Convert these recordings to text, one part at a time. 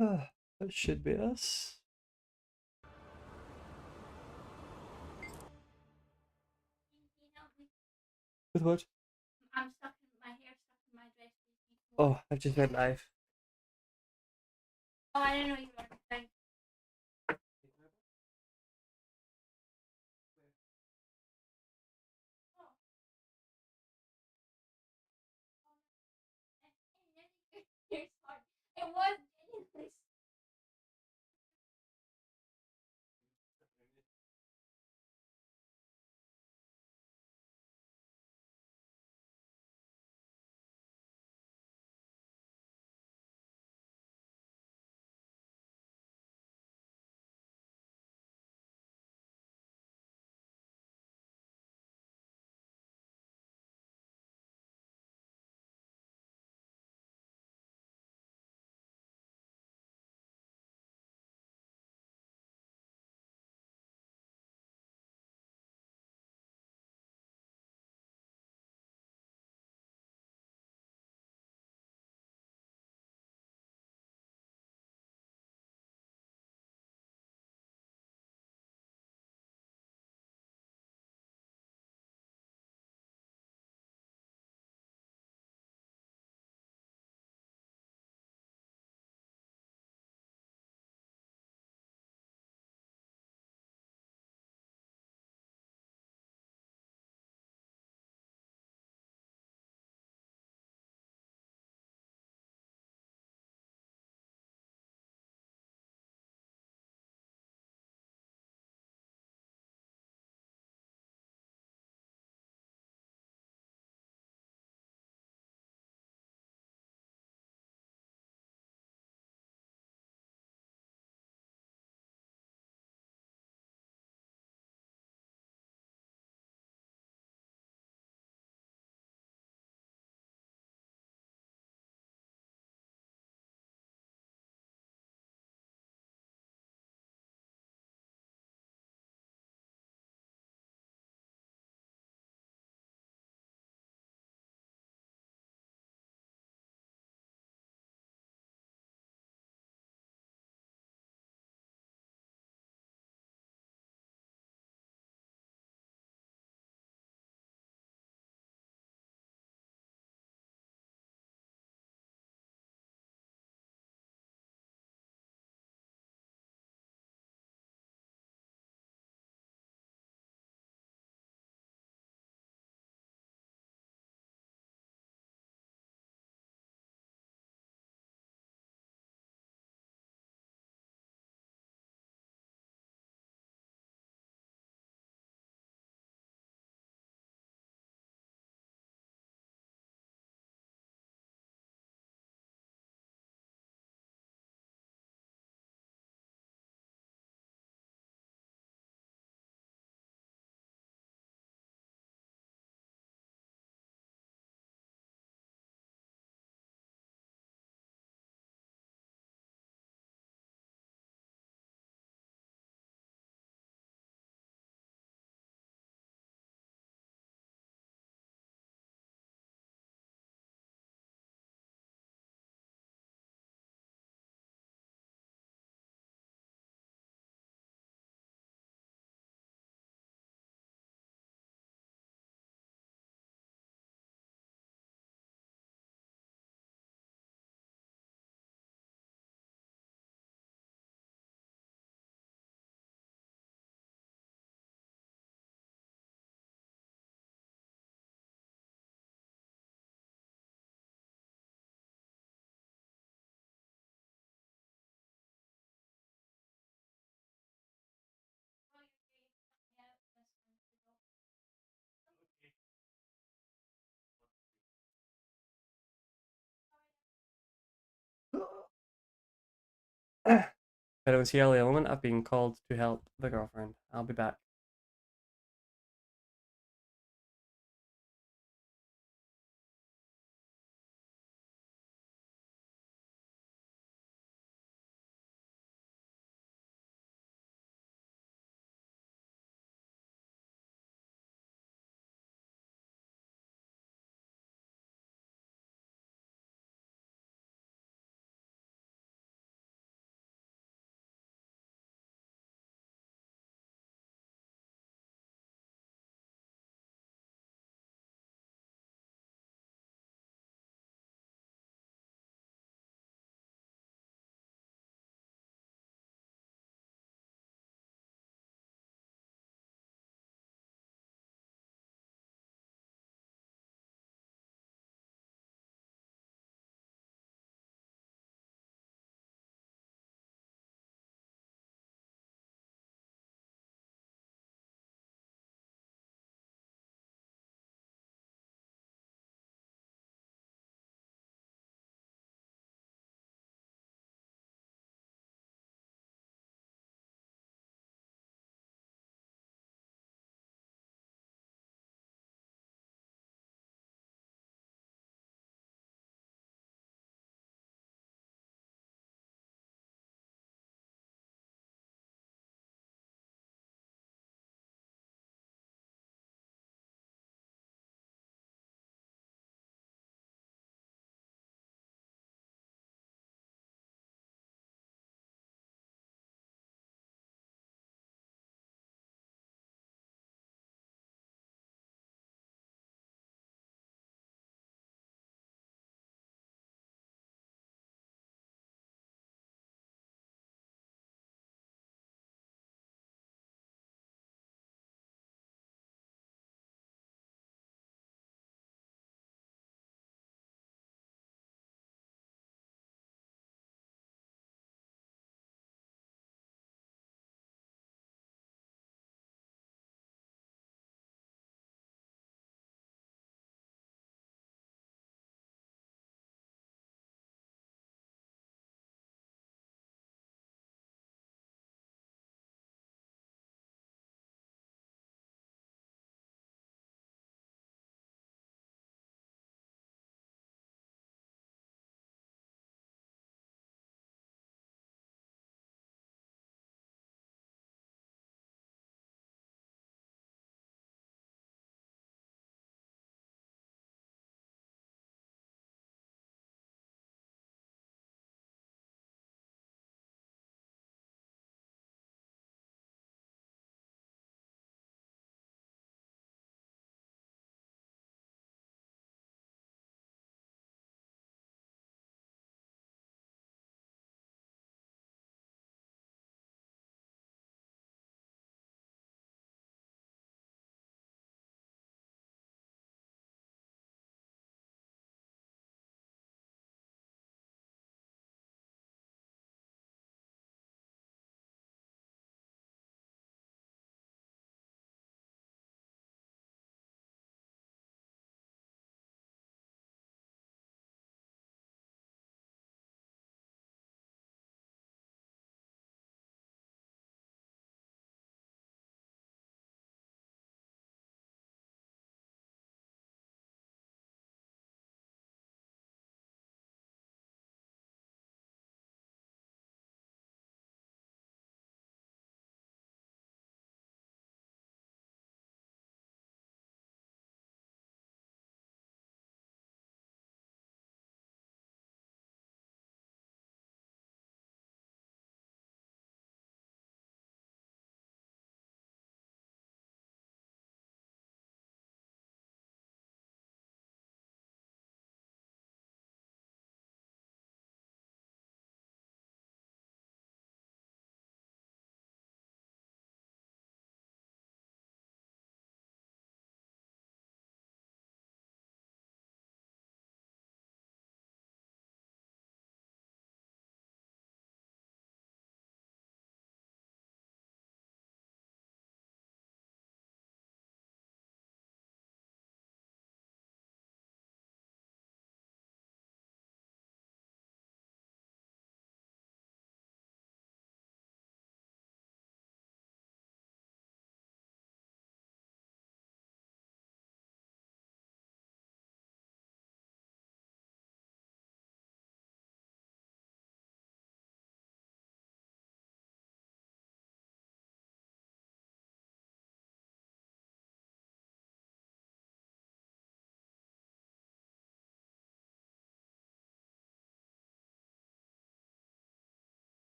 That should be us. With what? I'm stuck in my hair stuck in my dress. Oh, I've just went live. Oh, I didn't know you were saying. It was genuinely. I don't see early element. I've been called to help the girlfriend. I'll be back.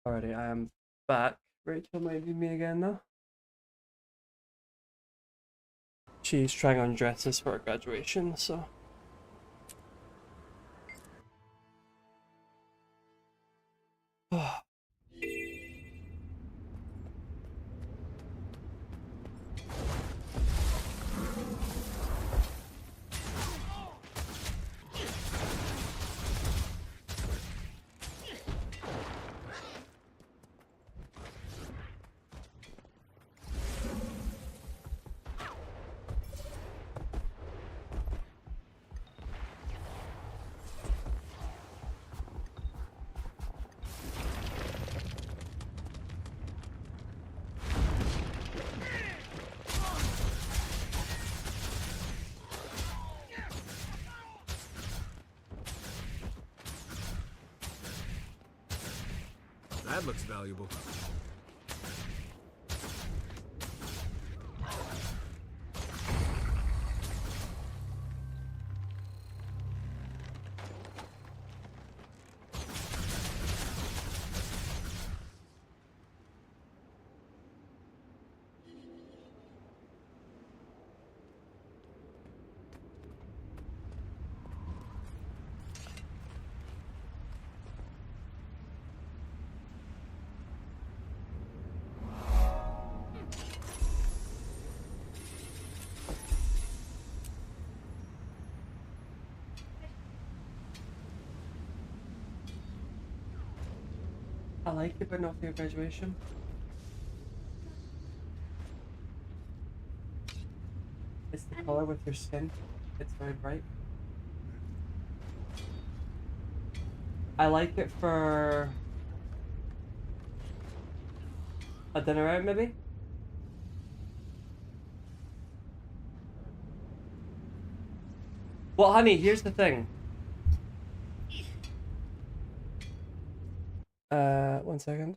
Alrighty, I am back. Rachel might need me again though. She's trying on dresses for her graduation, so. That looks valuable. I like it, but not for your graduation. It's the color with your skin. It's very bright. I like it for a dinner out, maybe? Well, honey, here's the thing. 1 second.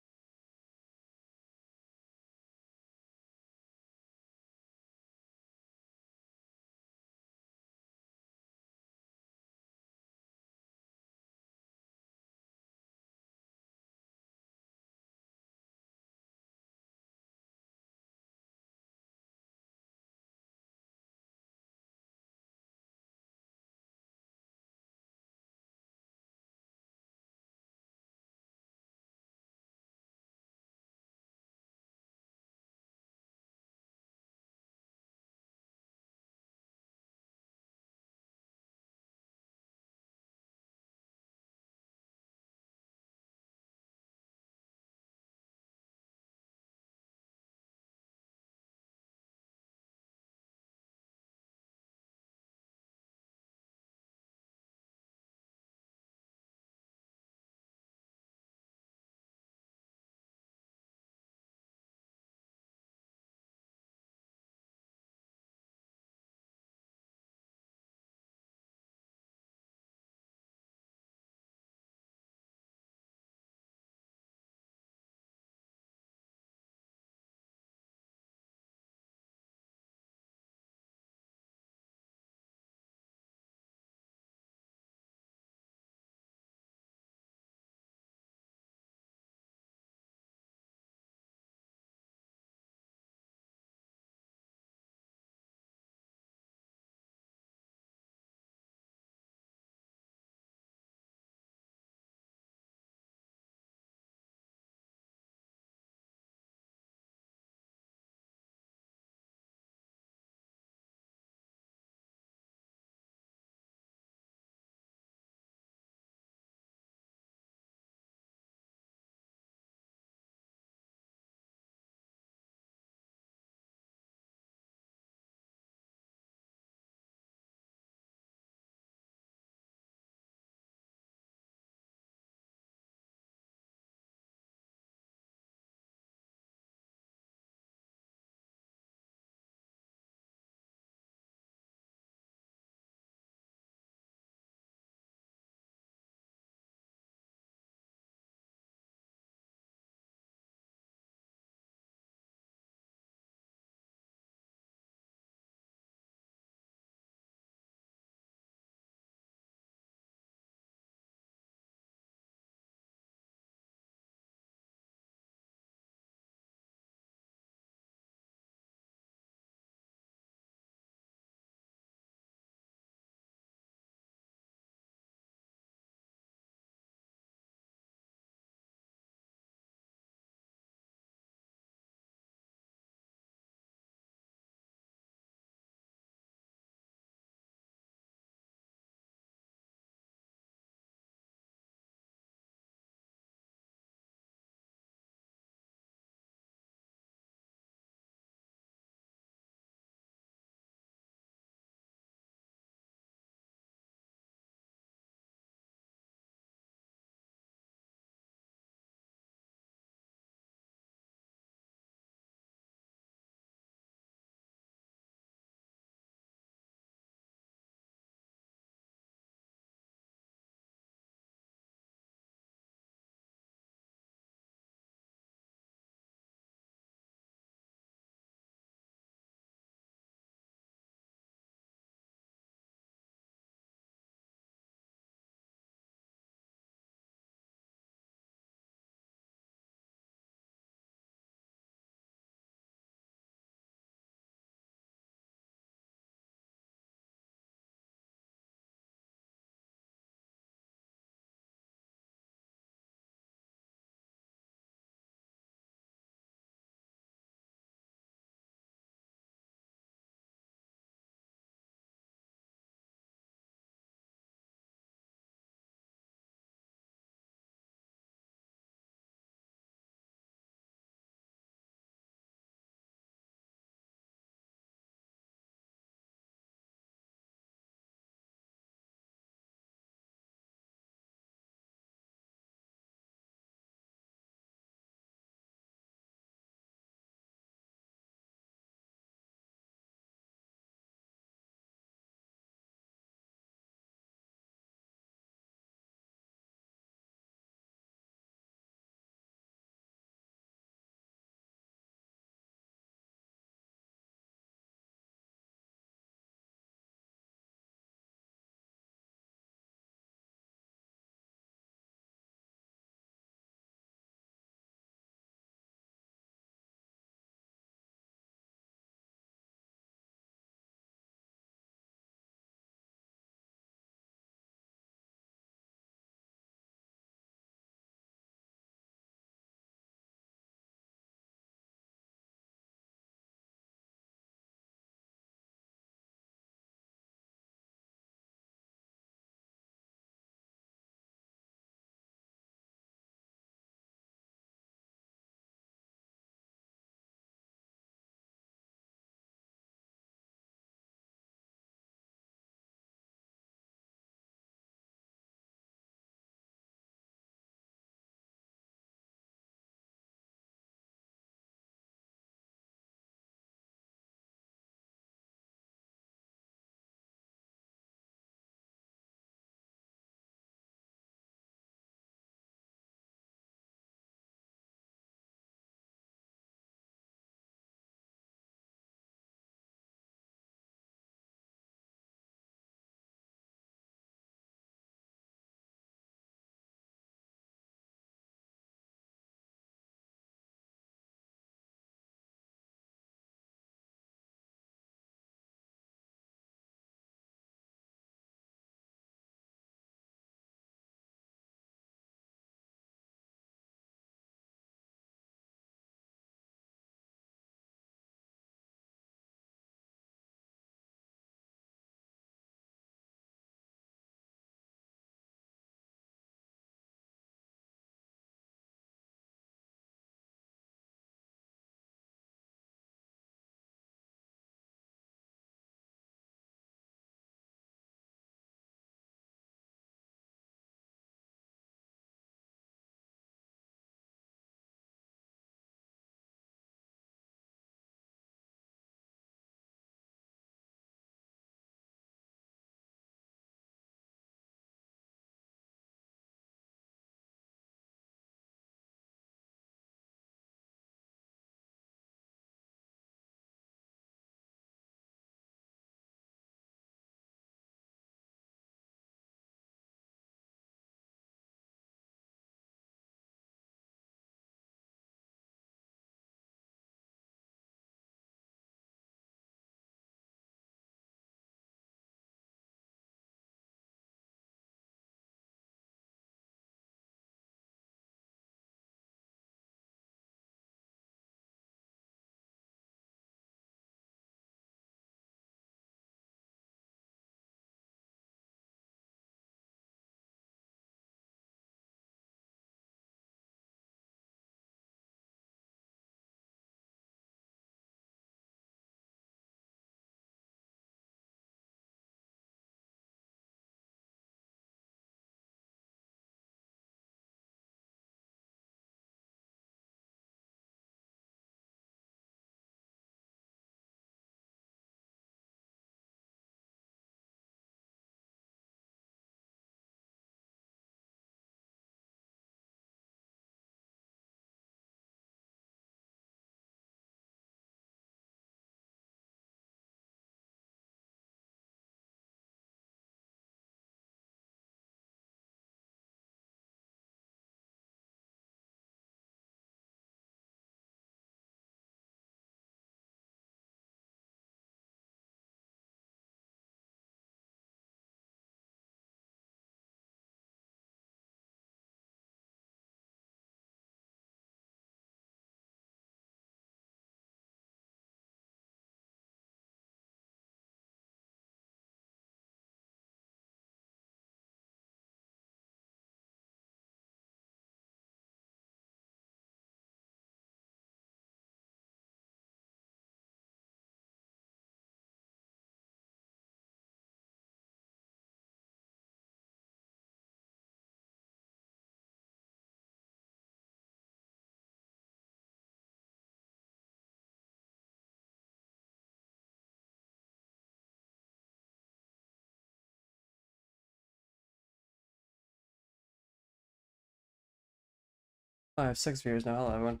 I have 6 viewers now. Hello, everyone.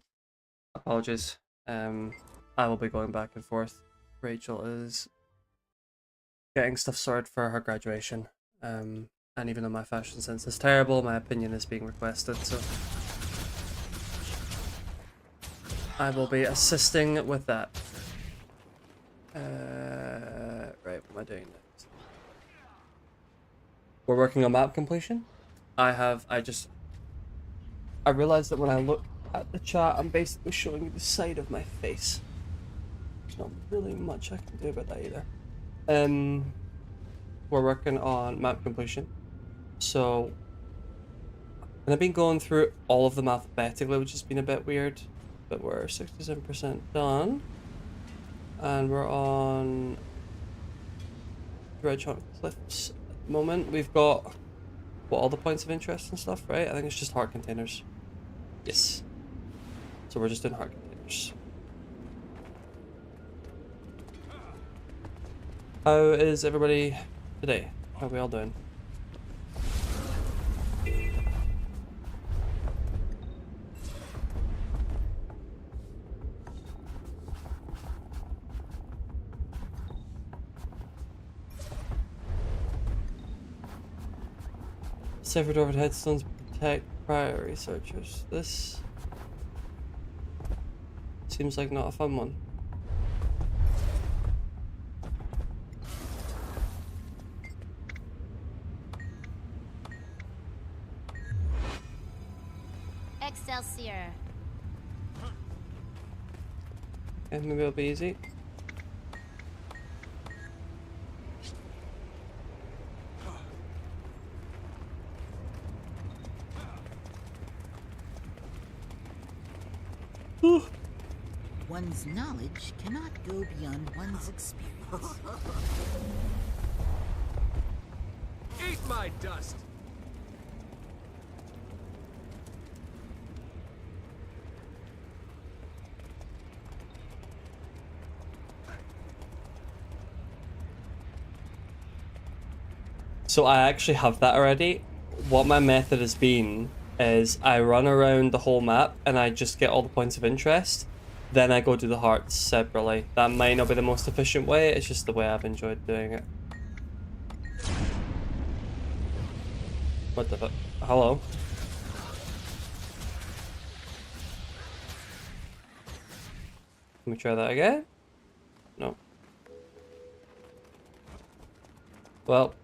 Apologies. I will be going back and forth. Rachel is getting stuff sorted for her graduation. And even though my fashion sense is terrible, my opinion is being requested, so I will be assisting with that. Right, what am I doing next? We're working on map completion. I realized that when I look at the chat, I'm basically showing you the side of my face. There's not really much I can do about that either. We're working on map completion. So, and I've been going through all of them alphabetically, which has been a bit weird. But we're 67% done. And we're on Dredge Hunt Cliffs at the moment. We've got, what, all the points of interest and stuff, right? I think it's just heart containers. Yes. So we're just doing heart containers. How is everybody today? How are we all doing? Severed overhead headstones protect prior researchers. This seems like not a fun one. Excelsior. Okay, maybe it'll be easy. One's knowledge cannot go beyond one's experience. Eat my dust! So I actually have that already. What my method has been is I run around the whole map and I just get all the points of interest. Then I go do the hearts separately. That might not be the most efficient way, it's just the way I've enjoyed doing it. What the fuck? Hello? Let me try that again. No. Well.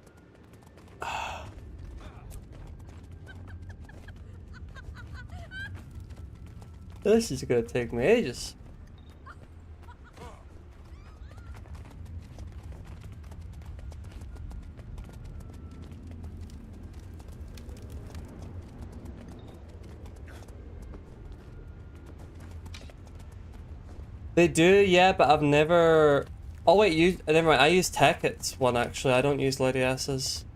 This is gonna take me ages. They do, yeah, but I've never... Oh wait, never mind, I use Ticket's one actually, I don't use Lady S's.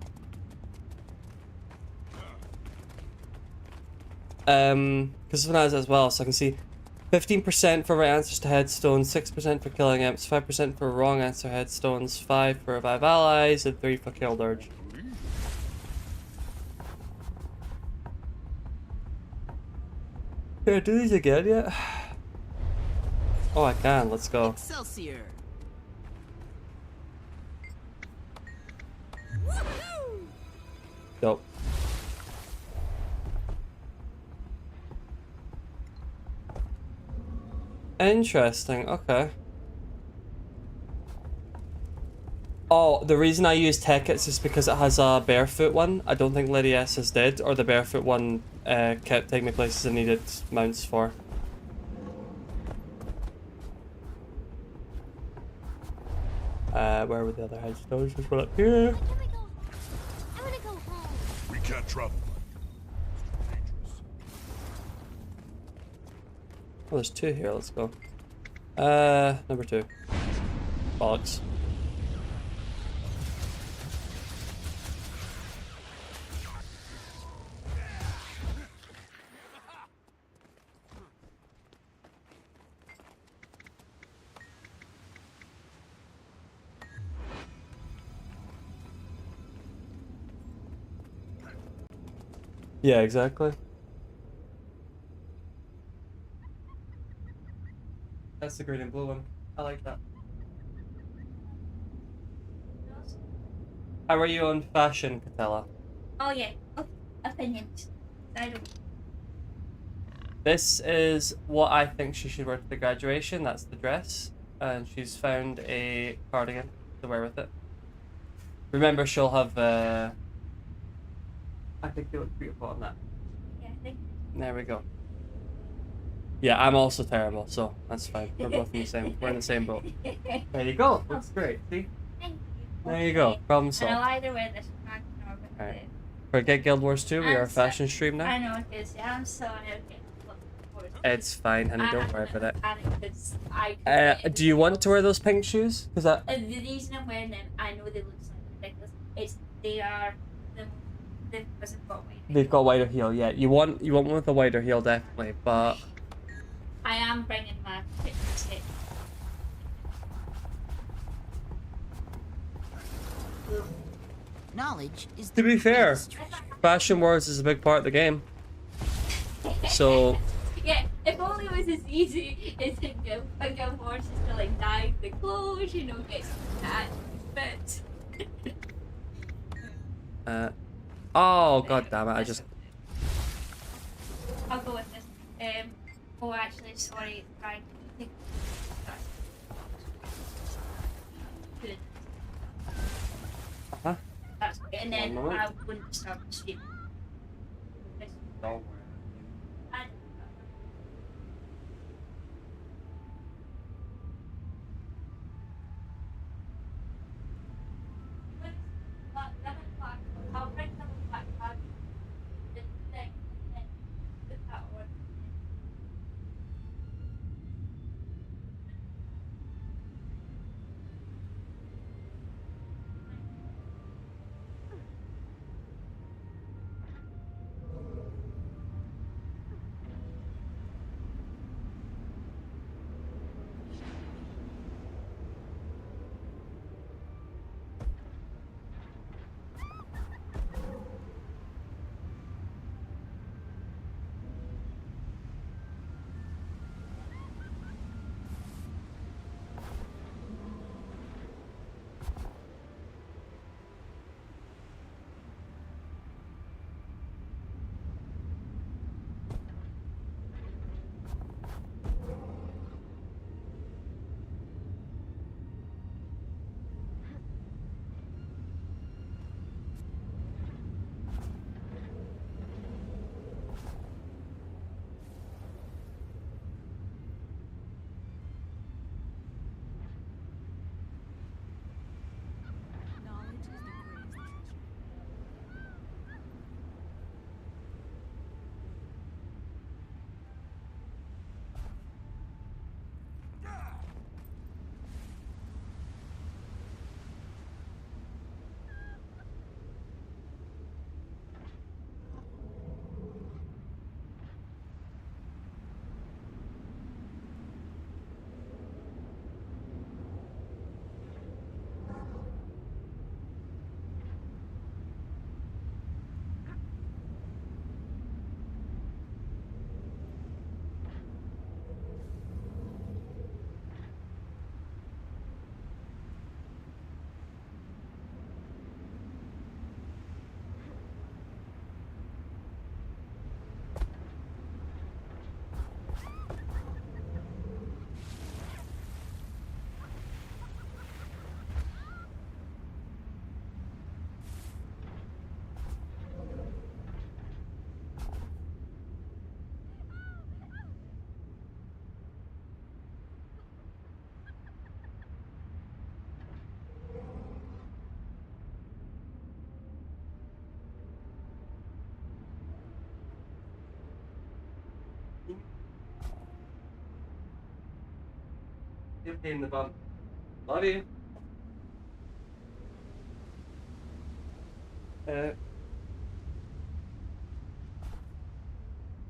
Because when I was as well, so I can see 15% for right answers to headstones, 6% for killing imps, 5% for wrong answer headstones, 5 for revive allies, and 3 for kill dirge. Can I do these again yet? Oh, I can. Let's go. Excelsior. Dope. Interesting. Okay. Oh, the reason I use Tickets is because it has a barefoot one. I don't think Lady S's did, or the barefoot one kept taking me places I needed mounts for. Where were the other headstones? Just one up here. Can we go? I wanna go home. We can't travel. Oh, there's 2 here. Let's go. Number 2. Bollocks. Yeah, exactly. That's the green and blue one. I like that. How are you on fashion, Catella? Oh yeah. Okay. Opinions. I don't. This is what I think she should wear to the graduation. That's the dress. And she's found a cardigan to wear with it. Remember, she'll have, I think they look beautiful on that. Yeah, I think. There we go. Yeah, I'm also terrible, so that's fine. We're both in the same. We're in the same boat. There you go. Looks great. See? Thank you. There you go. Problem And I'll solved. either wear this one or with Alright. the. Forget Guild Wars 2. We are a I'm so- fashion stream now. I know it is. Yeah, I'm so okay. It's fine, honey. Don't worry about it. Do you want to wear those pink shoes? Because The reason I'm wearing them, I know they look so ridiculous. They are because they've got white. they've got wider heel. Yeah, you want one with a wider heel definitely, but I am bringing my fitness kit. Knowledge is to the be fair, greatest treasure. fashion wars is a big part of the game. So Yeah, if only it was as easy as to give horses to like dye the clothes, get that fit. oh god damn it! I just I'll go with this. Oh, actually, sorry, Frank. Good. huh? That's okay. And then One moment. I wouldn't start the stream. Don't I- I'll bring some black cards. This thing, and then put that on. Knowledge is the greatest treasure. You're in the bum. Love you.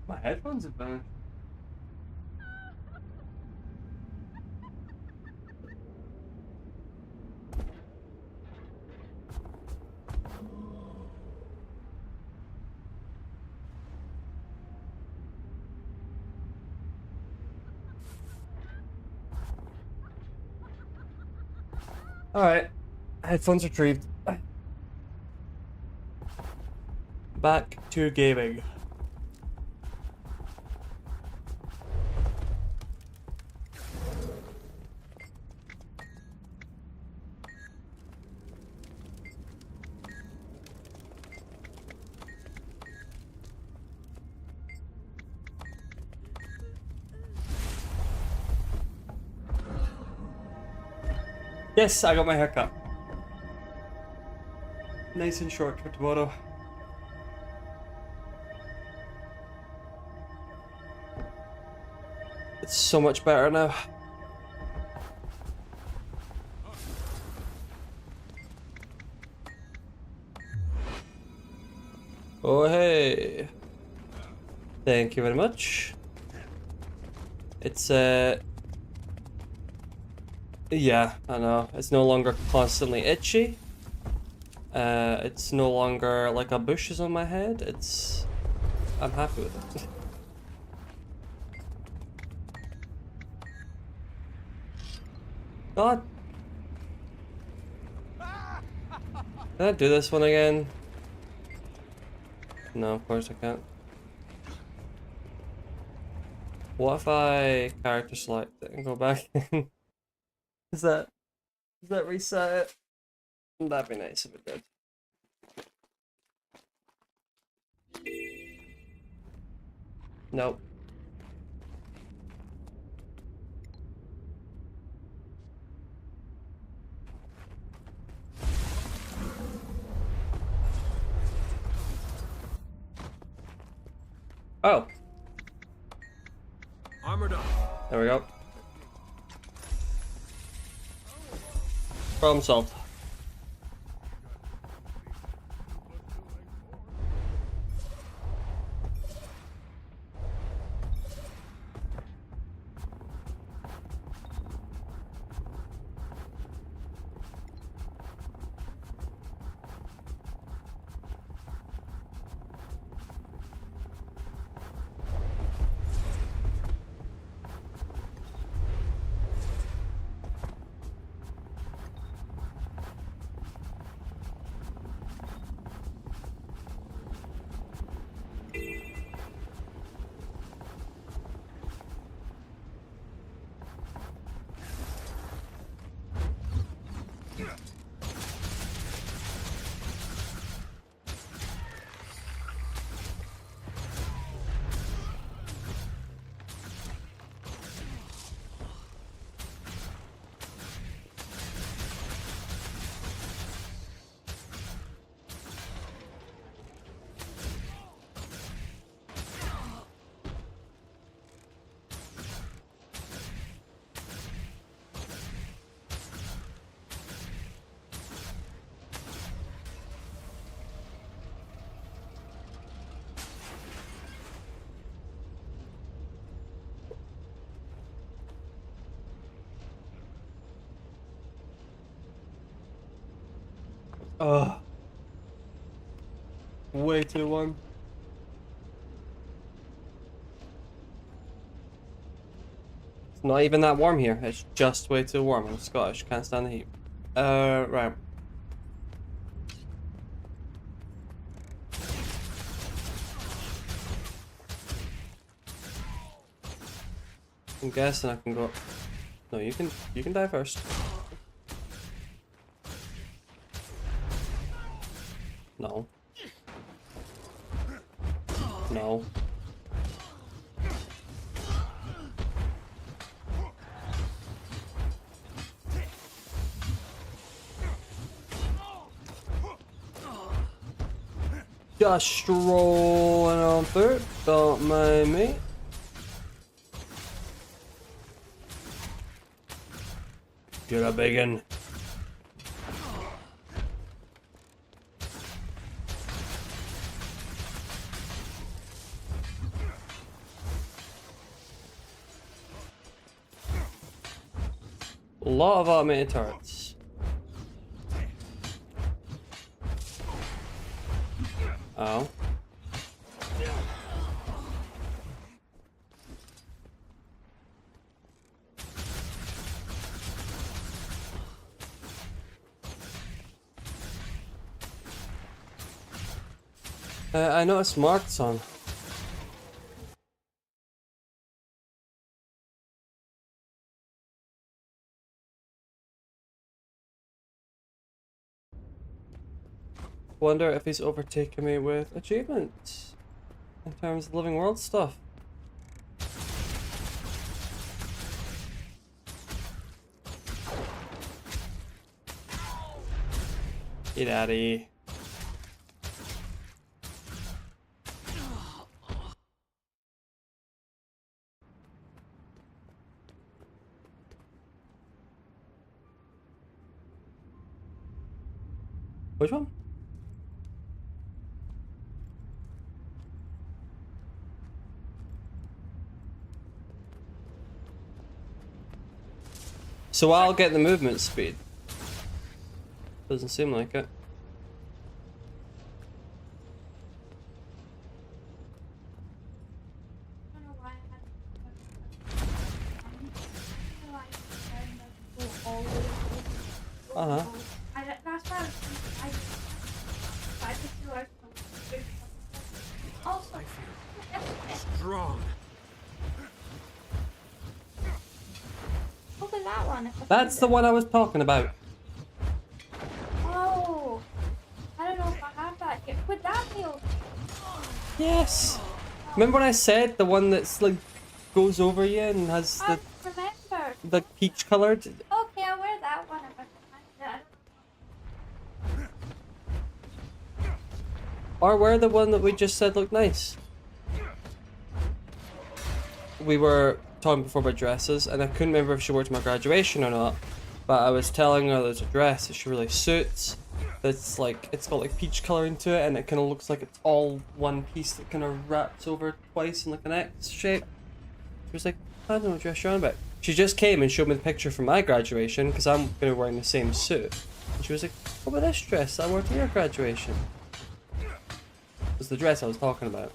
My headphones have been. Alright. Headphones retrieved. Back to gaming. Yes, I got my haircut. Nice and short for tomorrow. It's so much better now. Oh hey. Thank you very much. It's yeah, I know. It's no longer constantly itchy. It's no longer like a bush is on my head. I'm happy with it. God. Can I do this one again? No, of course I can't. What if I character select it and go back? Does that reset it? That'd be nice if it did. Nope. Oh. Armored up. There we go. Problem solved. Ugh. Way too warm. It's not even that warm here. It's just way too warm. I'm Scottish. Can't stand the heat. Right. I'm guessing I can go. No, you can die first. No. No. Just strolling on through. Don't mind me. You're a big un. A lot of automated turrets. Oh. I noticed marks on. Wonder if he's overtaken me with achievements in terms of living world stuff. Get out of here. Which one? So I'll get the movement speed. Doesn't seem like it. I don't know why I had Uh-huh. That's why I just feel like also Strong. look at that one. That's the one I was talking about. Oh, I don't know if I have that yet. Would that be okay? Yes. Remember when I said the one that's like goes over you and has I remember. the peach colored? Okay, I'll wear that one if I can find it. Or wear the one that we just said looked nice. We were talking before about dresses, and I couldn't remember if she wore it to my graduation or not. But I was telling her there's a dress that she really suits. That's like, it's got like peach coloring to it, and it kind of looks like it's all one piece that kind of wraps over twice in like an X shape. She was like, I don't know what dress you're on about. She just came and showed me the picture from my graduation because I'm going to be wearing the same suit. And she was like, what about this dress I wore to your graduation? It was the dress I was talking about.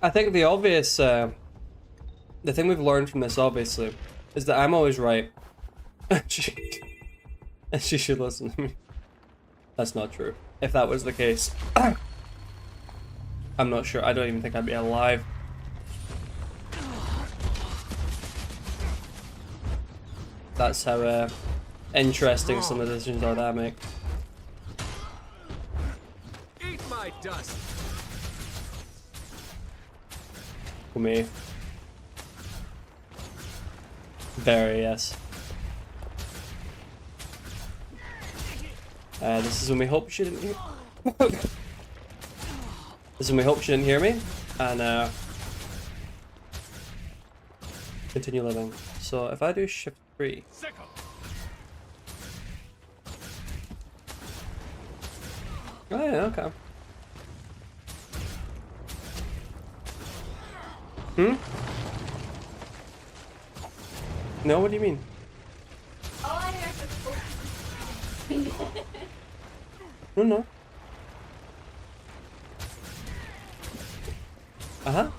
I think the obvious, the thing we've learned from this, obviously, is that I'm always right. And she should listen to me. That's not true. If that was the case, I'm not sure. I don't even think I'd be alive. That's how interesting some of the decisions are that I make. Eat my dust. For me. Very, yes. This is when we hope she didn't hear. This is when we hope she didn't hear me, and continue living. So if I do shift 3, oh yeah, okay. No, what do you mean? All I heard was No, no. Uh-huh.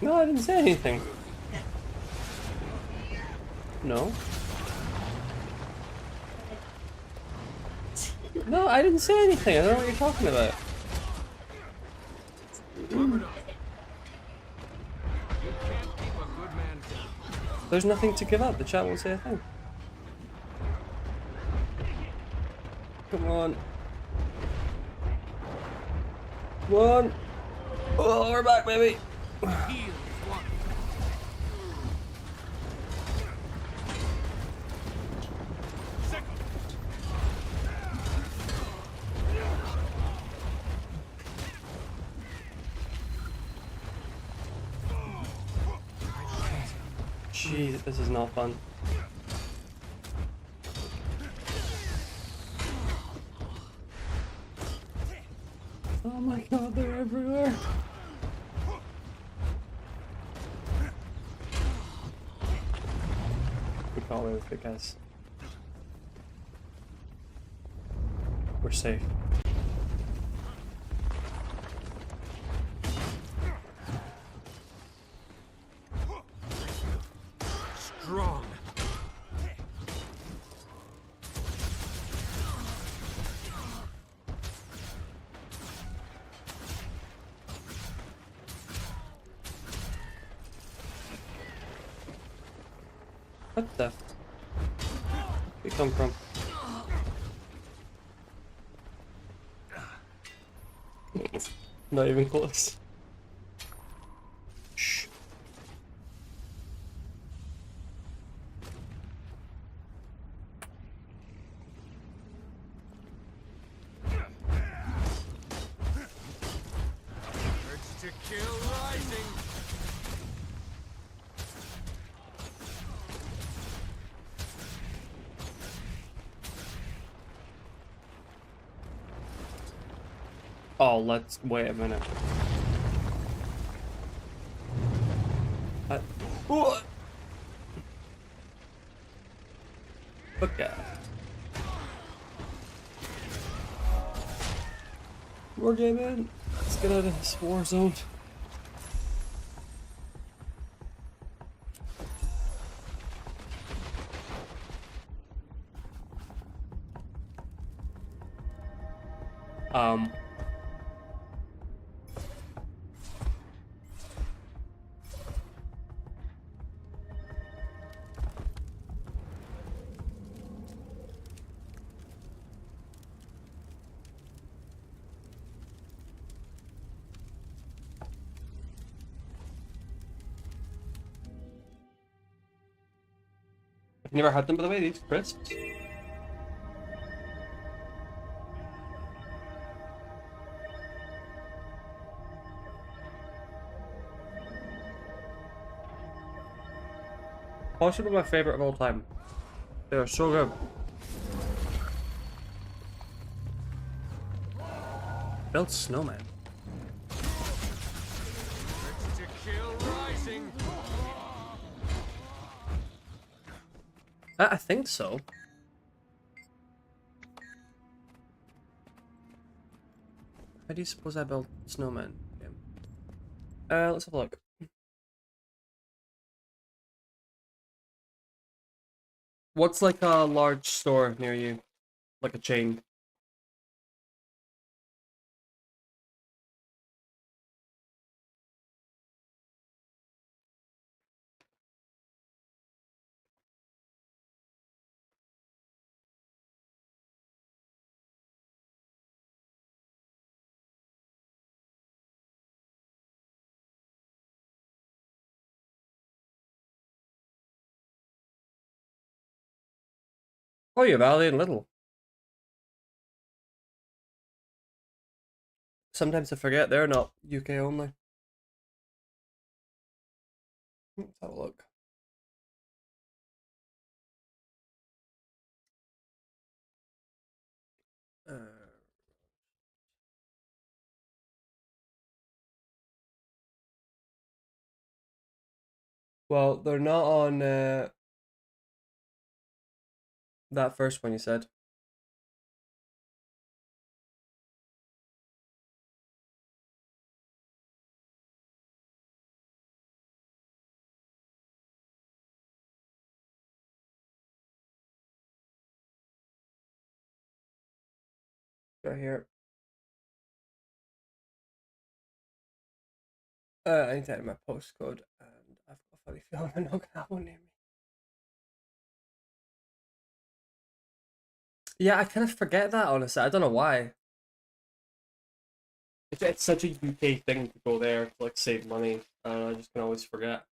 No, I didn't say anything. No. No, I didn't say anything. I don't know what you're talking about. Armored up. You can't keep a good man down. There's nothing to give up. The chat won't say a thing. Come on. Come on. Oh, we're back, baby. Heal is one. Jeez, this is not fun. Oh my god, they're everywhere. We got away with it, guys. We're safe. Strong. What the? Where you come from? Not even close. Shh. Urge to kill rising. Oh, let's wait a minute. What? Okay. War game in. Let's get out of this war zone. Um. I've never had them, by the way, these crisps. Possibly my favorite of all time. They are so good. Build snowman. Urge to kill rising. I think so. How do you suppose I build snowman? Let's have a look. What's like a large store near you? Like a chain? Oh, you have Valley and Little. Sometimes I forget they're not UK only. Let's have a look. Uh, well, they're not on that first one you said. Right here. I need to enter my postcode, and I've got a funny feeling I'm not gonna have one near me. Yeah, I kind of forget that, honestly. I don't know why. It's such a UK thing to go there to like save money, and I just can always forget.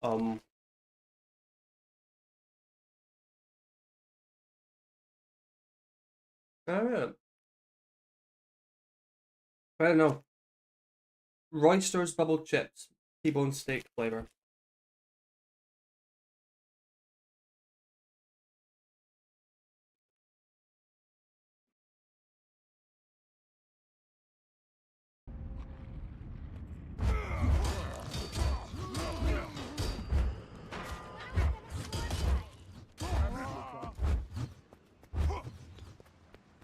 Um, I don't know. Royster's bubble chips, T-bone steak flavor.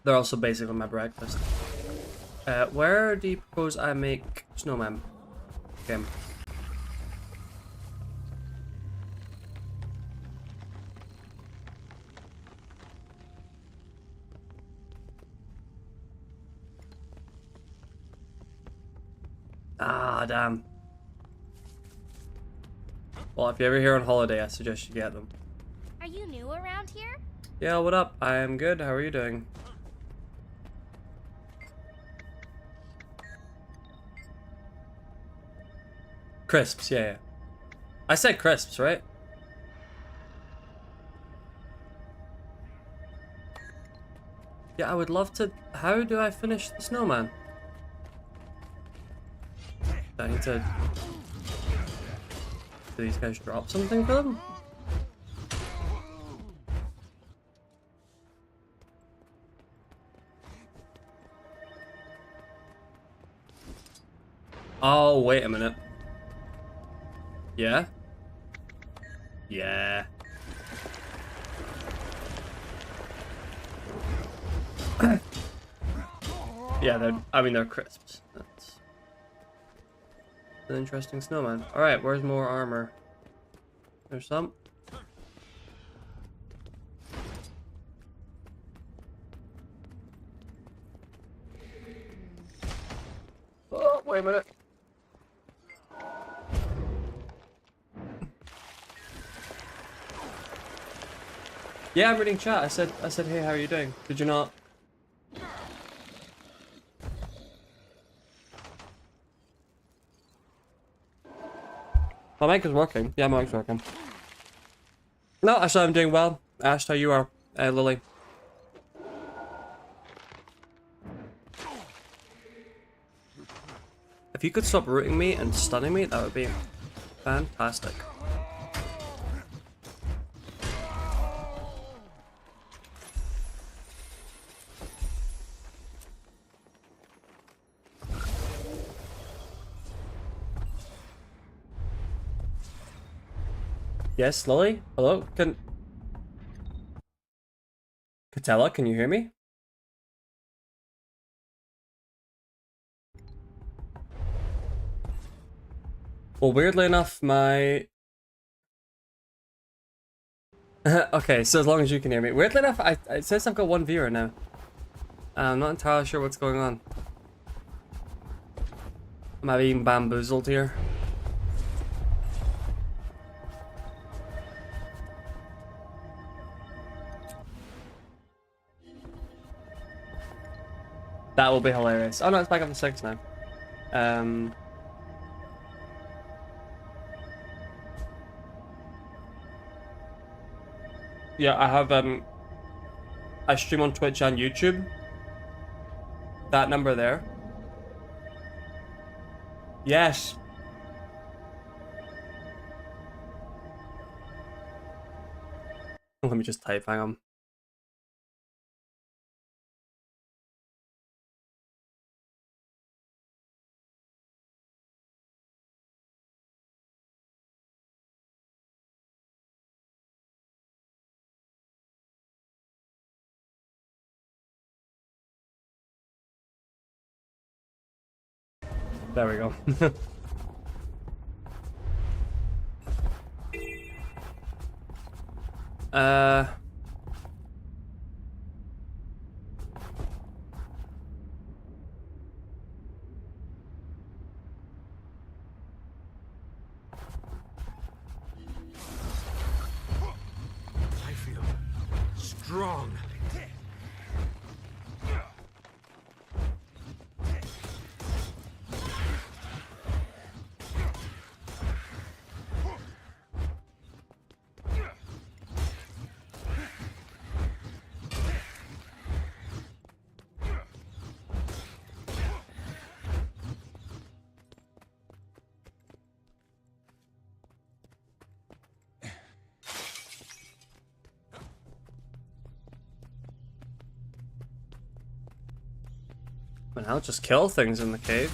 They're also basically my breakfast. Where do you propose I make snowman? Okay. Ah, damn. Well, if you're ever here on holiday, I suggest you get them. Are you new around here? Yeah, what up? I am good. How are you doing? Crisps, yeah. I said crisps, right? Yeah, I would love to... How do I finish the snowman? Do I need to... Do these guys drop something for them? Oh, wait a minute. Yeah? Yeah. Yeah, they're crisps. That's an interesting snowman. Alright, where's more armor? There's some. Oh, wait a minute. Yeah, I'm reading chat. I said, hey, how are you doing? Did you not? My mic is working. Yeah, my mic's working. No, I said I'm doing well. I asked how you are, Lily. If you could stop rooting me and stunning me, that would be fantastic. Yes, Lily? Hello? Catella, can you hear me? Well, weirdly enough, my... Okay, so as long as you can hear me. Weirdly enough, it says I've got one viewer now. I'm not entirely sure what's going on. Am I being bamboozled here? That will be hilarious. Oh no, it's back up to 6 now. Yeah, I have I stream on Twitch and YouTube. That number there. Yes. Let me just type, hang on. There we go. I feel strong. And I'll just kill things in the cave.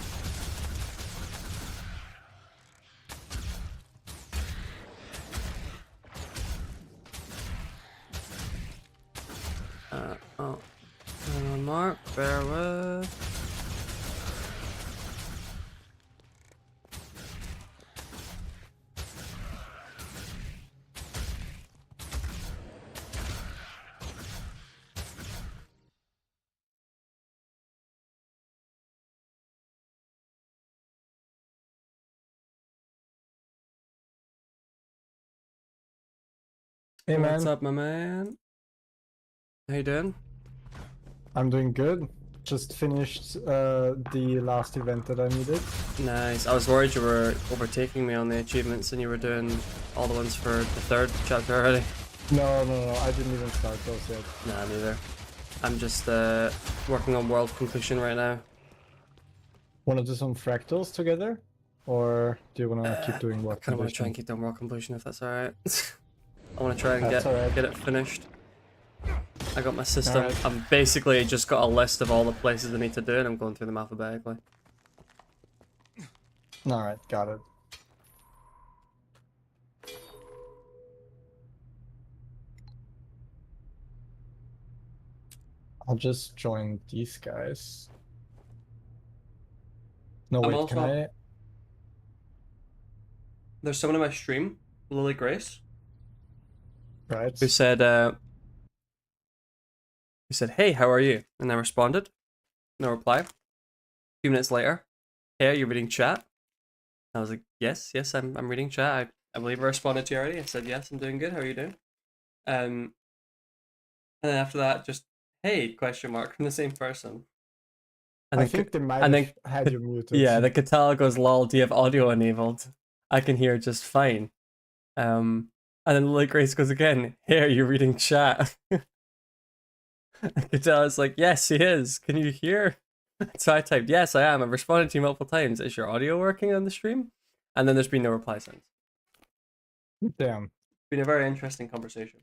bear with. Hey What's man, up, my man? How you doing? I'm doing good. Just finished the last event that I needed. Nice. I was worried you were overtaking me on the achievements and you were doing all the ones for the 3rd chapter already. No, I didn't even start those yet. Nah, neither. I'm just working on world completion right now. Want to do some fractals together? Or do you want to keep doing I work kind of want to try completion? and keep doing world completion if that's alright. I want to try and That's alright. get it finished. I got my system. Alright. I'm basically just got a list of all the places I need to do and I'm going through them alphabetically. Alright, got it. I'll just join these guys. No, I'm wait, can also- I? There's someone in my stream, Lily Grace, Right. who said, hey, how are you? And I responded. No reply. A few minutes later, hey, are you reading chat? I was like, yes, I'm reading chat. I believe I responded to you already. I said, yes, I'm doing good. How are you doing? And then after that, just, hey, question mark, from the same person. And I then, think they might and have then, had you muted. yeah, the Katala goes, lol, do you have audio enabled? I can hear just fine. And then Lily Grace goes again, hey, are you reading chat? Katala's like, yes, he is. Can you hear? So I typed, yes, I am. I've responded to you multiple times. Is your audio working on the stream? And then there's been no reply since. Damn. It's been a very interesting conversation.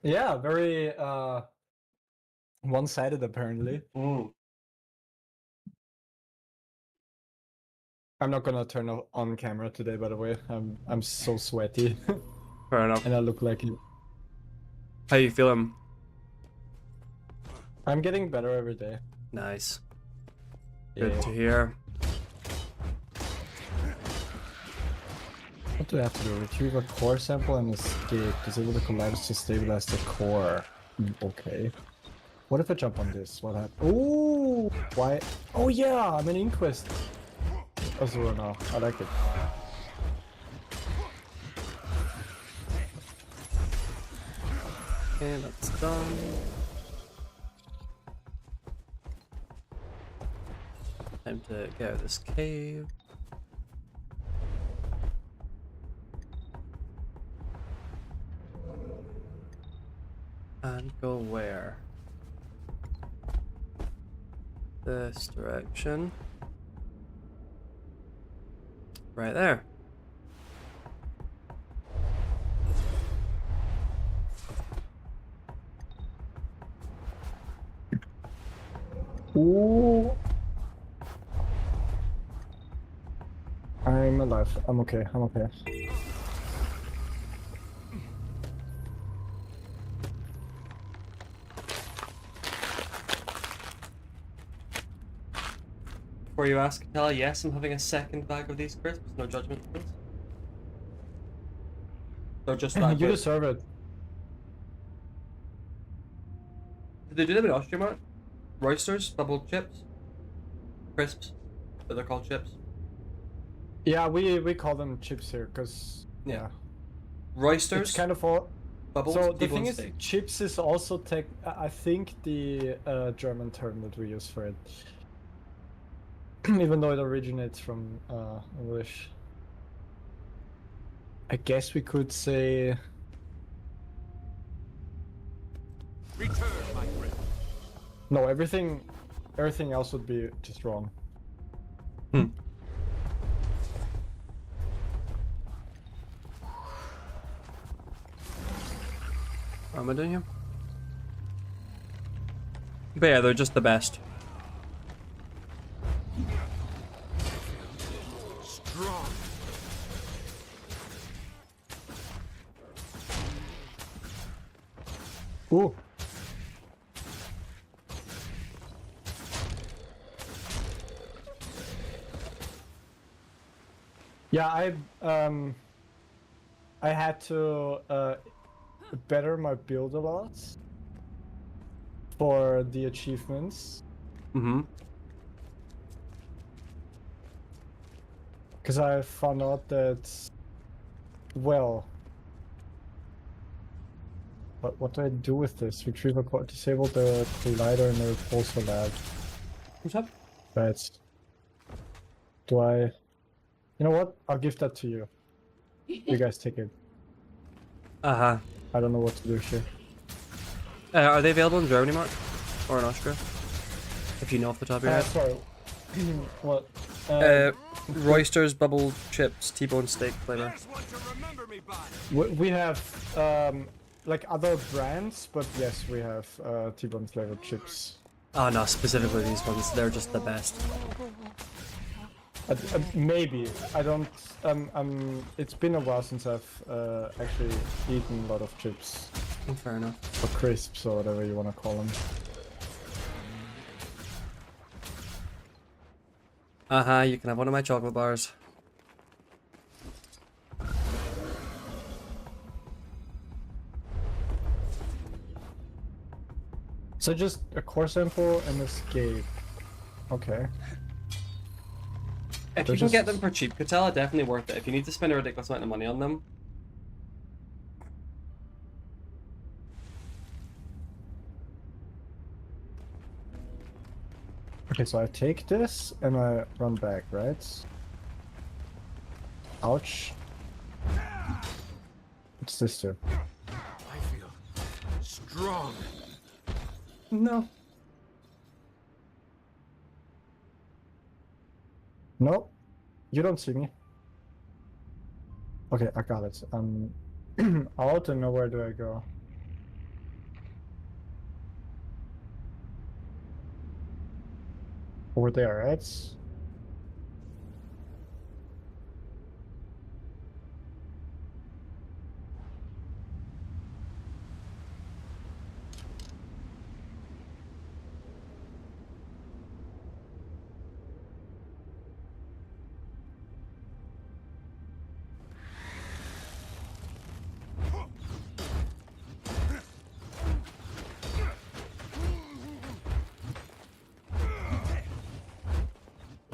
Yeah, very one-sided apparently. I'm not gonna turn on camera today, by the way. I'm so sweaty. Fair enough. And I look like it. How you feeling? I'm getting better every day. Nice. Yeah. Good to hear. What do I have to do? Retrieve a core sample and escape. Disable the collapse to stabilize the core. Okay. What if I jump on this? What happened? Oh, why? Oh yeah, I'm an inquest. Azura now. I like it. Okay, that's done. Time to get out of this cave. And go where? This direction. Right there. Ooh. I'm alive. I'm okay. I'm okay. Before you ask, Katala, yes, I'm having a second bag of these crisps. No judgment, please. They're just that You good. deserve it. Did they do them in Austria, Mark? Roysters, bubble chips, crisps, but they're called chips. Yeah, we call them chips here, cause yeah, Roysters, it's kind of all. bubbles, So the T-bone thing is, steak. chips is also I think the German term that we use for it, even though it originates from English. I guess we could say. Return, my friend. No, everything else would be just wrong. What am I doing here? But yeah, they're just the best. Strong. Ooh. Yeah, I had to better my build a lot for the achievements. Mm-hmm. Because I found out that, well, what do I do with this? Retrieve a core, disable the collider in the repulsor lab. What's up? Right. Do I? You know what? I'll give that to you. You guys take it. Uh-huh. I don't know what to do here. Are they available in Germany, Mark? Or in Austria? If you know off the top of your head. Sorry. What? Roysters, bubble chips, T-bone steak flavor. There's one to remember me by. We have like other brands, but yes, we have T-bone flavored chips. Oh no, specifically these ones. They're just the best. Maybe I don't. It's been a while since I've actually eaten a lot of chips Oh, fair enough. or crisps or whatever you want to call them. Uh-huh, you can have one of my chocolate bars. So just a core sample and escape. Okay. If They're you can get just- them for cheap, Catella, definitely worth it. If you need to spend a ridiculous amount of money on them. Okay, so I take this and I run back, right? Ouch. What's this do? I feel strong. No. No, you don't see me. Okay, I got it. Out and now where do I go? Over there, right?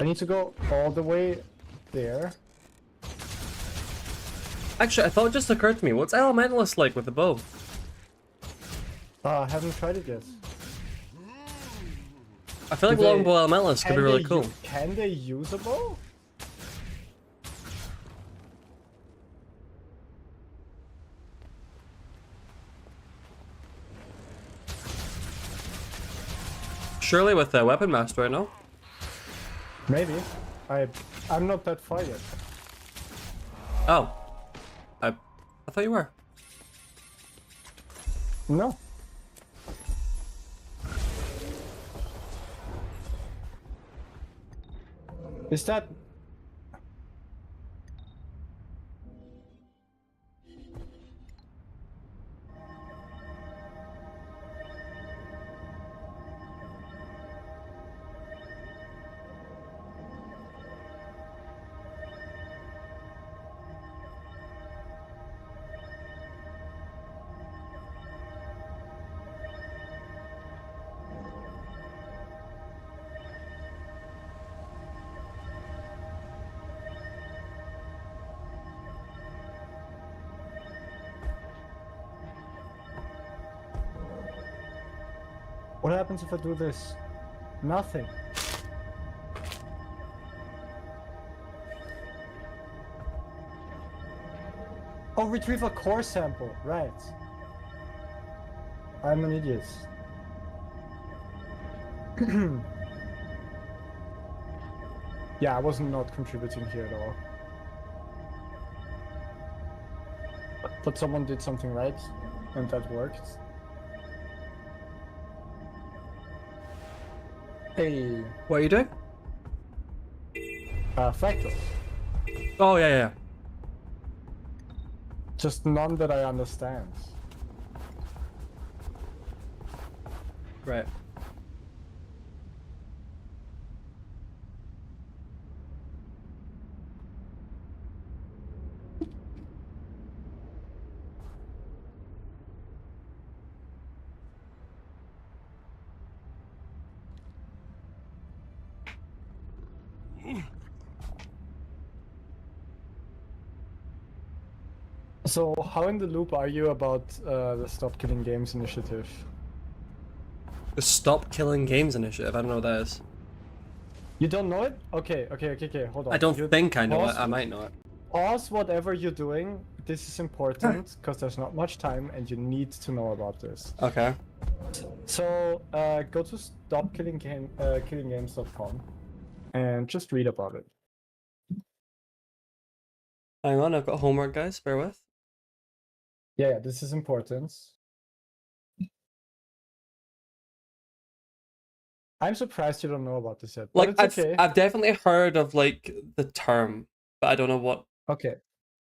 I need to go all the way there. Actually, I thought it just occurred to me. What's Elementalist like with the bow? I haven't tried it yet. I feel like Do they- longbow Elementalist could be really cool. Can they use a bow? Surely with the Weapon Master, I know. Maybe. I'm not that far yet. Oh. I thought you were. No. Is that... What happens if I do this? Nothing. Oh, retrieve a core sample. Right. I'm an idiot. Yeah, I was not contributing here at all. But someone did something right, and that worked. Hey, What are you doing? fractals. Oh, yeah, yeah. Just none that I understand. Right. So, how in the loop are you about the Stop Killing Games initiative? The Stop Killing Games initiative. I don't know what that is. You don't know it? Okay, hold on. I don't You think I know it. pause- I might know it. Pause whatever you're doing. This is important because there's not much time and you need to know about this. Okay. So, go to stopkillinggames.com and just read about it. Hang on, I've got homework, guys. Bear with. Yeah, this is important. I'm surprised you don't know about this yet, but Like, it's okay. I've definitely heard of like the term, but I don't know what. Okay.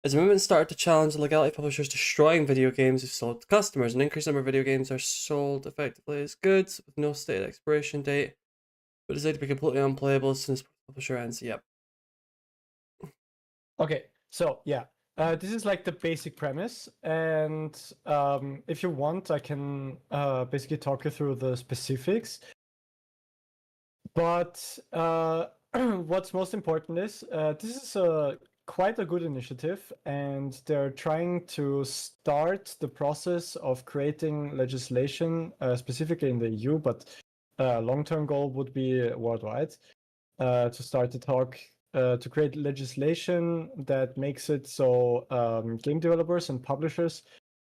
As the movement started to challenge the legality of publishers destroying video games if sold to customers, an increased number of video games are sold effectively as goods with no stated expiration date, but designed to be completely unplayable as soon as the publisher ends. Yep. Okay, so yeah, this is like the basic premise, and if you want, I can basically talk you through the specifics. But what's most important is this is quite a good initiative, and they're trying to start the process of creating legislation, specifically in the EU, but long-term goal would be worldwide, to start to talk to create legislation that makes it so game developers and publishers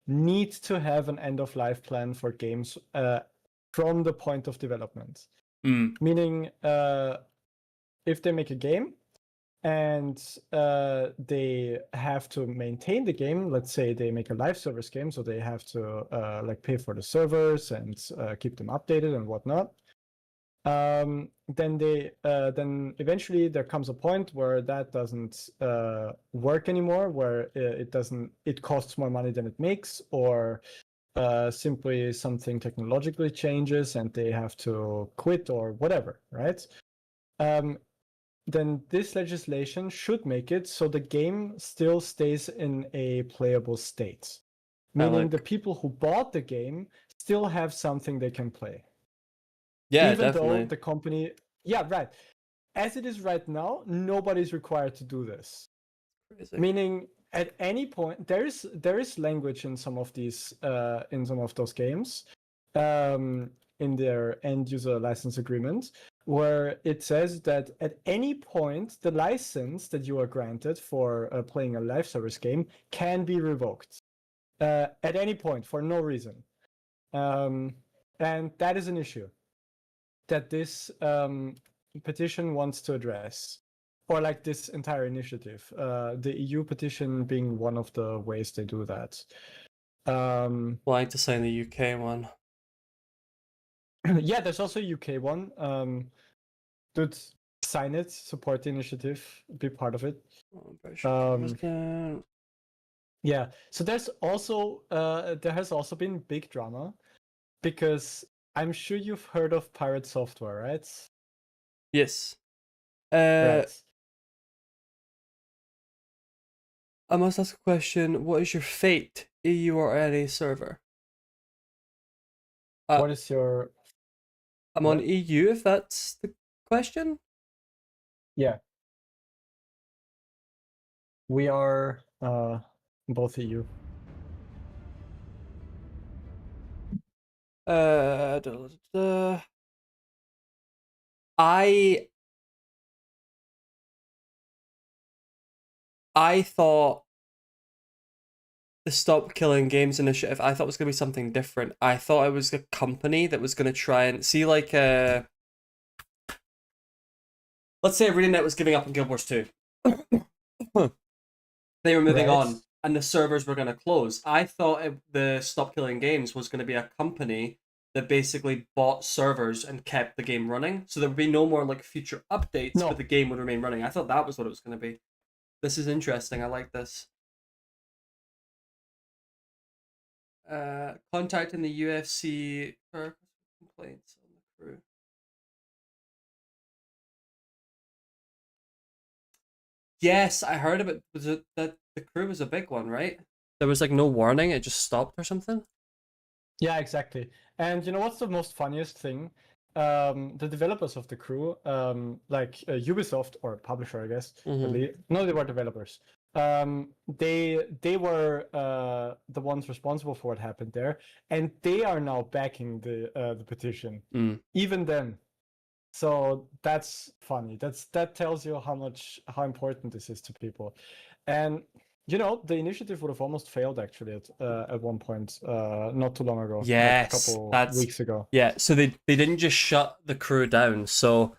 need to have an end-of-life plan for games from the point of development. Meaning, if they make a game and they have to maintain the game, let's say they make a live service game, so they have to like pay for the servers and keep them updated and whatnot. Then eventually there comes a point where that doesn't work anymore, where it costs more money than it makes, or simply something technologically changes and they have to quit or whatever, right? Then this legislation should make it so the game still stays in a playable state, meaning the people who bought the game still have something they can play. Yeah, Even definitely. though the company, yeah, right. As it is right now, nobody's required to do this. Crazy. Meaning, at any point, there is language in some of these, in some of those games, in their end user license agreement, where it says that at any point the license that you are granted for playing a live service game can be revoked at any point for no reason, and that is an issue that this petition wants to address, or like this entire initiative, the EU petition being one of the ways they do that. Like to sign the UK one. Yeah, there's also a UK one. Dude, sign it, support the initiative, be part of it. Yeah, so there's also there has also been big drama because I'm sure you've heard of pirate software, right? Yes. Right. I must ask a question. What is your fate, EU or NA server? What is your... I'm on EU, if that's the question. Yeah. We are both EU. I thought the Stop Killing Games initiative, I thought was going to be something different. I thought it was a company that was going to try and see, like, let's say ArenaNet was giving up on Guild Wars 2. They were moving on, and the servers were going to close. I thought the Stop Killing Games was going to be a company that basically bought servers and kept the game running, so there would be no more like future updates, but the game would remain running. I thought that was what it was going to be. This is interesting. I like this. Contacting the UFC for complaints on the crew. Yes, I heard of it. Was it that the crew was a big one, right? There was like no warning; it just stopped or something. Yeah, exactly. And you know what's the most funniest thing? the developers of the crew, like Ubisoft or publisher, I guess. Mhm. No, they were developers. They were the ones responsible for what happened there, and they are now backing the petition. Mm. Even then. So that's funny. That tells you how important this is to people, and you know the initiative would have almost failed actually at one point, not too long ago, like a Yes, couple that's weeks ago. yeah. So they didn't just shut the crew down. So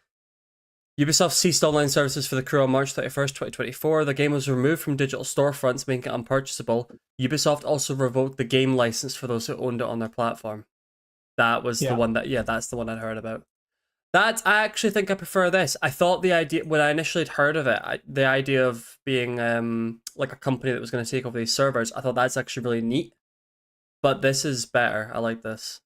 Ubisoft ceased online services for the crew on March 31st, 2024. The game was removed from digital storefronts, making it unpurchasable. Ubisoft also revoked the game license for those who owned it on their platform. That was the one that's the one I'd heard about. I actually think I prefer this. I thought the idea, when I initially had heard of it, the idea of being like a company that was going to take over these servers, I thought that's actually really neat. But this is better. I like this.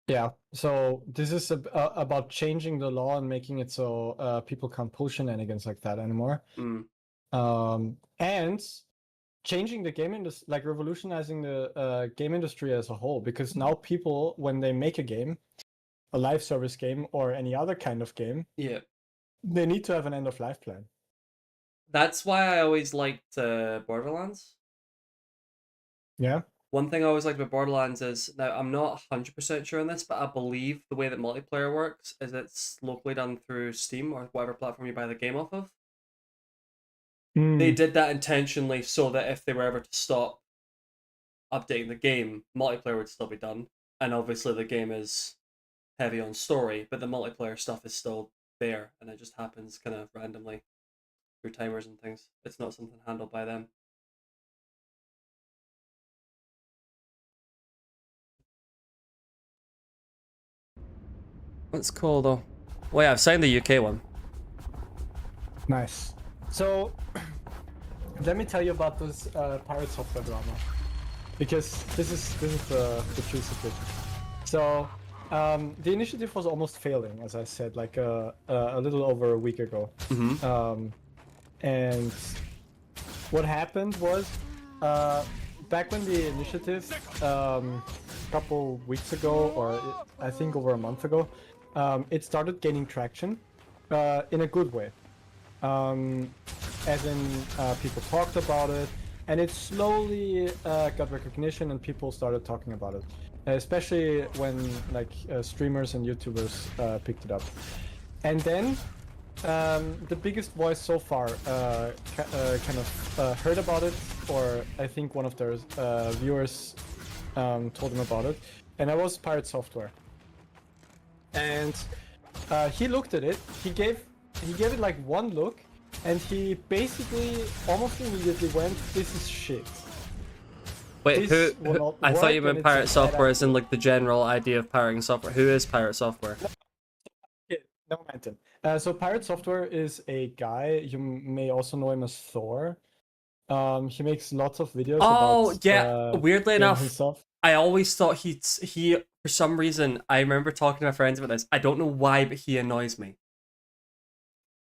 Yeah, so this is about changing the law and making it so people can't pull shenanigans like that anymore. And changing the game industry, like revolutionizing the game industry as a whole, because now people, when they make a game, a live service game or any other kind of game, Yeah, they need to have an end of life plan. that's why I always liked Borderlands. Yeah. One thing I always liked about Borderlands is, now I'm not 100% sure on this, but I believe the way that multiplayer works is it's locally done through Steam or whatever platform you buy the game off of. They did that intentionally so that if they were ever to stop updating the game, multiplayer would still be done. And obviously the game is heavy on story, but the multiplayer stuff is still there, and it just happens kind of randomly through timers and things. It's not something handled by them. That's cool though. Well, yeah, I've signed the UK one. Nice. So, let me tell you about this pirate software drama, because this is the true situation. So, the initiative was almost failing, as I said, like a little over a week ago. And what happened was, back when the initiative, a couple weeks ago, or I think over a month ago, it started gaining traction in a good way. As in, people talked about it, and it slowly got recognition, and people started talking about it. Especially when streamers and YouTubers picked it up. And then the biggest voice so far kind of heard about it, or I think one of their viewers told them about it, and that was Pirate Software. And he looked at it, he gave it like one look, and he basically almost immediately went, "This is shit." Wait, who I thought you meant Pirate Software as in like the general idea of pirating software. Who is Pirate Software? No, Mountain. So Pirate Software is a guy, you may also know him as Thor. He makes lots of videos about weirdly enough, himself. I always thought he for some reason, I remember talking to my friends about this. I don't know why, but he annoys me.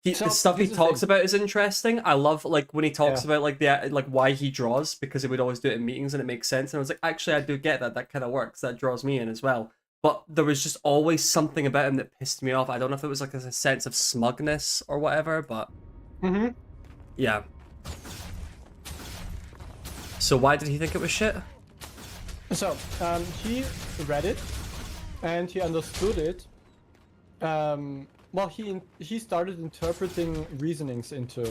The stuff he talks about is interesting. I love like when he talks about like why he draws, because he would always do it in meetings and it makes sense. And I was like, actually, I do get that. That kind of works. That draws me in as well. But there was just always something about him that pissed me off. I don't know if it was like a sense of smugness or whatever, but yeah. So why did he think it was shit? So he read it and he understood it. Well, he started interpreting reasonings into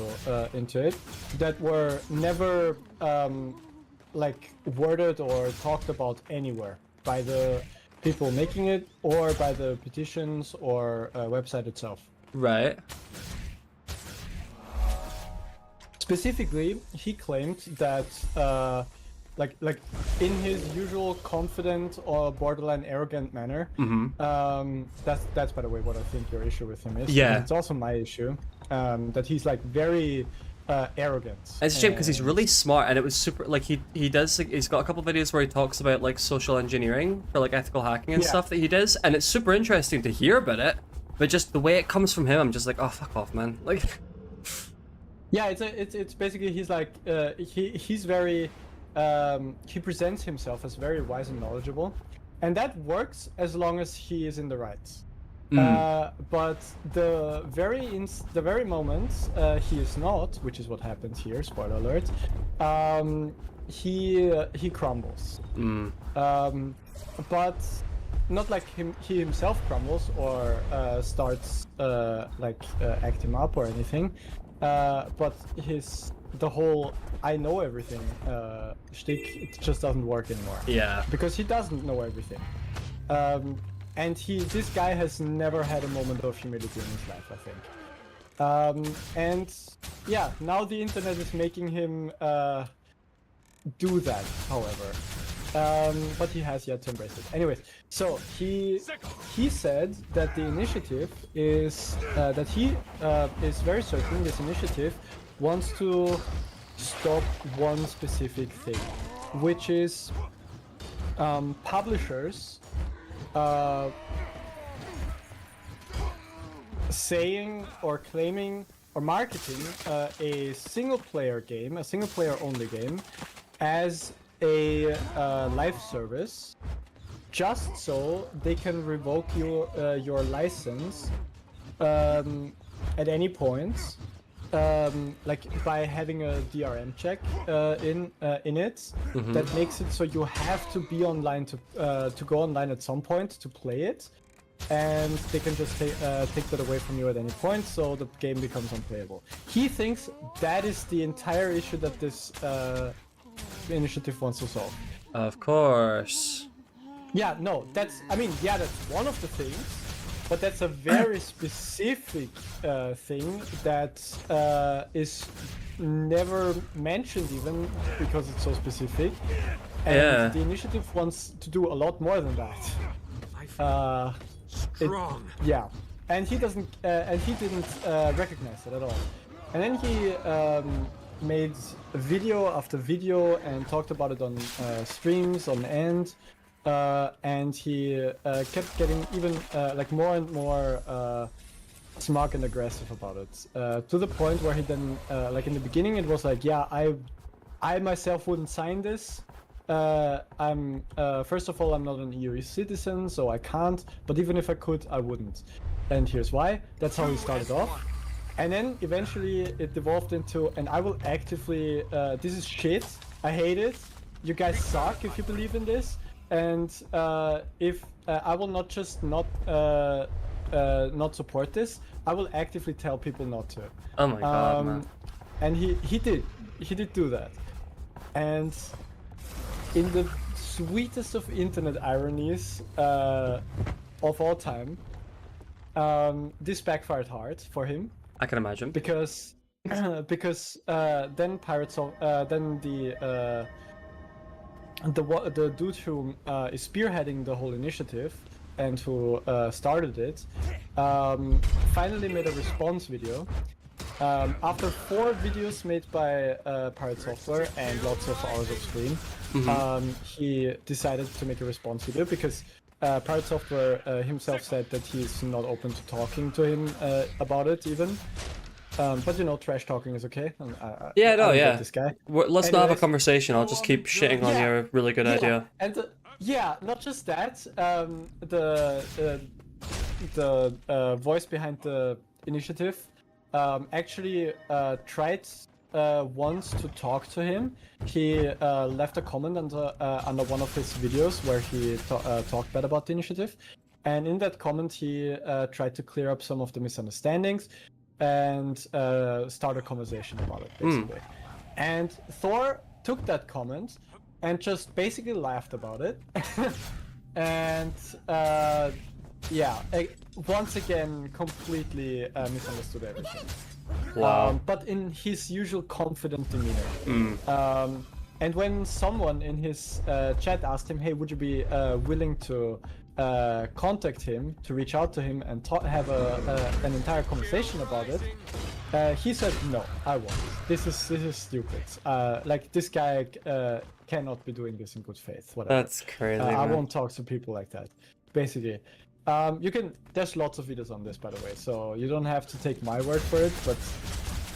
it that were never like worded or talked about anywhere by the people making it or by the petitions or website itself. Right. Specifically, he claimed that like in his usual confident or borderline arrogant manner. That's by the way what I think your issue with him is. Yeah, it's also my issue. That he's like very arrogant. It's a shame because he's really smart, and it was super. Like he's got a couple of videos where he talks about like social engineering for like ethical hacking and stuff that he does, and it's super interesting to hear about it. But just the way it comes from him, I'm just like, oh fuck off, man. Like, yeah, it's basically he's like he's very. He presents himself as very wise and knowledgeable, and that works as long as he is in the right. Mm. But the very moment he is not, which is what happens here. Spoiler alert. He crumbles. Mm. But not like he himself crumbles or starts acting up or anything. But the whole I know everything shtick, it just doesn't work anymore. Yeah. Because he doesn't know everything. And this guy has never had a moment of humility in his life, I think. And yeah, now the internet is making him do that, however. But he has yet to embrace it. Anyways, so he said that the initiative is that he is very certain this initiative wants to stop one specific thing, which is publishers saying or claiming or marketing a single-player game, a single-player only game, as a live service, just so they can revoke your license at any point, like by having a DRM check in it that makes it so you have to be online to go online at some point to play it, and they can just take that away from you at any point, so the game becomes unplayable. He thinks that is the entire issue that this initiative wants to solve. Of course. Yeah, no, that's one of the things, but that's a very specific thing that is never mentioned even because it's so specific. And the initiative wants to do a lot more than that. Strong. Yeah, and he doesn't, and he didn't recognize it at all. And then he made video after video and talked about it on streams on end, and he kept getting even like more and more smug and aggressive about it, to the point where he then, like in the beginning, it was like, yeah, I myself wouldn't sign this. I'm first of all, I'm not an EU citizen, so I can't. But even if I could, I wouldn't. And here's why. That's how he started off. And then eventually it devolved into, and I will actively, this is shit. I hate it. You guys suck if you believe in this. And if I will not just not support this, I will actively tell people not to. Oh my god, man. And he did do that. And in the sweetest of internet ironies of all time, this backfired hard for him. I can imagine. Because then Pirates of then the dude who is spearheading the whole initiative and who started it finally made a response video. After 4 videos made by Pirate Software and lots of hours of stream, he decided to make a response video because Pirate Software himself said that he's not open to talking to him about it even. But you know, trash talking is okay. Yeah. This guy. Let's not have a conversation. I'll just keep shitting on your really good idea. And not just that. The voice behind the initiative actually tried once to talk to him. He left a comment under one of his videos where he talked bad about the initiative, and in that comment he tried to clear up some of the misunderstandings and start a conversation about it, basically. And Thor took that comment and just basically laughed about it. And once again completely misunderstood everything. Wow. But in his usual confident demeanor. And when someone in his chat asked him, hey, would you be willing to contact him, to reach out to him and have an entire conversation about it, he said, no, I won't. This is stupid. Like, this guy cannot be doing this in good faith. Whatever. That's crazy, I man. won't talk to people like that, basically. There's lots of videos on this, by the way, so you don't have to take my word for it, but...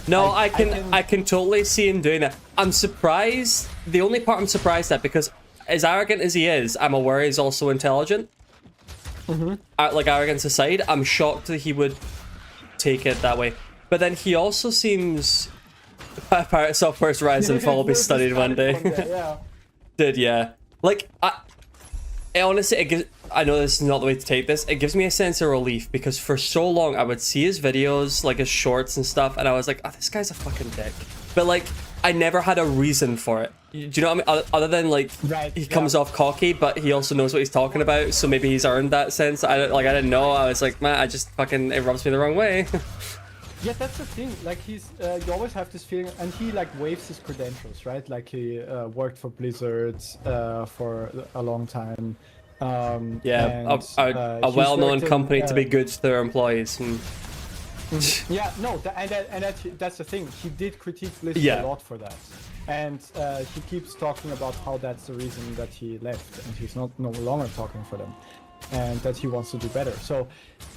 No, I can totally see him doing that. I'm surprised. The only part I'm surprised at, because as arrogant as he is, I'm aware he's also intelligent. Like, arrogance aside, I'm shocked that he would take it that way. But then he also seems... Pirate Software's rise and fall will be studied one day. Yeah. Dude, yeah. Like, honestly, it gives... I know this is not the way to take this. It gives me a sense of relief because for so long I would see his videos, like his shorts and stuff, and I was like, oh, this guy's a fucking dick. But like, I never had a reason for it. Do you know what I mean? Other than like, he comes off cocky, but he also knows what he's talking about, so maybe he's earned that sense. I didn't know. I was like, man, I just fucking, it rubs me the wrong way. Yeah, that's the thing. Like, he's you always have this feeling, and he like waves his credentials, right? Like he worked for Blizzard for a long time. Yeah, and, a well-known worked in, company to be good to their employees. Yeah, no, that's the thing. He did critique Blizzard a lot for that, and he keeps talking about how that's the reason that he left, and he's no longer talking for them, and that he wants to do better. So,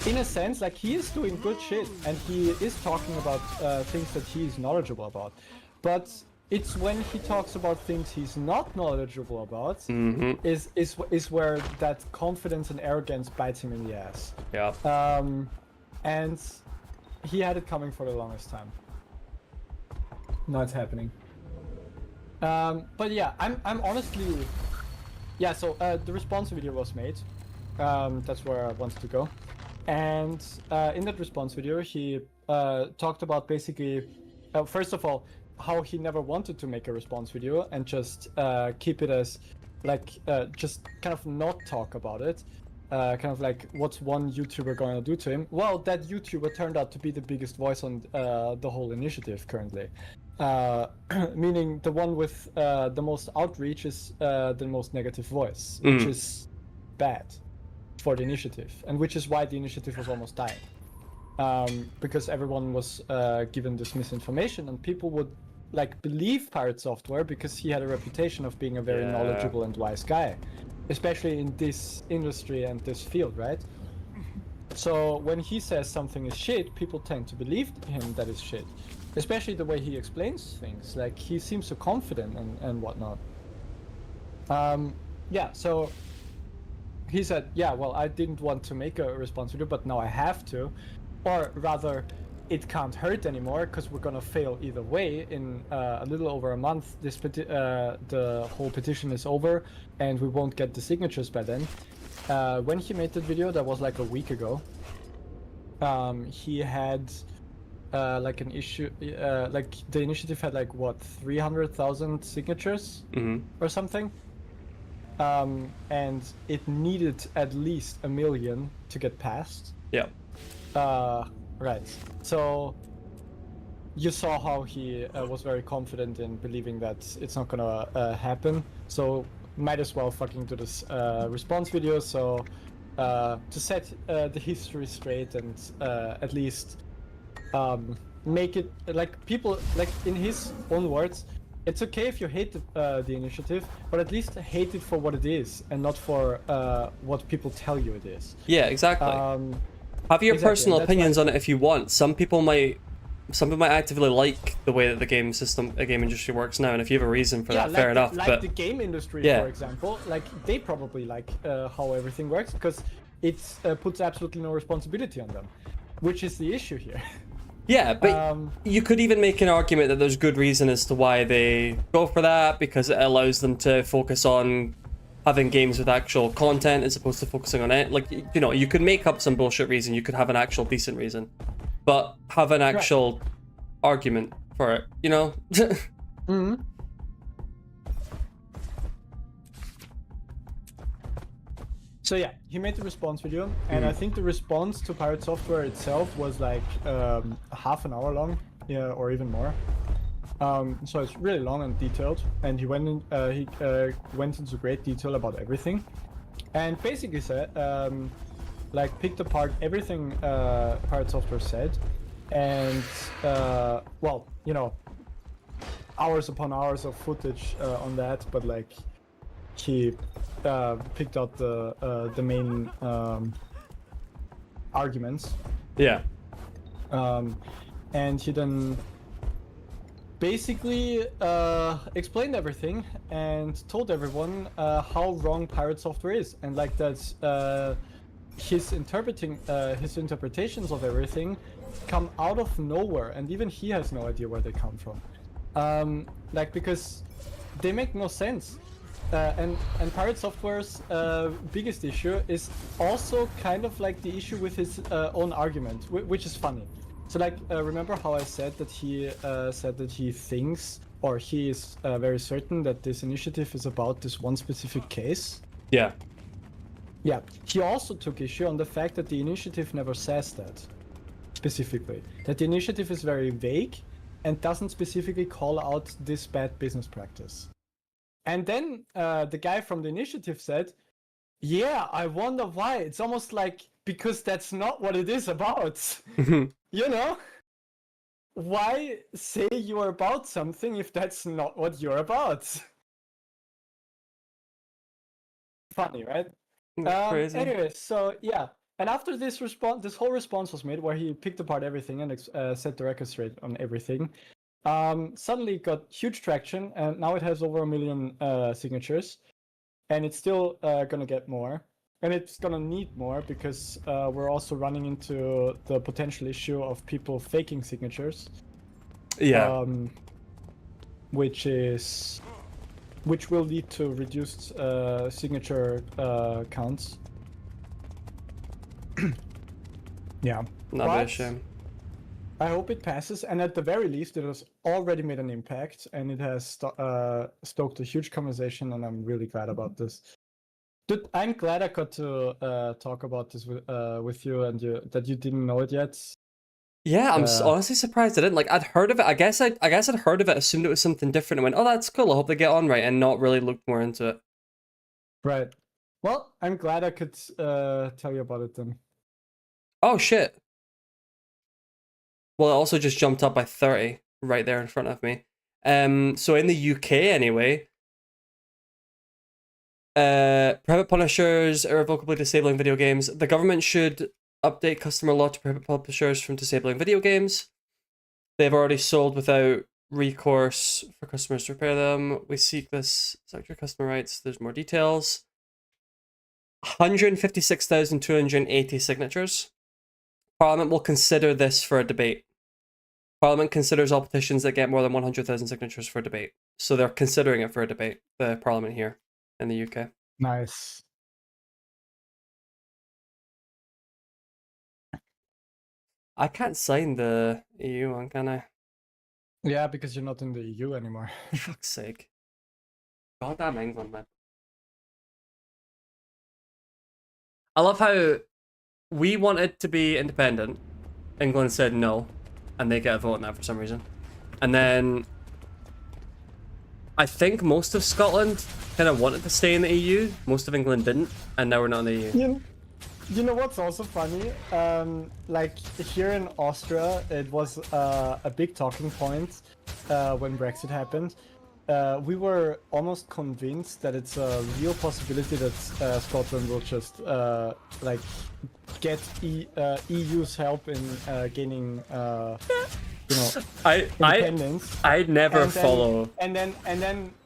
in a sense, like, he is doing good shit, and he is talking about things that he is knowledgeable about, but it's when he talks about things he's not knowledgeable about is where that confidence and arrogance bites him in the ass. Yeah. And he had it coming for the longest time. Not happening. But yeah, I'm honestly, yeah. So the response video was made. That's where I wanted to go. And in that response video, he talked about basically, first of all, how he never wanted to make a response video and just keep it as like just kind of not talk about it. Kind of like, what's one YouTuber going to do to him? Well, that YouTuber turned out to be the biggest voice on the whole initiative currently. Meaning the one with the most outreach is the most negative voice, which is bad for the initiative, and which is why the initiative was almost dying. Because everyone was given this misinformation, and people would like believe Pirate Software because he had a reputation of being a very knowledgeable and wise guy, especially in this industry and this field, right? So when he says something is shit, people tend to believe him that is shit, especially the way he explains things. Like, he seems so confident and whatnot. Yeah, so he said, yeah, well, I didn't want to make a response video, but now I have to, or rather, it can't hurt anymore because we're gonna fail either way. In a little over a month, the whole petition is over, and we won't get the signatures by then. When he made that video, that was like a week ago. He had like an issue, like the initiative had like what 300,000 signatures or something, and it needed at least 1 million to get passed. Yeah. Right. So you saw how he was very confident in believing that it's not gonna happen. So might as well fucking do this response video. So to set the history straight and at least make it like people, like in his own words, it's okay if you hate the initiative, but at least hate it for what it is and not for what people tell you it is. Yeah, exactly. Have your personal opinions on it if you want. Some people might actively like the way that the game industry works now, and if you have a reason for that, like fair enough. But the game industry, for example, like they probably like how everything works because it puts absolutely no responsibility on them, which is the issue here. Yeah, but you could even make an argument that there's good reason as to why they go for that, because it allows them to focus on having games with actual content as opposed to focusing on it. Like, you know, you could make up some bullshit reason, you could have an actual decent reason, but have an actual argument for it, you know? So yeah, he made the response video, and I think the response to Pirate Software itself was like half an hour long, or even more. So it's really long and detailed, and he went into great detail about everything, and basically said, like, picked apart everything Pirate Software said, and well, you know, hours upon hours of footage on that, but like he picked out the main arguments. Yeah. And he then basically explained everything and told everyone how wrong pirate software is, and like that his interpretations of everything come out of nowhere, and even he has no idea where they come from. Like, because they make no sense. And pirate software's biggest issue is also kind of like the issue with his own argument, which is funny. So like, remember how I said that he said that he thinks, or he is very certain that this initiative is about this one specific case? Yeah. Yeah, he also took issue on the fact that the initiative never says that, specifically. That the initiative is very vague and doesn't specifically call out this bad business practice. And then the guy from the initiative said, yeah, I wonder why. It's almost like, because that's not what it is about. You know? Why say you're about something if that's not what you're about? Funny, right? Crazy. Anyway, so yeah. And after this whole response was made, where he picked apart everything and set the record straight on everything, suddenly it got huge traction, and now it has over 1 million signatures, and it's still gonna get more, and it's gonna need more because we're also running into the potential issue of people faking signatures. Yeah. Which will lead to reduced signature counts. Yeah. Not be a shame. I hope it passes, and at the very least, it has already made an impact, and it has stoked a huge conversation, and I'm really glad about this. Dude, I'm glad I got to talk about this with you, and that you didn't know it yet. Yeah, I'm honestly surprised I didn't. Like, I'd heard of it. I guess I'd heard of it, assumed it was something different, and went, "Oh, that's cool. I hope they get on right," and not really looked more into it. Right. Well, I'm glad I could tell you about it then. Oh shit. Well, it also just jumped up by 30 right there in front of me. So in the UK anyway, private publishers irrevocably disabling video games. The government should update customer law to prohibit publishers from disabling video games. They've already sold without recourse for customers to repair them. We seek this sector customer rights. There's more details. 156,280 signatures. Parliament will consider this for a debate. Parliament considers all petitions that get more than 100,000 signatures for debate. So they're considering it for a debate, the Parliament here in the UK. Nice. I can't sign the EU one, can I? Yeah, because you're not in the EU anymore. For fuck's sake. Goddamn England, man. I love how we wanted to be independent. England said no, and they get a vote on that for some reason. And then I think most of Scotland kind of wanted to stay in the EU. Most of England didn't, and now we're not in the EU. You know what's also funny? Like here in Austria, it was a big talking point when Brexit happened. We were almost convinced that it's a real possibility that Scotland will just like get EU's help in gaining, you know, independence. I'd never follow. And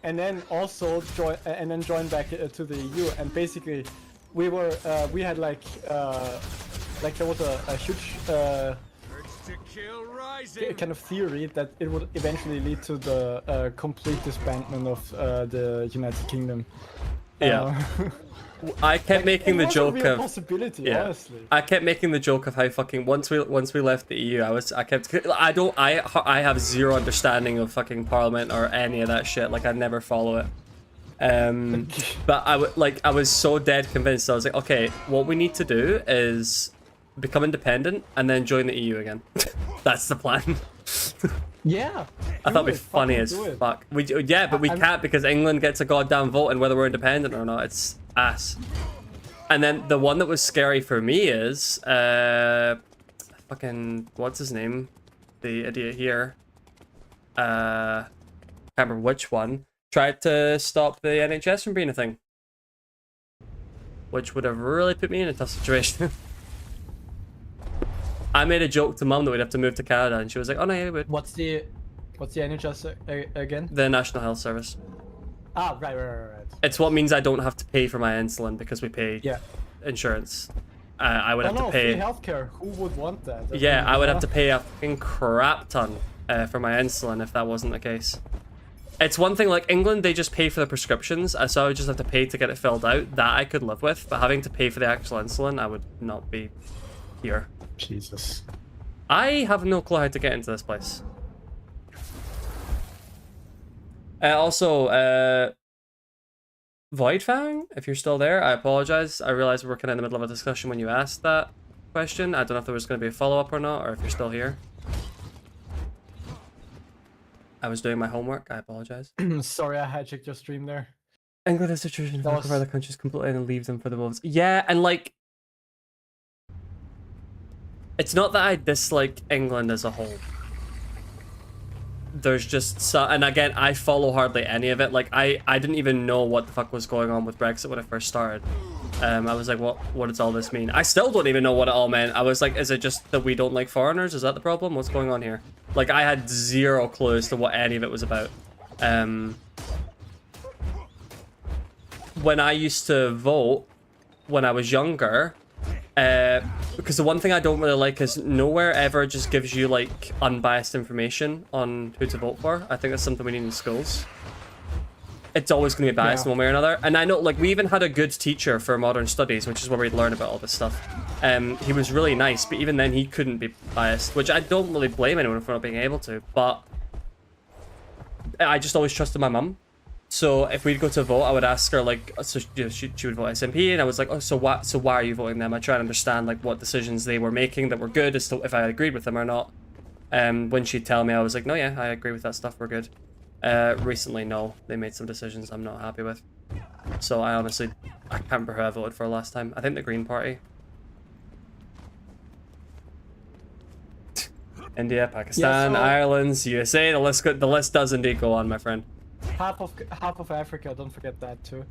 then also join back to the EU. And basically, we had like there was a huge kind of theory that it would eventually lead to the complete disbandment of the United Kingdom. Yeah. I kept making the joke of possibility, honestly. I kept making the joke of how fucking once we left the EU, I have zero understanding of fucking Parliament or any of that shit. Like, I never follow it. But I was so dead convinced. I was like, okay, what we need to do is become independent and then join the EU again. That's the plan. Yeah. I thought it'd be funny as fuck. But we can't because England gets a goddamn vote and whether we're independent or not, it's ass. And then the one that was scary for me is fucking what's his name? The idiot here. Can't remember which one. Tried to stop the NHS from being a thing. Which would have really put me in a tough situation. I made a joke to mum that we'd have to move to Canada, and she was like, "Oh no, yeah, we would." What's the What's the NHS again? The National Health Service. Ah, right. It's what means I don't have to pay for my insulin because we pay Yeah. insurance. I would Oh have no, to pay. free healthcare. Who would want that? Yeah, I would have to pay a fucking crap ton for my insulin if that wasn't the case. It's one thing, like England, they just pay for the prescriptions, so I would just have to pay to get it filled out. That I could live with, but having to pay for the actual insulin, I would not be here. Jesus. I have no clue how to get into this place. Also, Voidfang, if you're still there, I apologize. I realized we were kind of in the middle of a discussion when you asked that question. I don't know if there was going to be a follow-up or not, or if you're still here. I was doing my homework. I apologize. Sorry, I hijacked your stream there. England is a tradition That to was- cover other countries completely and leave them for the wolves. Yeah, and like, it's not that I dislike England as a whole. There's just so, and again, I follow hardly any of it. Like, I didn't even know what the fuck was going on with Brexit when I first started. I was like, what does all this mean? I still don't even know what it all meant. I was like, is it just that we don't like foreigners? Is that the problem? What's going on here? Like, I had zero clue as to what any of it was about. When I used to vote, when I was younger, because the one thing I don't really like is nowhere ever just gives you like unbiased information on who to vote for. I think that's something we need in schools. It's always going to be biased one way or another. And I know, like, we even had a good teacher for modern studies, which is where we'd learn about all this stuff. He was really nice, but even then he couldn't be biased, which I don't really blame anyone for not being able to, but I just always trusted my mum. So if we'd go to vote, I would ask her, like, so you know, she would vote SNP, and I was like, oh, so why are you voting them? I try and understand, like, what decisions they were making that were good as to if I agreed with them or not. When she'd tell me, I was like, no, yeah, I agree with that stuff, we're good. Recently, no, they made some decisions I'm not happy with. So I honestly, I can't remember who I voted for last time. I think the Green Party. India, Pakistan, Yeah, so- Ireland, USA, the list does indeed go on, my friend. Half of Africa, don't forget that too.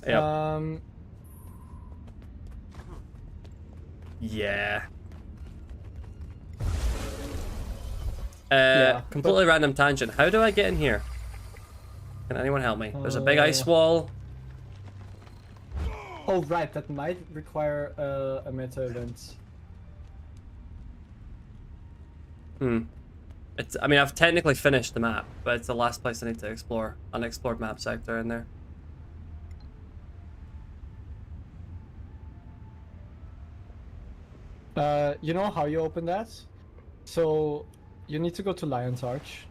Yep. Yeah. Completely random tangent. How do I get in here? Can anyone help me? There's a big ice wall. Oh right, that might require a meta event. I mean, I've technically finished the map, but it's the last place I need to explore. Unexplored map sector in there. You know how you open that? So you need to go to Lion's Arch.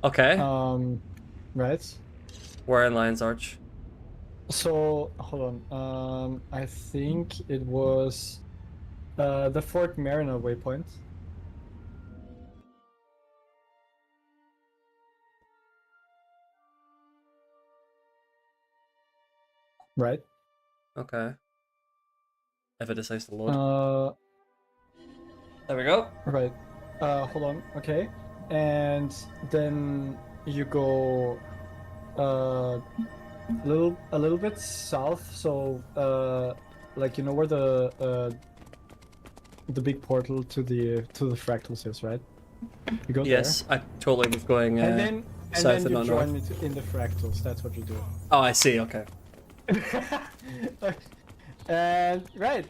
Okay. Right. We're in Lion's Arch. So hold on. I think it was the Fort Mariner waypoint. Right. Okay. If it decides to load. There we go. Right. Hold on. Okay. And then you go a little bit south. So like you know where the big portal to the fractals is, right? You go Yes, I totally was going there. And south then and you not join north. me in the fractals. That's what you do. Oh, I see. Okay. And right.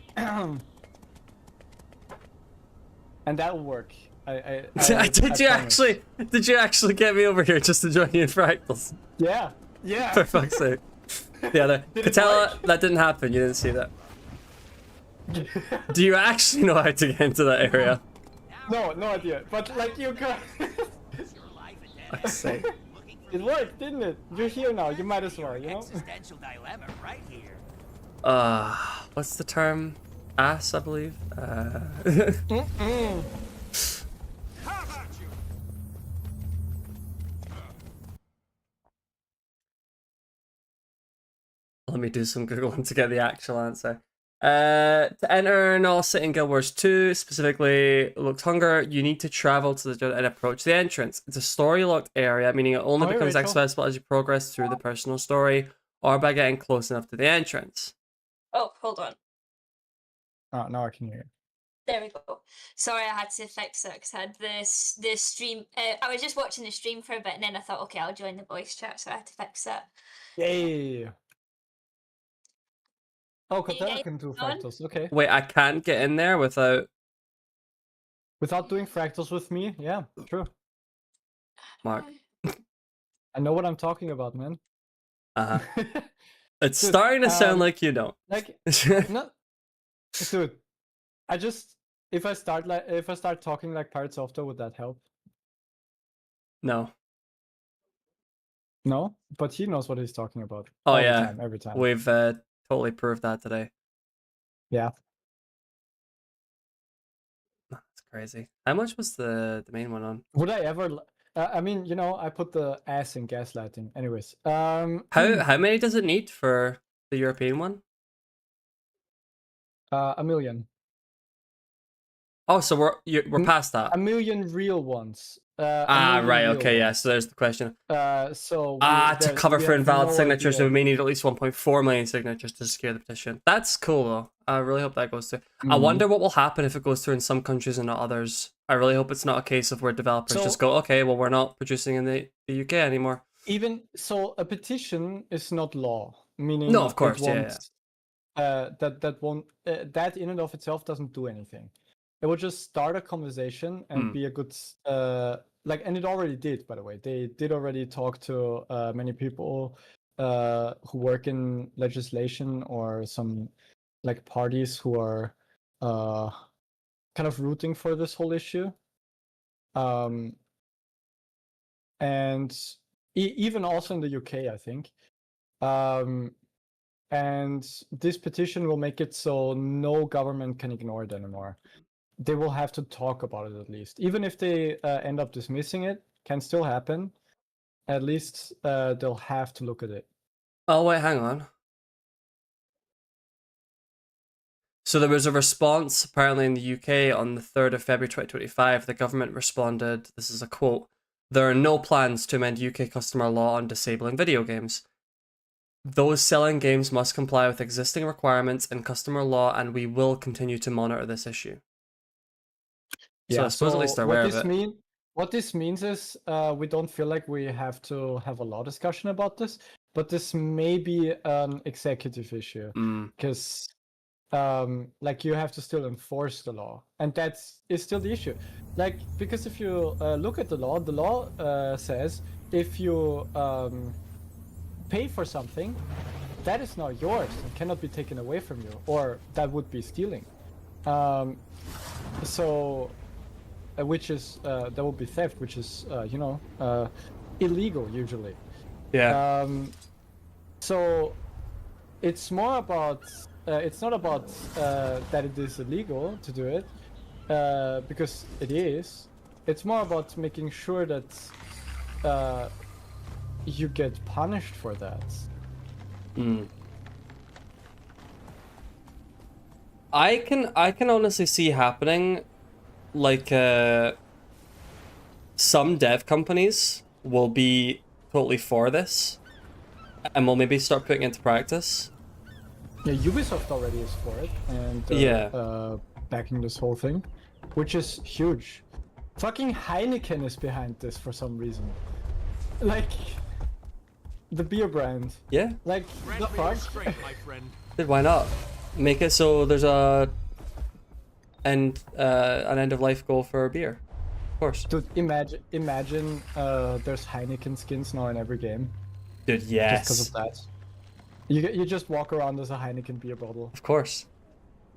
And that will work. Did you actually get me over here just to join you in fractals? Yeah. Yeah. For fuck's sake. Yeah, Did it Katella, work? that didn't happen. You didn't see that. Do you actually know how to get into that area? No idea. But like you got. Fuck's sake. It worked, didn't it? You're here now. You might as well, you know. Existential dilemma right here. What's the term? Ass, I believe. How about you? Let me do some Googling to get the actual answer. To enter Null City in Guild Wars 2, specifically Looked Hunger, you need to travel to the and approach the entrance. It's a story-locked area, meaning it only Hi, becomes Rachel. accessible as you progress through the personal story or by getting close enough to the entrance. Oh, hold on. Oh, now I can hear you. There we go. Sorry, I had to fix it because I had the stream. I was just watching the stream for a bit, and then I thought, okay, I'll join the voice chat, so I had to fix it. Yay! Oh, You Katana guys can do on? fractals. Okay. Wait, I can't get in there without Without doing fractals with me, yeah, true. Mark. I know what I'm talking about, man. Uh-huh. It's Dude, starting to sound like you don't. Like, no, dude. I just if I start talking like Pirate Software, would that help? No. No, but he knows what he's talking about. Oh all yeah. the time, every time. We've totally proved that today. Yeah. That's crazy. How much was the main one on? Would I ever? I mean, you know, I put the ass in gaslighting. Anyways, How many does it need for the European one? 1 million. Oh, so we're past that. 1 million real ones. Right. Okay. Yeah. So there's the question. To cover for invalid signatures, we may need at least 1.4 million signatures to secure the petition. That's cool though. I really hope that goes through. I wonder what will happen if it goes through in some countries and not others. I really hope it's not a case of where developers just go, okay, well, we're not producing in the UK anymore. Even so, a petition is not law. Meaning, no, of course, yeah. That in and of itself doesn't do anything. It would just start a conversation and be a good and it already did, by the way. They did already talk to many people who work in legislation or some like parties who are kind of rooting for this whole issue. And even also in the UK, I think. And this petition will make it so no government can ignore it anymore. They will have to talk about it at least. Even if they end up dismissing it, can still happen. At least they'll have to look at it. Oh, wait, hang on. So there was a response apparently in the UK on the 3rd of February 2025. The government responded, this is a quote, "There are no plans to amend UK customer law on disabling video games. Those selling games must comply with existing requirements in customer law, and we will continue to monitor this issue." So Yeah, I suppose at least they're aware of it. What this means is we don't feel like we have to have a law discussion about this, but this may be an executive issue because like you have to still enforce the law, and that is still the issue. Like, because if you look at the law says if you pay for something, that is now yours and cannot be taken away from you, or that would be stealing. So which is that would be theft, which is illegal usually. Yeah. So it's more about it's not about that it is illegal to do it because it is. It's more about making sure that you get punished for that. I can honestly see happening, like some dev companies will be totally for this and will maybe start putting it into practice. Yeah, Ubisoft already is for it and backing this whole thing, which is huge. Fucking Heineken is behind this for some reason. Like, the beer brand. Yeah. Like, the fuck? Dude, why not? Make it so there's an end of life goal for a beer. Of course. Dude, imagine there's Heineken skins now in every game. Dude, yes. Just because of that. You just walk around as a Heineken beer bottle. Of course.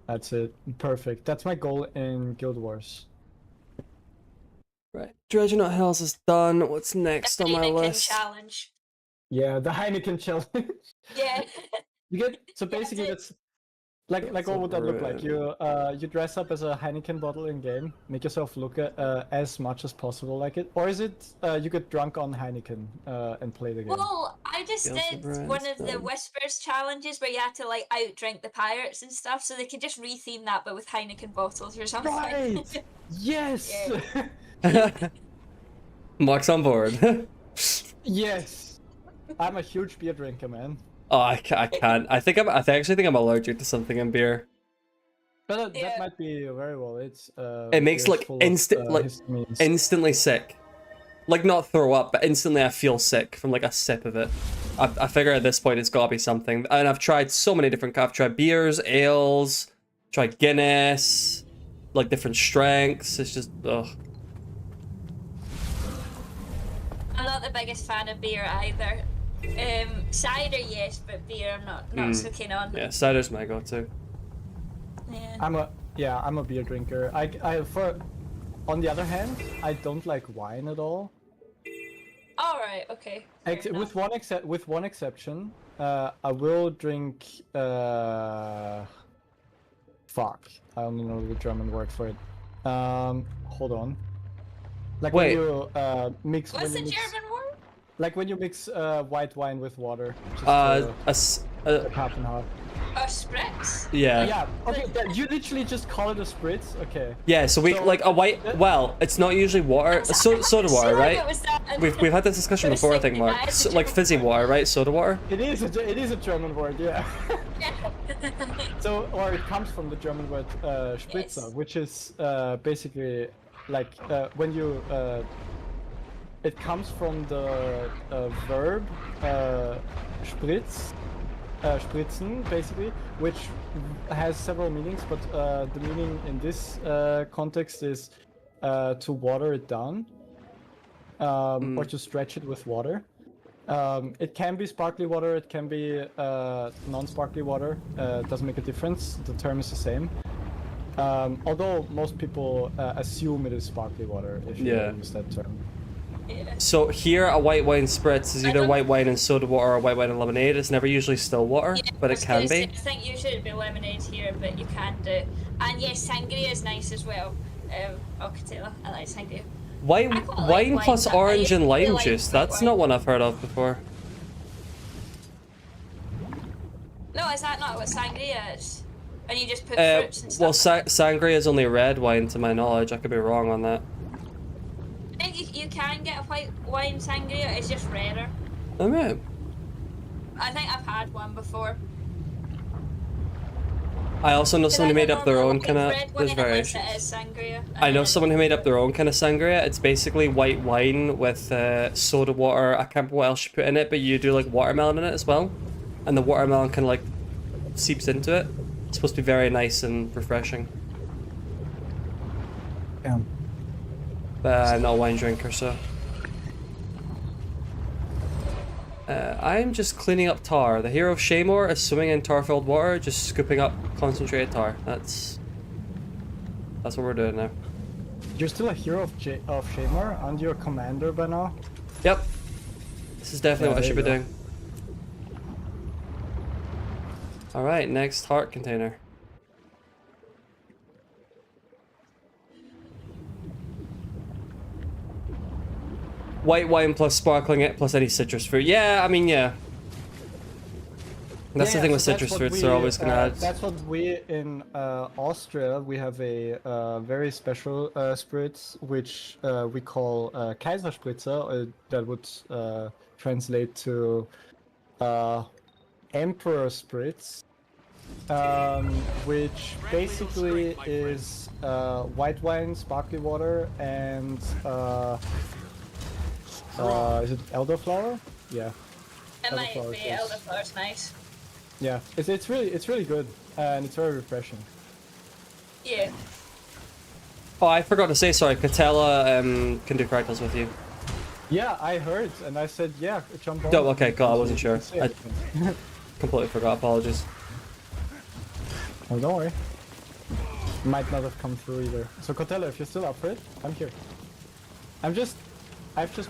That's it. Perfect. That's my goal in Guild Wars. Right. Dreadnought Hells is done. What's next on my Heineken list? challenge. Yeah, the Heineken challenge. Yeah. You get so basically that's like what would that look like? You dress up as a Heineken bottle in game, make yourself look as much as possible like it, or is it you get drunk on Heineken and play the game? Well, I just did one of the Whispers challenges where you had to like outdrink the pirates and stuff, so they could just retheme that but with Heineken bottles or something. Right. Yes. Mark's on board. Yes. I'm a huge beer drinker, man. Oh, I can't. I actually think I'm allergic to something in beer. But that Yeah. might be very well. It's It makes beers like full of, histamines. instantly sick. Like not throw up, but instantly I feel sick from like a sip of it. I figure at this point it's gotta be something. And I've tried so many different. I've tried beers, ales, tried Guinness, like different strengths. It's just ugh. I'm not the biggest fan of beer either. Cider, yes, but beer, I'm not so keen on. Yeah, cider's my go-to. Yeah. I'm a beer drinker. On the other hand, I don't like wine at all. All right. Okay. fair enough. With one exception, I will drink. Fuck, I only know the German word for it. Hold on. Like Wait. when you mix. What's the when you mix, German word? Like when you mix white wine with water. Just half and half. A spritz. Yeah. Yeah. Okay. You literally just call it a spritz. Okay. Yeah, so we So- like a white. Well, it's not usually water. Soda water, right? We've had this discussion before, I think, Mark. So, like fizzy water, right? Soda water. It is a German word. Yeah. So, or it comes from the German word spritzer, Yes. which is basically like when you. It comes from the verb spritz, spritzen, basically, which has several meanings, but the meaning in this context is to water it down, or to stretch it with water. It can be sparkly water, it can be non-sparkly water. It doesn't make a difference. The term is the same. Although most people assume it is sparkly water if you Yeah. use that term. Yeah. So here, a white wine spritz is either don't- white wine and soda water or white wine and lemonade. It's never usually still water, Yeah, but I it was can gonna say, be. I think usually it'd be lemonade here, but you can do. And yes, sangria is nice as well. Ocatela, I like sangria. Wine, I quite like wine wine, plus but I orange and really lime like juice. white That's wine. not one I've heard of before. No, is that not what sangria is? And you just put Uh, fruits and well, stuff. sangria is only red wine, to my knowledge. I could be wrong on that. I think you can get a white wine sangria. It's just rarer. Oh man. I think I've had one before. I also know But someone who I made don't up their know, own like kind of. red There's wine unless variations. it is sangria. I know and- someone who made up their own kind of sangria. It's basically white wine with soda water. I can't remember what else you put in it, but you do like watermelon in it as well, and the watermelon kind of like seeps into it. It's supposed to be very nice and refreshing. Yeah. But I'm not a wine drinker, so. I'm just cleaning up tar. The hero of Shaymore is swimming in tar-filled water, just scooping up concentrated tar. That's what we're doing now. You're still a hero of Shaymore? Aren't you a commander by now? Yep. This is definitely Yeah, what I there should be you doing. Alright, next heart container. White wine plus sparkling it plus any citrus fruit. Yeah, I mean, yeah. That's the thing with so that's citrus what fruits, we, they're always gonna add. That's what we in Austria, we have a very special spritz, which we call Kaiserspritzer. That would translate to Emperor Spritz, which basically is white wine, sparkly water, and is it elderflower? Yeah. It might elderflower be. juice. Elderflower's nice. Yeah, it's really good, and it's very refreshing. Yeah. Oh, I forgot to say, sorry, Catella can do fractals with you. Yeah, I heard, and I said, yeah, jump on. Oh, okay, cool, I wasn't sure. Say I anything. completely forgot, apologies. Oh, don't worry. Might not have come through either. So Cotella, if you're still up for it, I'm here. I've just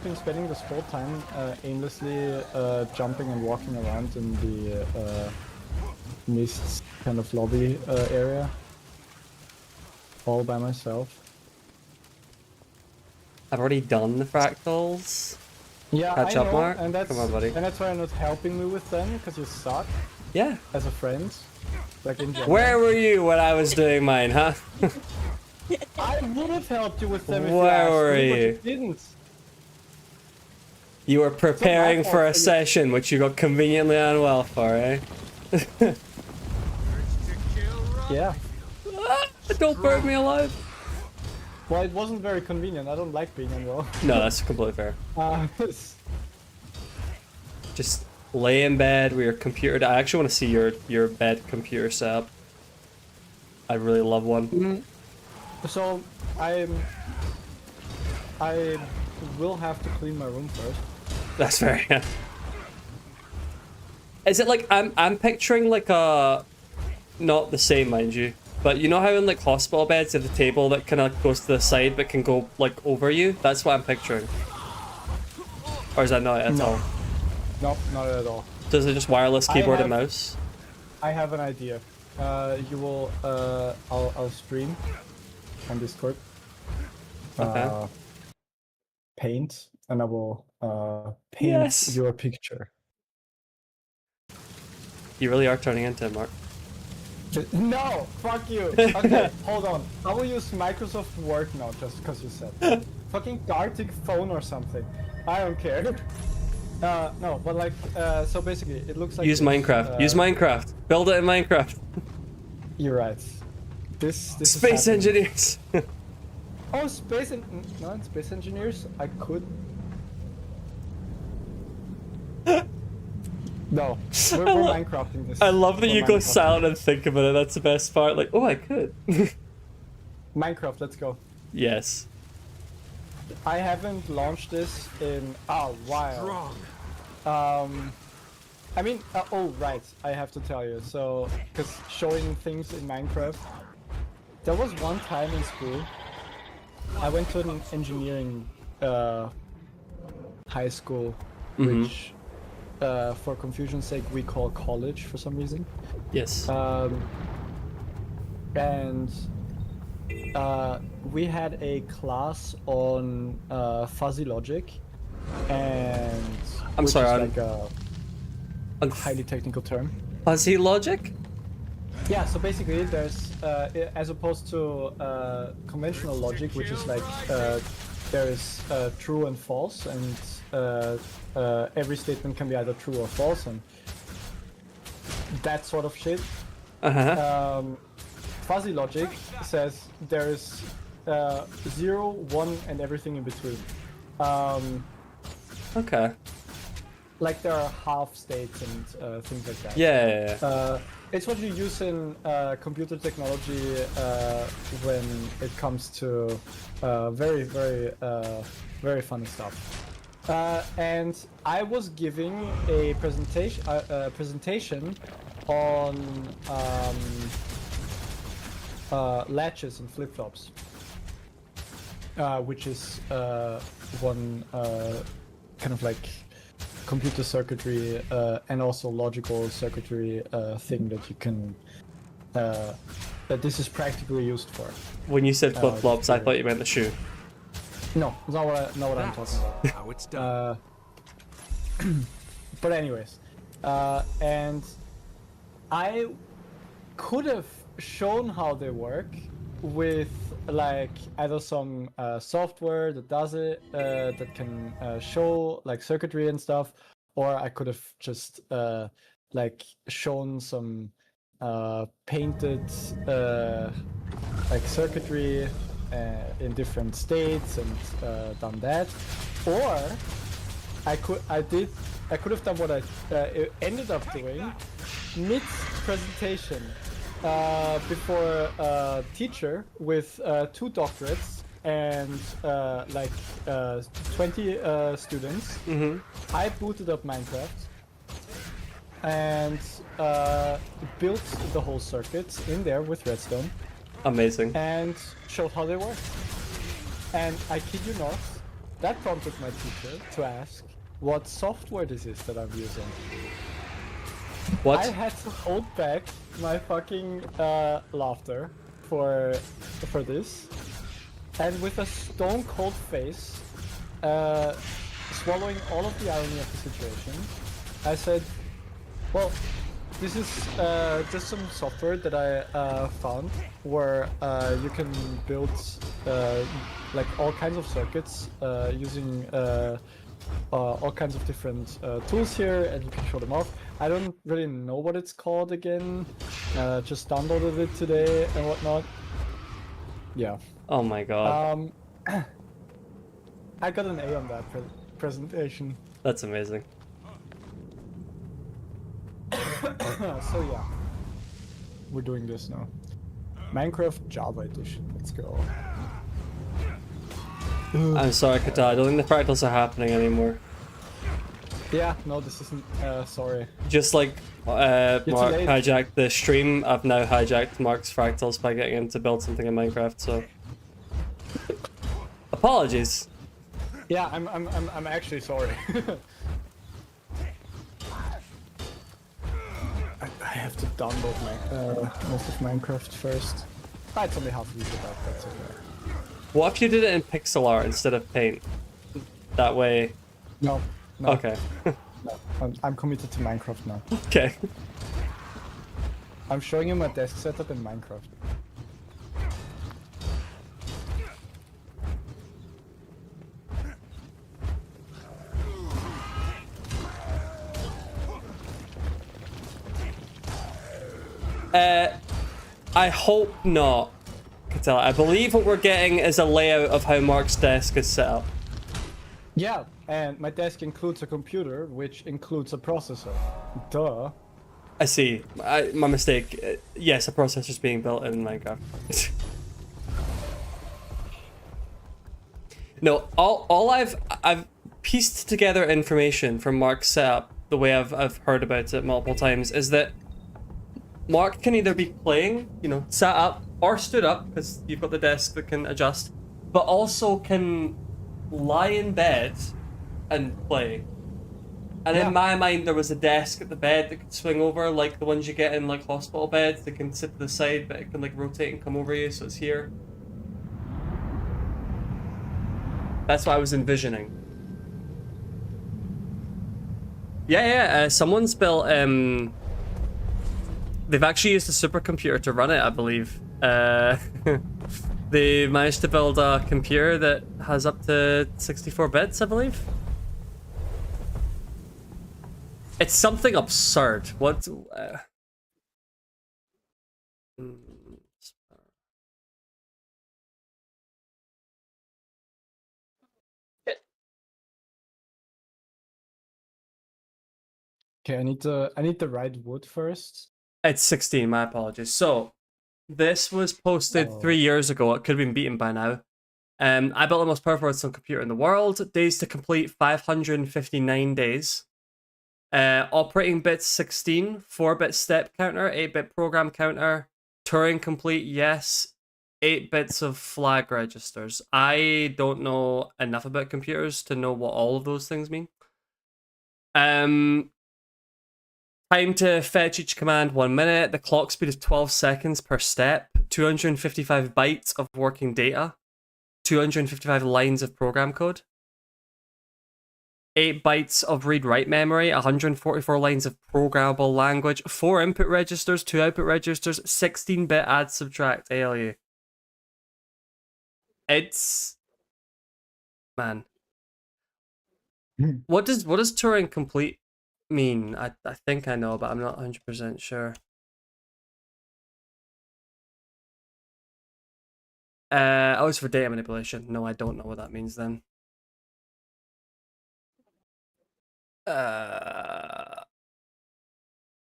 been spending this whole time aimlessly jumping and walking around in the mist kind of lobby area, all by myself. I've already done the fractals. Yeah, Catch I up, know, Mark? and that's Come on, buddy. and that's why you're not helping me with them, because you suck Yeah. as a friend, like in general. Where were you when I was doing mine, huh? I would have helped you with them if you Where asked were me, you? but you didn't. You were preparing fault for a that you- session which you got conveniently unwell for, eh? Urge to kill, run. Yeah. Don't burn me alive. Well, it wasn't very convenient. I don't like being unwell. No, that's completely fair. Just lay in bed with your computer. I actually want to see your bed computer setup. I really love one. So I will have to clean my room first. That's fair. Yeah. Is it like I'm picturing like a not the same, mind you, but you know how in like hospital beds you have the table that kind of goes to the side but can go like over you? That's what I'm picturing. Or is that not it at all? Nope, not at all. So is it just wireless keyboard and mouse? I have an idea. You will I'll stream on Discord. Okay. Paint, and I will paint your picture. You really are turning into him, Mark. No, fuck you. Okay, hold on. I will use Microsoft Word now, just because you said. Fucking Dartic phone or something. I don't care. No, but like, so basically, it looks like. Use Minecraft. Use Minecraft. Build it in Minecraft. You're right. This Space engineers. Oh, space engineers. I could. No, we're Minecrafting this. I love that We're you go Minecrafting. silent and think about it. That's the best part. Like, oh, I could. Minecraft, let's go. Yes. I haven't launched this in a while. I mean, oh right, I have to tell you. So, because showing things in Minecraft, there was one time in school. I went to an engineering high school, which, for confusion's sake, we call college for some reason. Yes. And we had a class on fuzzy logic, and I'm sorry, is like a highly technical term. Fuzzy logic? Yeah, so basically there's, as opposed to conventional logic, which is like, there is true and false, and every statement can be either true or false, and that sort of shit. Fuzzy logic says there is 0, 1, and everything in between. Okay. Like there are half states and things like that. Yeah. It's what you use in computer technology when it comes to very, very, very funny stuff. And I was giving a presentation on latches and flip-flops, which is one kind of like computer circuitry and also logical circuitry thing that you can that this is practically used for. When you said flip-flops, I thought you meant the shoe. No, it's not what I'm talking about. How it's done. But anyways, and I could have shown how they work with like either some software that does it, that can show like circuitry and stuff, or I could have just like shown some painted like circuitry in different states and done that, or I could have done what I ended up doing mid presentation before a teacher with 2 doctorates and like 20 students. I booted up Minecraft and built the whole circuit in there with redstone. Amazing. And showed how they work. And I kid you not, that prompted my teacher to ask what software this is that I'm using. What? I had to hold back my fucking laughter for this, and with a stone cold face, swallowing all of the irony of the situation, I said, well, this is just some software that I found where you can build like all kinds of circuits using all kinds of different tools here, and you can show them off. I don't really know what it's called again, just downloaded it today and whatnot. Yeah. Oh my god. I got an A on that presentation. That's amazing. So yeah, we're doing this now. Minecraft Java Edition. Let's go. I'm sorry, Kata. I don't think the fractals are happening anymore. Yeah, no, this isn't. Sorry. Just like Mark late. hijacked the stream, I've now hijacked Mark's fractals by getting him to build something in Minecraft. So apologies. Yeah, I'm actually sorry. I have to download my most of Minecraft first. It's only half a week about that's okay. What if you did it in pixel art instead of paint? That way. No. Okay. No, I'm committed to Minecraft now. Okay. I'm showing you my desk setup in Minecraft. I hope not, Katella. I believe what we're getting is a layout of how Mark's desk is set up. Yeah, and my desk includes a computer, which includes a processor. Duh. I see. My mistake. Yes, a processor's being built in Minecraft. No, all I've pieced together information from Mark's setup, the way I've heard about it multiple times, is that Mark can either be playing, you know, sat up or stood up, because you've got the desk that can adjust, but also can lie in bed and play. And in my mind, there was a desk at the bed that could swing over, like the ones you get in like hospital beds. That can sit to the side, but it can like rotate and come over you, so it's here. That's what I was envisioning. Yeah. Someone's built. They've actually used a supercomputer to run it, I believe. They managed to build a computer that has up to 64 bits, I believe. It's something absurd. What? Okay, I need the right wood first. It's 16, my apologies. So, this was posted 3 years ago. It could have been beaten by now. I built the most powerful redstone computer in the world. Days to complete 559 days. Operating bits 16, 4-bit step counter, 8-bit program counter, Turing complete, yes, 8 bits of flag registers. I don't know enough about computers to know what all of those things mean. Time to fetch each command 1 minute. The clock speed is 12 seconds per step. 255 bytes of working data. 255 lines of program code. 8 bytes of read-write memory, 144 lines of programmable language, 4 input registers, 2 output registers, 16-bit add subtract ALU. It's... man. What does Turing complete mean? I think I know, but I'm not 100% sure. Oh, it's for data manipulation. No, I don't know what that means then.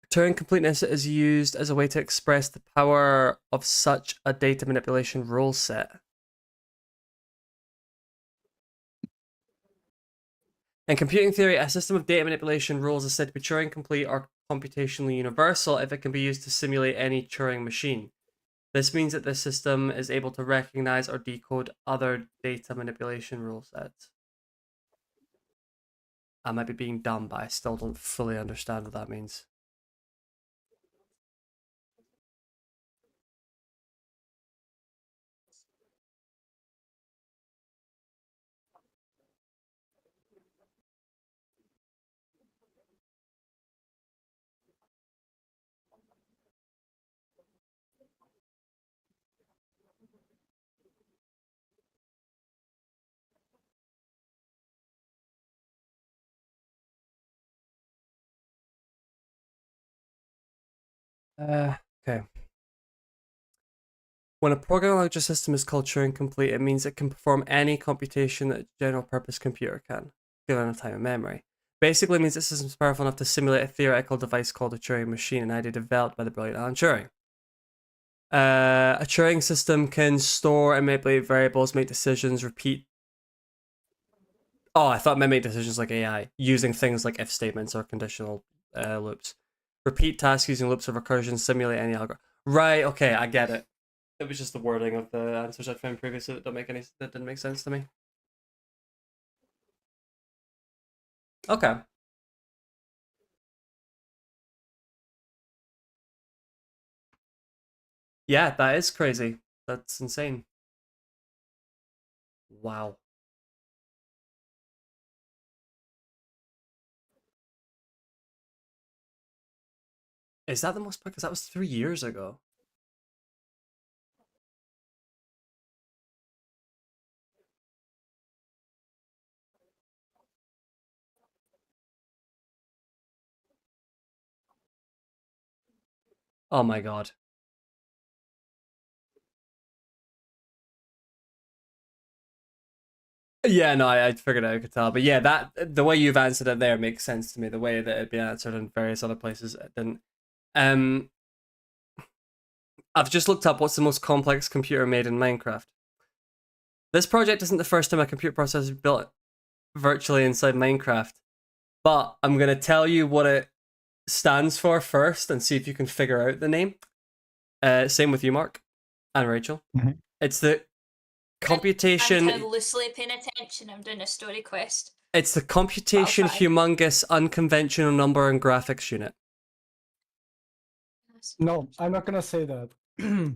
Turing completeness is used as a way to express the power of such a data manipulation rule set. In computing theory, a system of data manipulation rules is said to be Turing complete or computationally universal if it can be used to simulate any Turing machine. This means that the system is able to recognize or decode other data manipulation rule sets. I might be being dumb, but I still don't fully understand what that means. Okay. When a programming logic system is called Turing complete, it means it can perform any computation that a general purpose computer can, given enough time and memory. Basically means this system is powerful enough to simulate a theoretical device called a Turing machine, an idea developed by the brilliant Alan Turing. A Turing system can store and manipulate variables, make decisions, repeat. Oh, I thought make decisions like AI, using things like if statements or conditional loops. Repeat tasks using loops of recursion, simulate any algorithm. Right, okay, I get it. It was just the wording of the answers I'd found previously that didn't make sense to me. Okay. Yeah, that is crazy. That's insane. Wow. Is that the most? Because that was 3 years ago. Oh my god. Yeah, no, I figured I could tell. But yeah, that the way you've answered it there makes sense to me. The way that it'd been answered in various other places it didn't. I've just looked up what's the most complex computer made in Minecraft. This project isn't the first time a computer processor is built virtually inside Minecraft, but I'm gonna tell you what it stands for first and see if you can figure out the name. Same with you, Mark and Rachel. Mhm. It's the computation. I'm kind of loosely paying attention. I'm doing a story quest. It's the computation try. humongous unconventional number and graphics unit. No, I'm not gonna say that. Do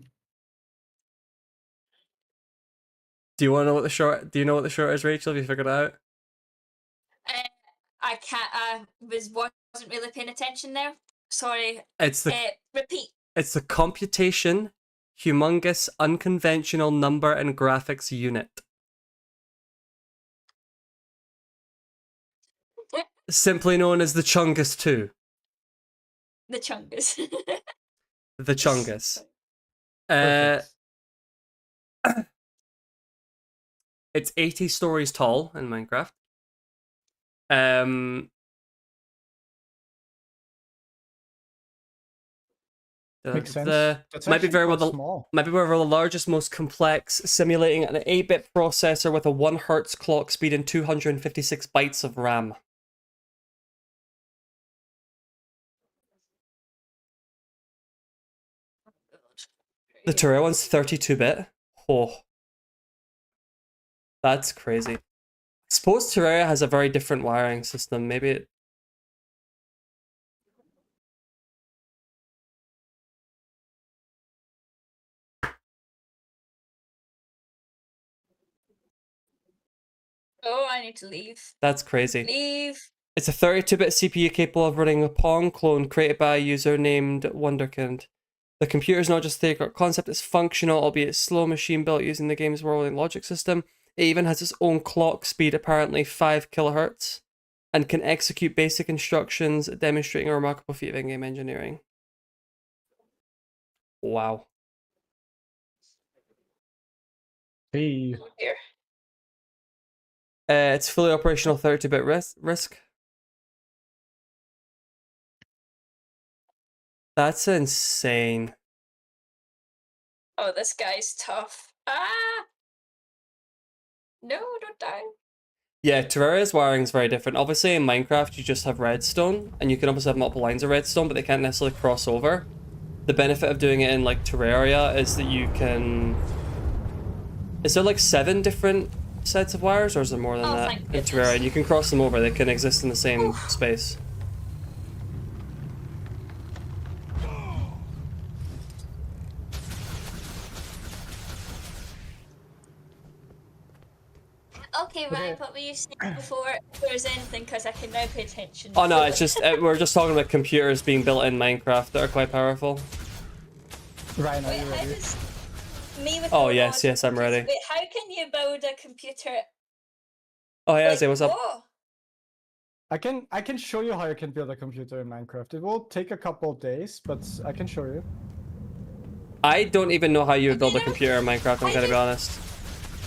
you want to know what the short? Do you know what the short is, Rachel? Have you figured it out? I can't. I wasn't really paying attention there. Sorry. It's the Repeat. It's the computation humongous unconventional number and graphics unit. Simply known as the Chungus 2. The Chungus. The Chungus. Perfect. It's 80 stories tall in Minecraft. Makes sense. That's Might be actually very well quite the small. might be one of the largest, most complex, simulating an 8-bit processor with a 1 hertz clock speed and 256 bytes of RAM. The Tyria one's 32-bit. Oh, that's crazy. I suppose Tyria has a very different wiring system. Maybe it... Oh, I need to leave. That's crazy. Leave. It's a 32-bit CPU capable of running a Pong clone created by a user named Wonderkind. The computer is not just a theoretical concept, it's functional, albeit slow machine built using the game's world logic system. It even has its own clock speed, apparently 5 kilohertz, and can execute basic instructions, demonstrating a remarkable feat of in-game engineering. Wow. Hey. Oh dear. It's fully operational 32-bit RISC. That's insane. Oh, this guy's tough. Ah! No, don't die. Yeah, Terraria's wiring is very different. Obviously, in Minecraft, you just have redstone, and you can obviously have multiple lines of redstone, but they can't necessarily cross over. The benefit of doing it in, like, Terraria is that you can... Is there, like, 7 different sets of wires, or is there more than that thank in goodness. Terraria? And you can cross them over. They can exist in the same space. Okay, Ryan, what were you saying before? If there's anything, because I can now pay attention. Oh no, it's just we're just talking about computers being built in Minecraft that are quite powerful. Ryan, are Wait, you how ready? does me with Oh the yes, logic- yes, I'm ready. Wait, how can you build a computer? Oh yeah, Wait, Isaiah, what's up? oh, I can show you how you can build a computer in Minecraft. It will take a couple of days, but I can show you. I don't even know how you would build a computer in Minecraft, I'm gonna be honest.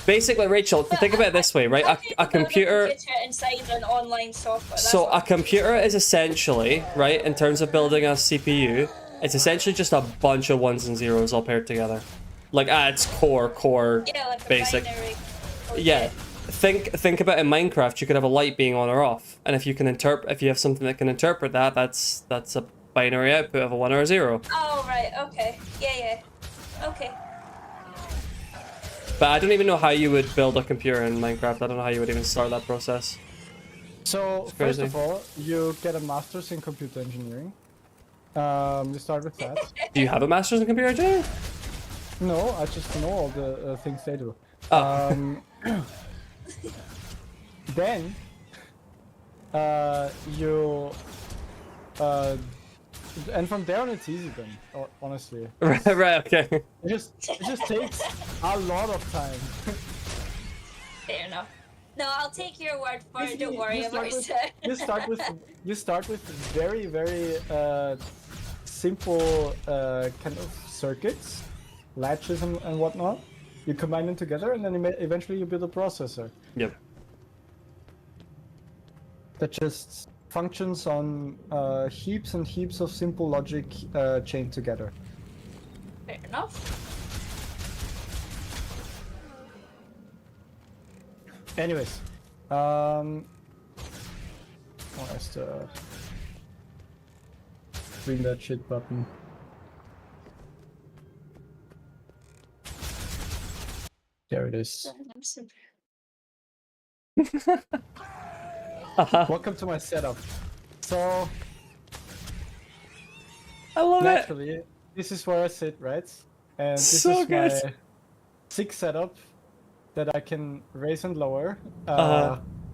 Basically, Rachel, think about it this way, right? A computer... inside an online software. So a computer is essentially, right, in terms of building a CPU, it's essentially just a bunch of ones and zeros all paired together. Like at its core, yeah, like basic. binary. Yeah. Think about in Minecraft, you could have a light being on or off, and if you have something that can interpret that, that's a binary output of a 1 or a 0. Oh right, okay, yeah, okay. But I don't even know how you would build a computer in Minecraft. I don't know how you would even start that process. So first crazy. of all, you get a master's in computer engineering. You start with that. Do you have a master's in computer engineering? No, I just know all the things they do. Oh. Then you and from there on it's easy then, honestly. Right, okay. It just takes a lot of time. Fair enough. No, I'll take your word for it. Don't worry about it. You start with very simple kind of circuits, latches and whatnot. You combine them together, and then eventually you build a processor. Yep. That just functions on heaps and heaps of simple logic chained together. Fair enough. Anyways, where's the bring that shit button? There it is. Welcome to my setup. So I love it. naturally, this is where I sit, right? And this So is good. my 6 setup that I can raise and lower.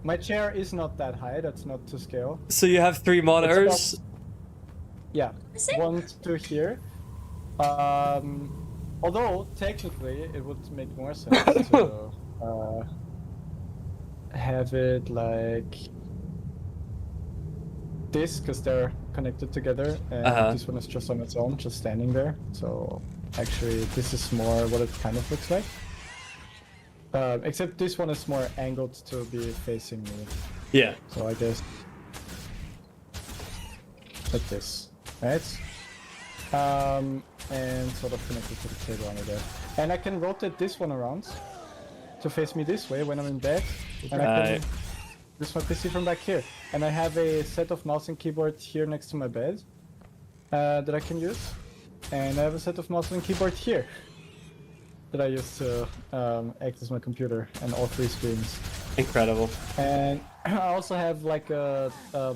My chair is not that high, that's not to scale. So you have 3 monitors. Yeah, Is it? 1 to here. Although technically it would make more sense to have it like this, because they're connected together, and this one is just on its own, just standing there. So actually this is more what it kind of looks like. Except this one is more angled to be facing me. Yeah. So I guess like this, right? And sort of connected to the table under there. And I can rotate this one around to face me this way when I'm in bed. And I can use my PC from back here. And I have a set of mouse and keyboard here next to my bed that I can use. And I have a set of mouse and keyboard here that I use to act as my computer, and all 3 screens. Incredible. And I also have like a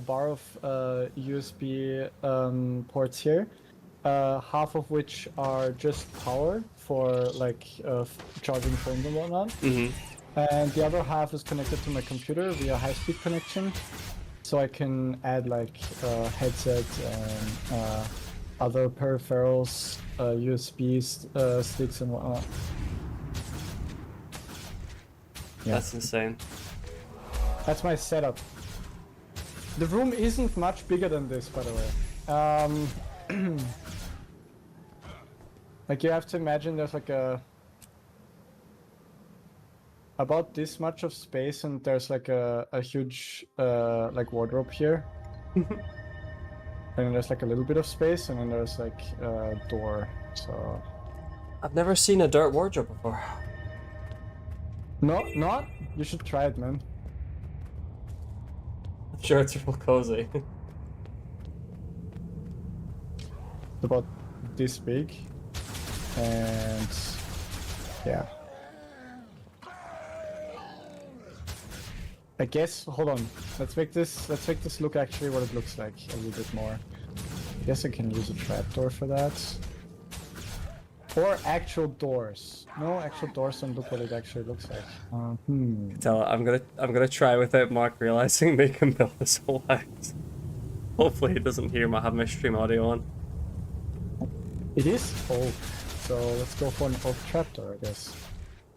bar of USB ports here, half of which are just power for like charging phones and whatnot. Mm-hmm. And the other half is connected to my computer via high-speed connection, so I can add like headset and other peripherals, USB sticks and whatnot. Yeah. That's insane. That's my setup. The room isn't much bigger than this, by the way. Like you have to imagine there's like about this much of space, and there's like a huge like wardrobe here. And then there's like a little bit of space, and then there's like a door. So I've never seen a dirt wardrobe before. no, not. You should try it, man. I'm sure it's real cozy. It's about this big, and yeah. I guess. Hold on. Let's make this look actually what it looks like a little bit more. I guess I can use a trapdoor for that. Or actual doors. No, actual doors don't look what it actually looks like. Tell I'm gonna try without Mark realizing they can build this whole house. Hopefully he doesn't hear my have my stream audio on. It is oak, so let's go for an oak trapdoor, I guess.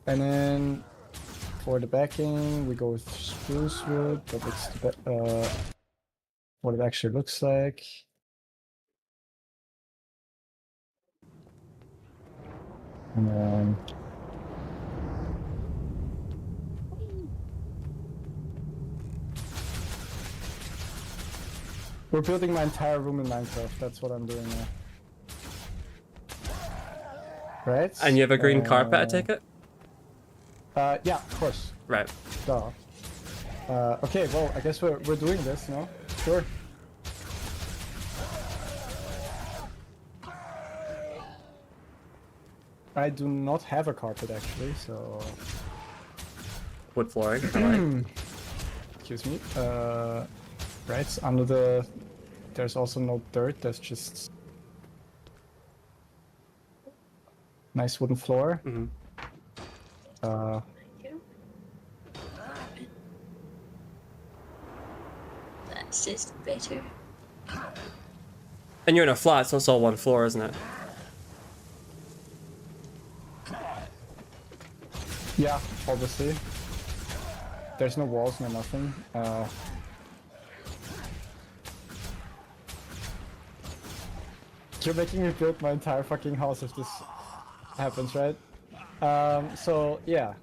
And then for the backing, we go with spruce wood. That looks what it actually looks like. And then we're building my entire room in Minecraft. That's what I'm doing now. Right? And you have a green carpet, I take it? Yeah, of course. Right. Duh. Okay, well, I guess we're doing this, no? Sure. I do not have a carpet actually, so Wood flooring. I like. excuse me. Right under the. There's also no dirt. There's just nice wooden floor. Mhm. That's just better. And you're in a flat, so it's all one floor, isn't it? Yeah, obviously. There's no walls, no nothing. You're making me build my entire fucking house if this happens, right? So yeah,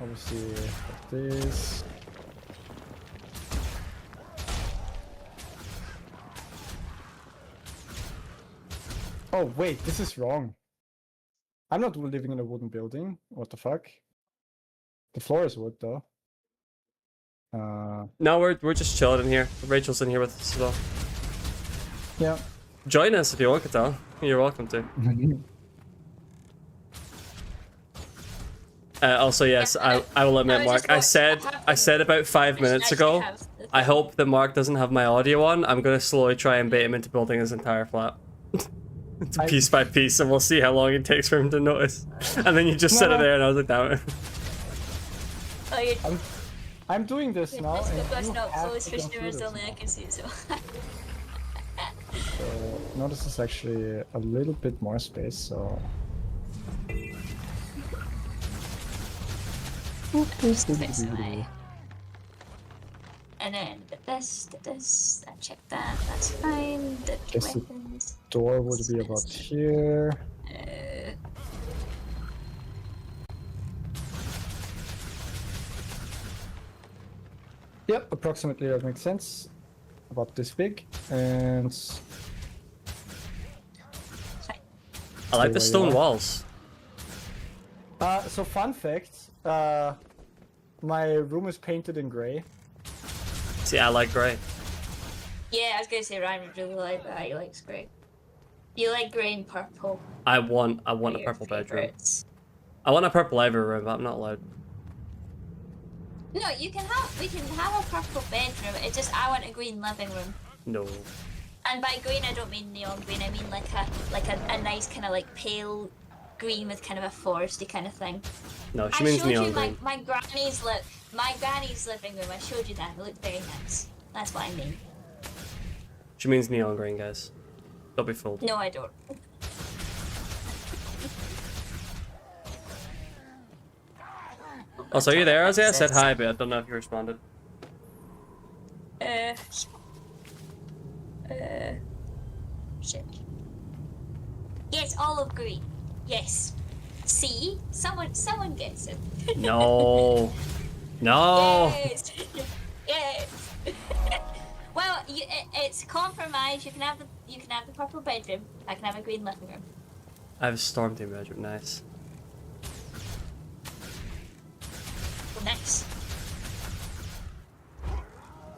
obviously like this. Oh wait, this is wrong. I'm not living in a wooden building. What the fuck? The floor is wood though. No, we're just chilling in here. Rachel's in here with us as well. Yeah. Join us if you want, Catal. You're welcome to. Also, yes, I will admit, Mark. I said about 5 minutes ago. I hope that Mark doesn't have my audio on. I'm gonna slowly try and bait him into building his entire flat. Piece by piece, and we'll see how long it takes for him to notice. And then you just sit it there, and I was like, damn it. Oh, you're I'm doing this now. And you not have close to for go through sure, this only I now. can see so. So now this is actually a little bit more space, so. This way. And then this, I check that, that's fine. The Guess the weapons. door would be about here. Yep, approximately that makes sense. About this big, and I like the Stay where stone you are. walls. so fun fact, my room is painted in gray. See, I like grey. Yeah, I was gonna say Ryan would really like that. He likes grey. You like grey and purple. I want a Your purple bedroom. favourites. I want a purple every room, but I'm not allowed. No, we can have a purple bedroom. It's just I want a green living room. No. And by green I don't mean neon green. I mean like a nice kind of like pale green with kind of a foresty kind of thing. No, she I means showed neon you green. my granny's living room. I showed you that. It looked very nice. That's what I mean. She means neon green, guys. Don't be fooled. No, I don't. Also, are you there, Ozzy? I said hi, but I don't know if you responded. Shit. Yes, olive green. Yes. See, someone gets it. No. No. Yes. Yes. Well, it's compromise. You can have the purple bedroom. I can have a green living room. I have a storm team bedroom. Nice. Nice.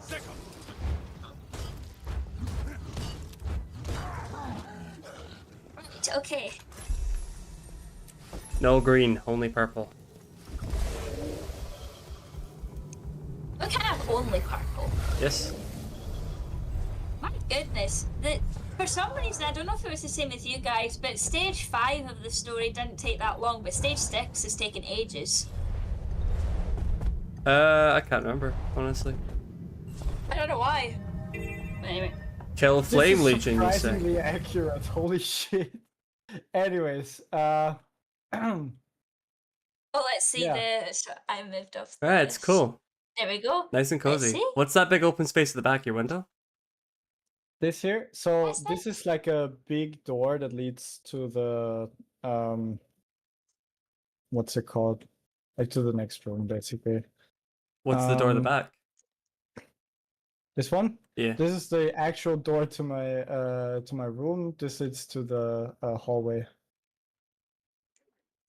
Sickle. Right, okay. No green, only purple. We can have only purple. Yes. My goodness. For some reason, I don't know if it was the same with you guys, but stage 5 of the story didn't take that long, but stage 6 has taken ages. I can't remember, honestly. I don't know why. But anyway. Kill flame This is legion, you say? surprisingly accurate. Holy shit. Anyways, Oh, let's see Yeah. so I moved off. Alright, it's this. cool. There we go. Nice and Let's cozy. see. What's that big open space at the back of your window? this here. So That's this is like a big door that leads to the what's it called? Like to the next room, basically. What's the door in the Um, back? This one? Yeah. This is the actual door to my room. This is to the hallway.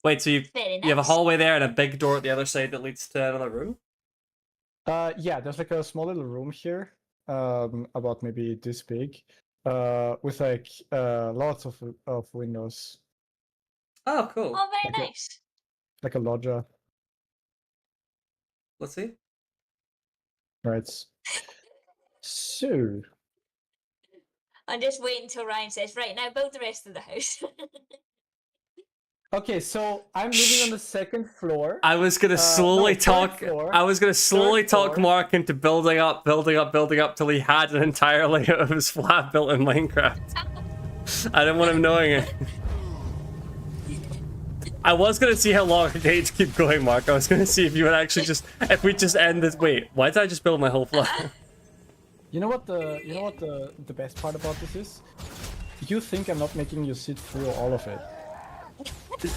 Wait, so Very you have a nice. hallway there and a big door at the other side that leads to another room? Yeah, there's like a small little room here, about maybe this big, with like lots of windows, Oh, cool. Oh, very Okay. nice. like a lodgia, Let's see. right? So, I'm just waiting until Ryan says, right, now build the rest of the house. okay, so I'm living on the second floor. I was gonna slowly no, third talk. floor. I was gonna slowly Third talk floor. Mark into building up till he had an entire layout of his flat built in Minecraft. I didn't want him knowing it. I was gonna see how long it takes to keep going, Mark. I was gonna see if you would actually if we just end this. Wait, why did I just build my whole flat? You know what the best part about this is? You think I'm not making you sit through all of it.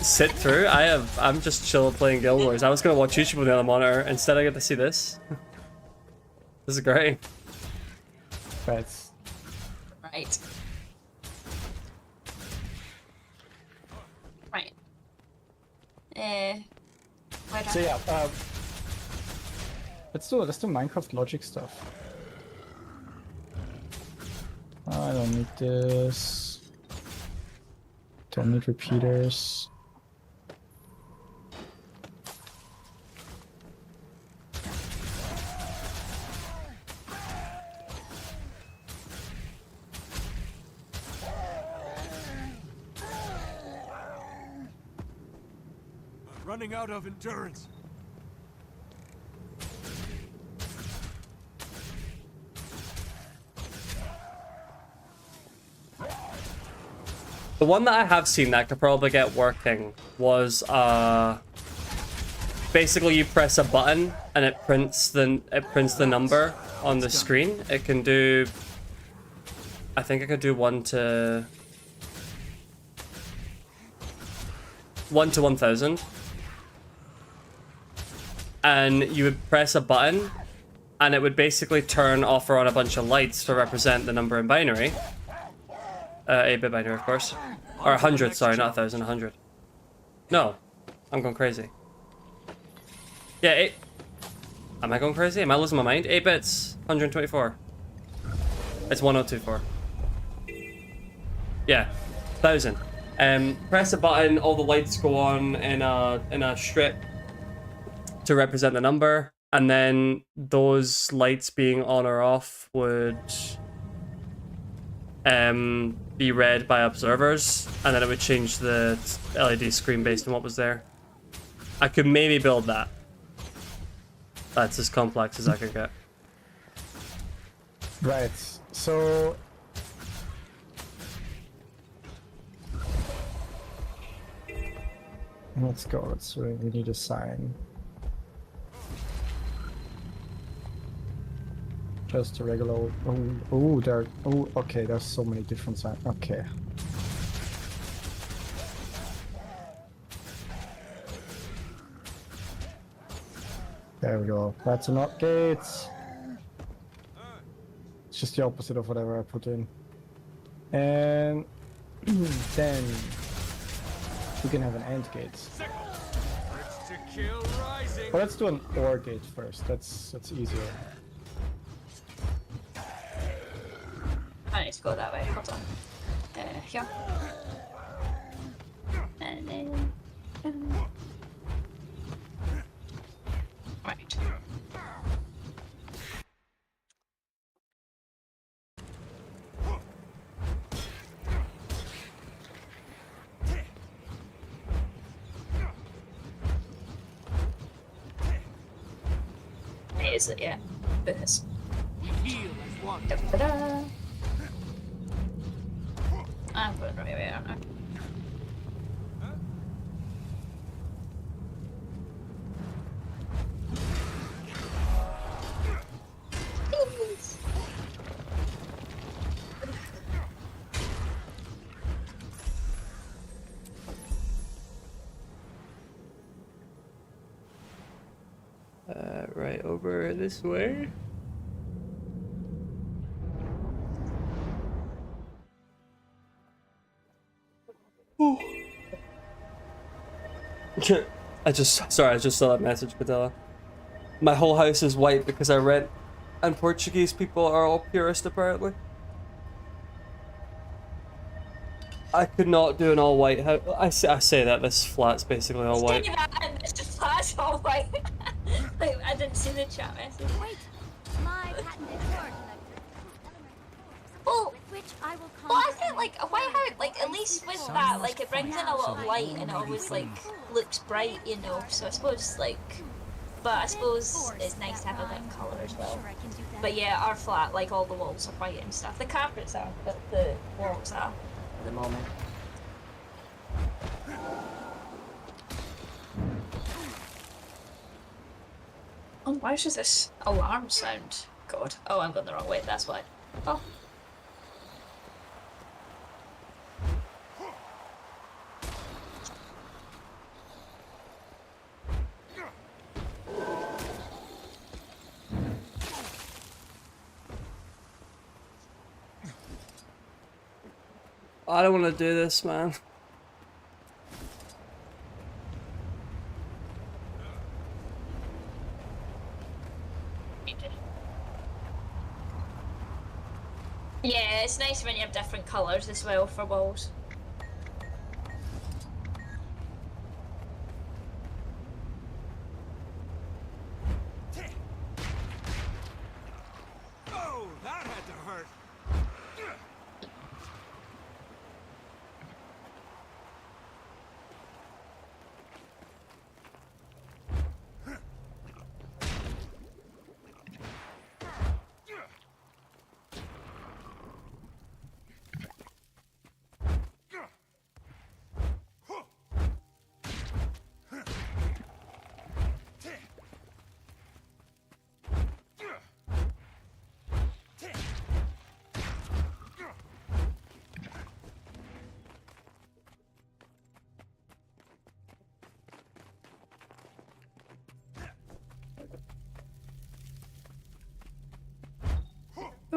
Sit through? I'm just chill playing Guild Wars. I was gonna watch YouTube on the other monitor. Instead, I get to see this. This is great. That's Right. Right. Where do so I- yeah. Let's do Minecraft logic stuff. I don't need this. Don't need repeaters. Running out of endurance. The one that I have seen that could probably get working was basically you press a button and it prints the number on the screen. It can do, I think it could do 1 to 1000. And you would press a button and it would basically turn off or on a bunch of lights to represent the number in binary. 8-bit binary, of course. Or 100, sorry, not 1000, 100. No, I'm going crazy. Yeah, am I going crazy? Am I losing my mind? 8 bits, 124. It's 1024. Yeah, 1000. Press a button, all the lights go on in a strip to represent the number, and then those lights being on or off would be read by observers, and then it would change the LED screen based on what was there. I could maybe build that. That's as complex as I could get. Right. So let's go. We need a sign. Just a regular. Oh, there. Oh, okay. There's so many different signs. Okay. There we go. That's an update. It's just the opposite of whatever I put in. And then we can have an AND gate. Sickle. It's to kill rising. Well, let's do an OR gate first. That's easier. I need to go that way. Hold on. Here. And then. Right. Is it? Yeah. This. Heal as one. Da-da-da. I'm putting it right away, aren't I? Right over this way. Ooh. I just saw that message, Padilla. My whole house is white because I rent, and Portuguese people are all purist apparently. I could not do an all white house. I say that this flat's basically all white. And this flat's all white. Like, I didn't see the chat message. Wait, my patented cord collector. Well, Which I will well, I conquer think and like a white house, like at least with that, like it brings in a lot of light and it always like looks bright, you know. So I suppose like, but I suppose it's nice to have a bit of colour as well. Sure, I can do that. But yeah, our flat, like all the walls are white and stuff. The carpets are, but the walls are at the moment. Oh, why does this alarm sound? God. Oh, I'm going the wrong way, that's why. Oh. I don't want to do this, man. Yeah, it's nice when you have different colours as well for walls. Oh, that had to hurt.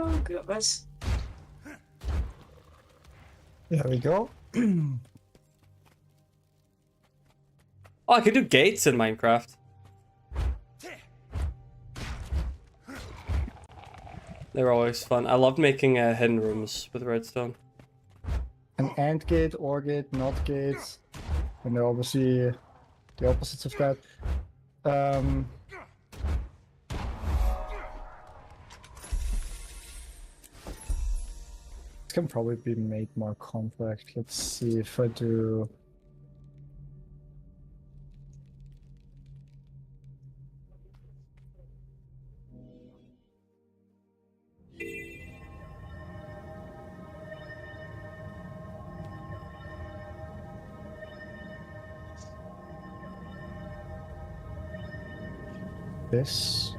Oh goodness. There we go. Oh, I could do gates in Minecraft. They're always fun. I loved making hidden rooms with redstone. An AND gate, OR gate, NOT gates, and they're obviously the opposites of that. This can probably be made more complex. Let's see if I do. This.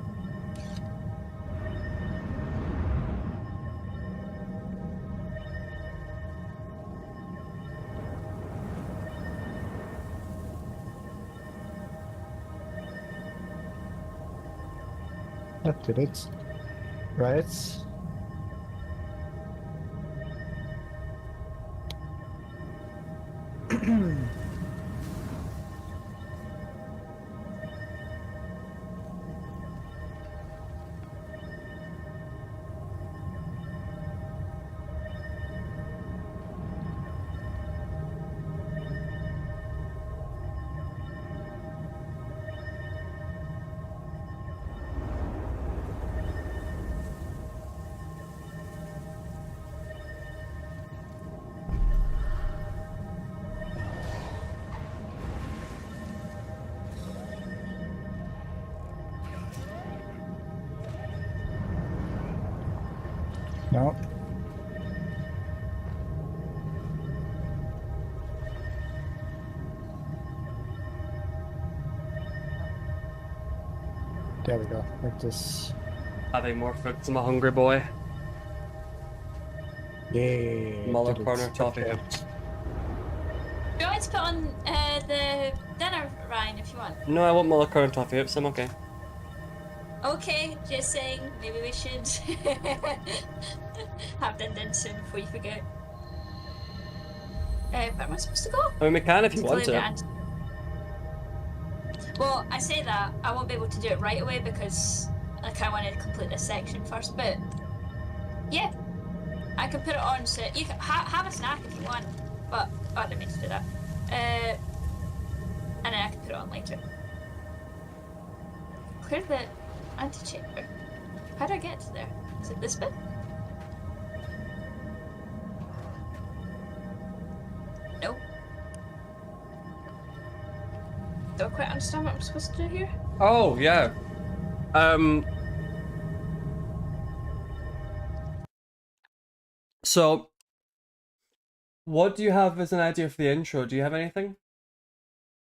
That did it. Right. No. There we go. Like this. Having more fruits. I'm a hungry boy. Yeah. Muller did it. corner toffee. Okay. Do you want me to put on the dinner, Ryan, if you want? No, I want Muller corner toffee hips. I'm okay. Okay, just saying, maybe we should have Din Din soon before you forget. Where am I supposed to go? I mean, we can if you want Clearly, to. well, I say that I won't be able to do it right away because like I want to complete this section first. But yeah, I can put it on so you can have a snack if you want. But oh, I didn't mean to do that. And then I can put it on later. Where's the antechamber? How do I get to there? Is it this bit? No. Don't quite understand what I'm supposed to do here. Oh yeah. So what do you have as an idea for the intro? Do you have anything?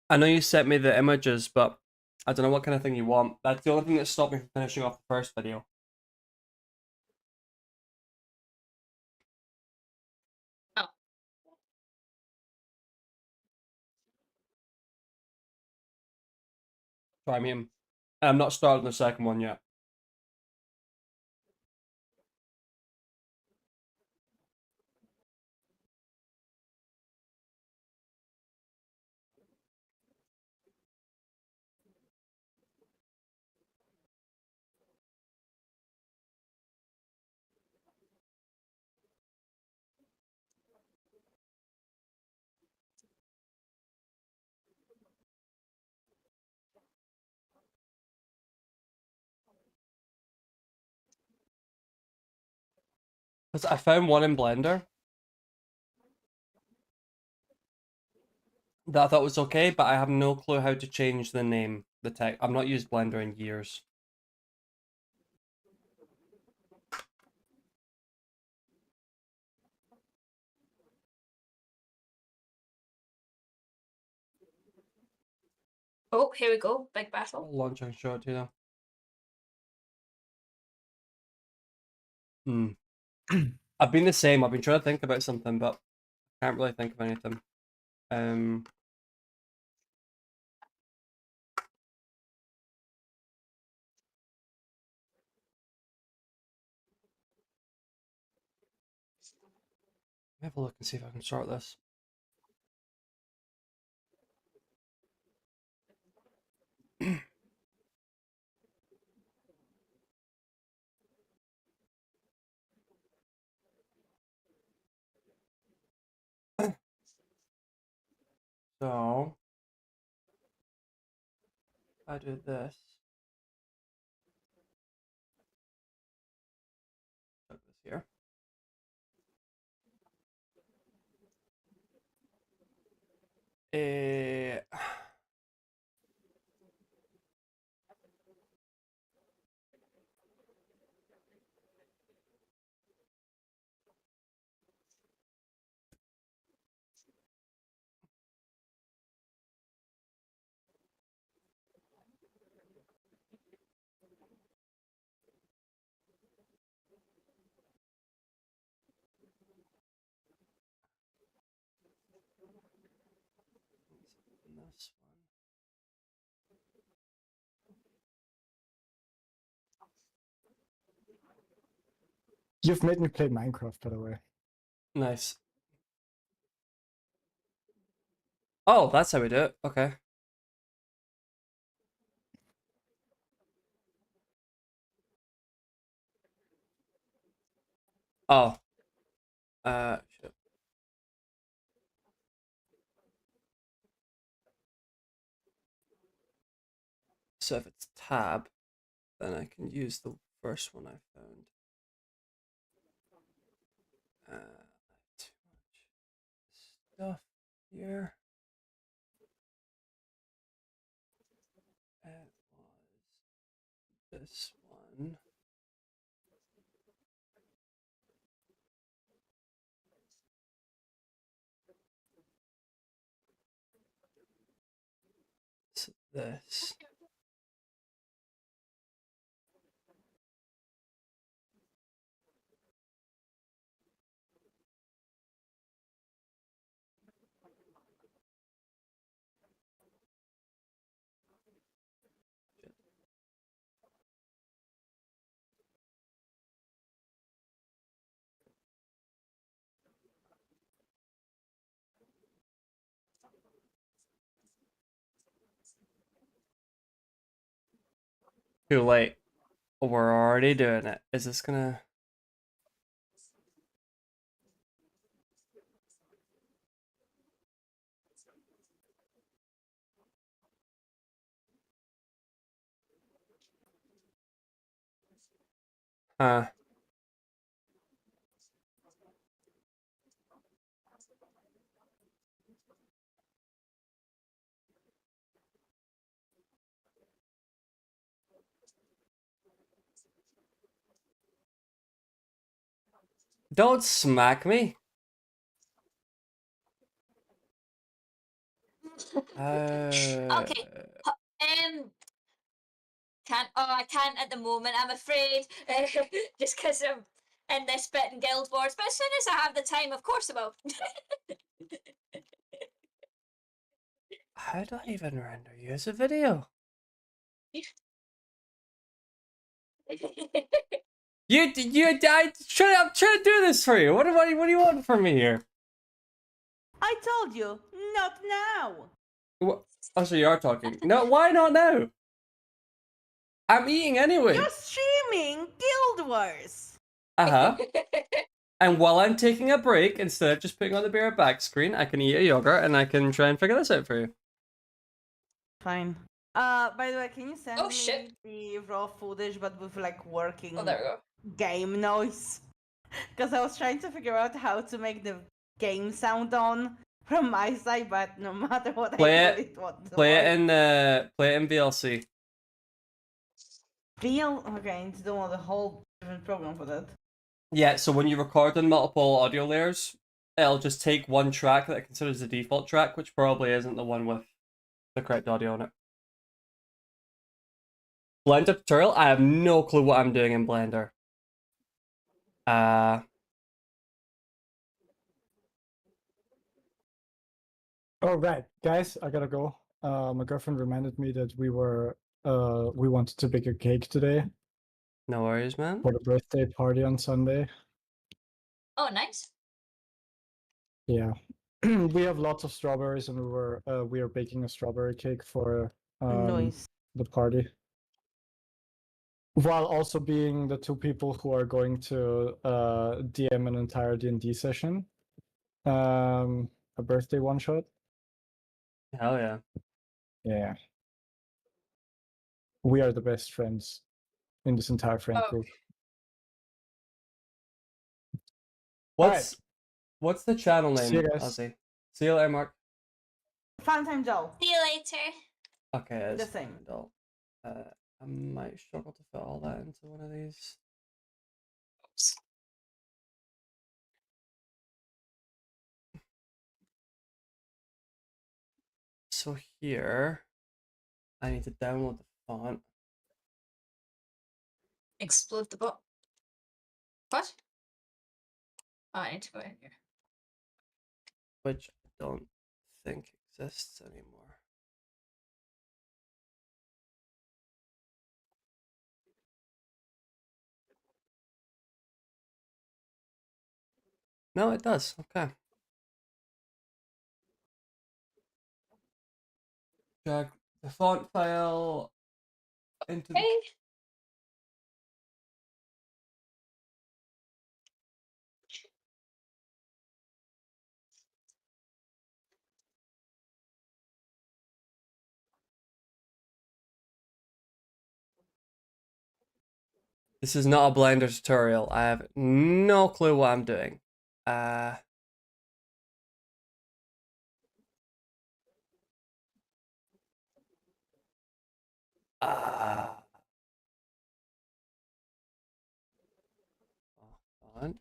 I know you sent me the images, but I don't know what kind of thing you want. That's the only thing that stopped me from finishing off the first video. Oh. So I mean, I'm not starting the second one yet. Because I found one in Blender that I thought was okay, but I have no clue how to change the name, the tech. I've not used Blender in years. Oh, here we go. Big battle. I'll launch and show it to you now. I've been the same. I've been trying to think about something, but I can't really think of anything. Let me have a look and see if I can sort this. So I do this. Put this here. Eh, this You've made me play Minecraft, by the way. one. Nice. Oh, that's how we do it. Okay. Oh. Shit. So if it's tab, then I can use the first one I found. Too much stuff here. It was this one. So this. Too late. We're already doing it. Is this gonna... Huh. Don't smack me. Okay. Can't. Oh, I can't at the moment. I'm afraid, just because I'm in this bit in Guild Wars. But as soon as I have the time, of course I will. How do I even render you as a video? I'm trying to do this for you. What do you want from me here? I told you, not now. What? Oh, so you are talking. No, why not now? I'm eating anyway. You're streaming Guild Wars. Uh-huh. And while I'm taking a break, instead of just putting on the beer back screen, I can eat a yogurt and I can try and figure this out for you. Fine. By the way, can you send Oh, me shit. the raw footage but with like working Oh, there we go. game noise? Because I was trying to figure out how to make the game sound on from my side, but no matter what Play I it- do, it won't Play it work. in VLC. Okay, I need to download a whole different program for that. Yeah, so when you record on multiple audio layers, it'll just take one track that it considers the default track, which probably isn't the one with the correct audio on it. Blender tutorial? I have no clue what I'm doing in Blender. Oh right, guys, I gotta go. My girlfriend reminded me that we wanted to bake a cake today No worries, man. for the birthday party on Sunday. Oh, nice. Yeah. We have lots of strawberries and we are baking a strawberry cake for Noise. the party. While also being the two people who are going to DM an entire D&D session. A birthday one shot. Hell yeah. Yeah. We are the best friends in this entire friend Oh. group. What's the channel See you name, guys. Ozzy? See you later, Mark. Fun time, Joel. See you later. Okay, it's The same. Dull. I might struggle to fit all that into one of these. So here, I need to download the font. Explode the bot. What? Oh, I need to go in here. Which I don't think exists anymore. No, it does. Okay. Drag the font file into the... Hey. This is not a Blender tutorial. I have no clue what I'm doing. Hold on.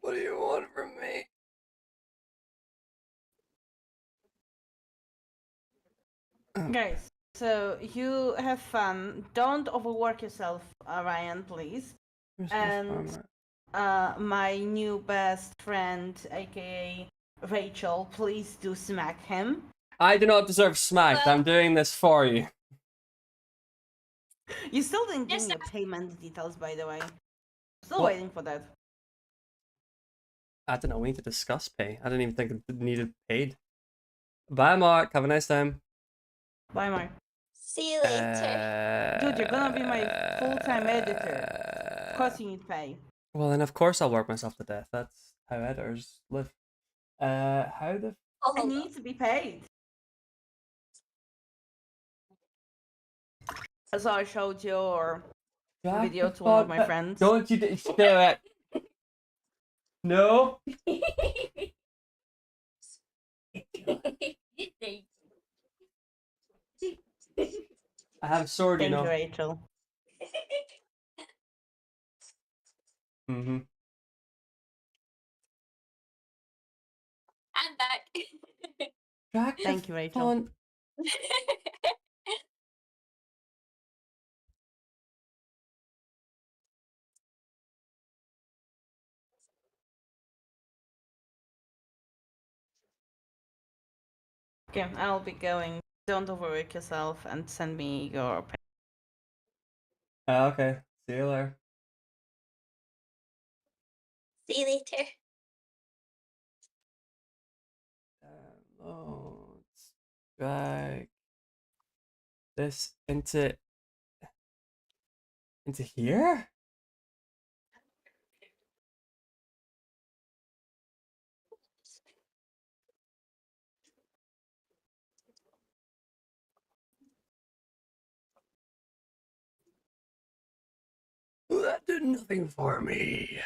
What do you want from me? Guys, so you have fun. Don't overwork yourself, Ryan, please. Where's my And farmer? my new best friend, aka Rachel, please do smack him. I do not deserve smacked. I'm doing this for you. You still didn't give Yes, me your payment details, by the way. Still What? waiting for that. I don't know. We need to discuss pay. I didn't even think it needed paid. Bye, Mark. Have a nice time. Bye, Mark. see you later. Dude, you're gonna be my full-time editor. Of course you need pay. Well, then of course I'll work myself to death. That's how editors live. How the Oh, And hold you on. need to be paid. As I showed your Jack video the to one of font my pa- friends. Don't you do it? No. I have a sword, you Thank you, know. Rachel. Mm-hmm. I'm back. Jack Thank the you, Rachel. font. Okay, I'll be going. Don't overwork yourself and send me your pay. Okay. See you later. See you later. Let's drag this into here. That did nothing for me.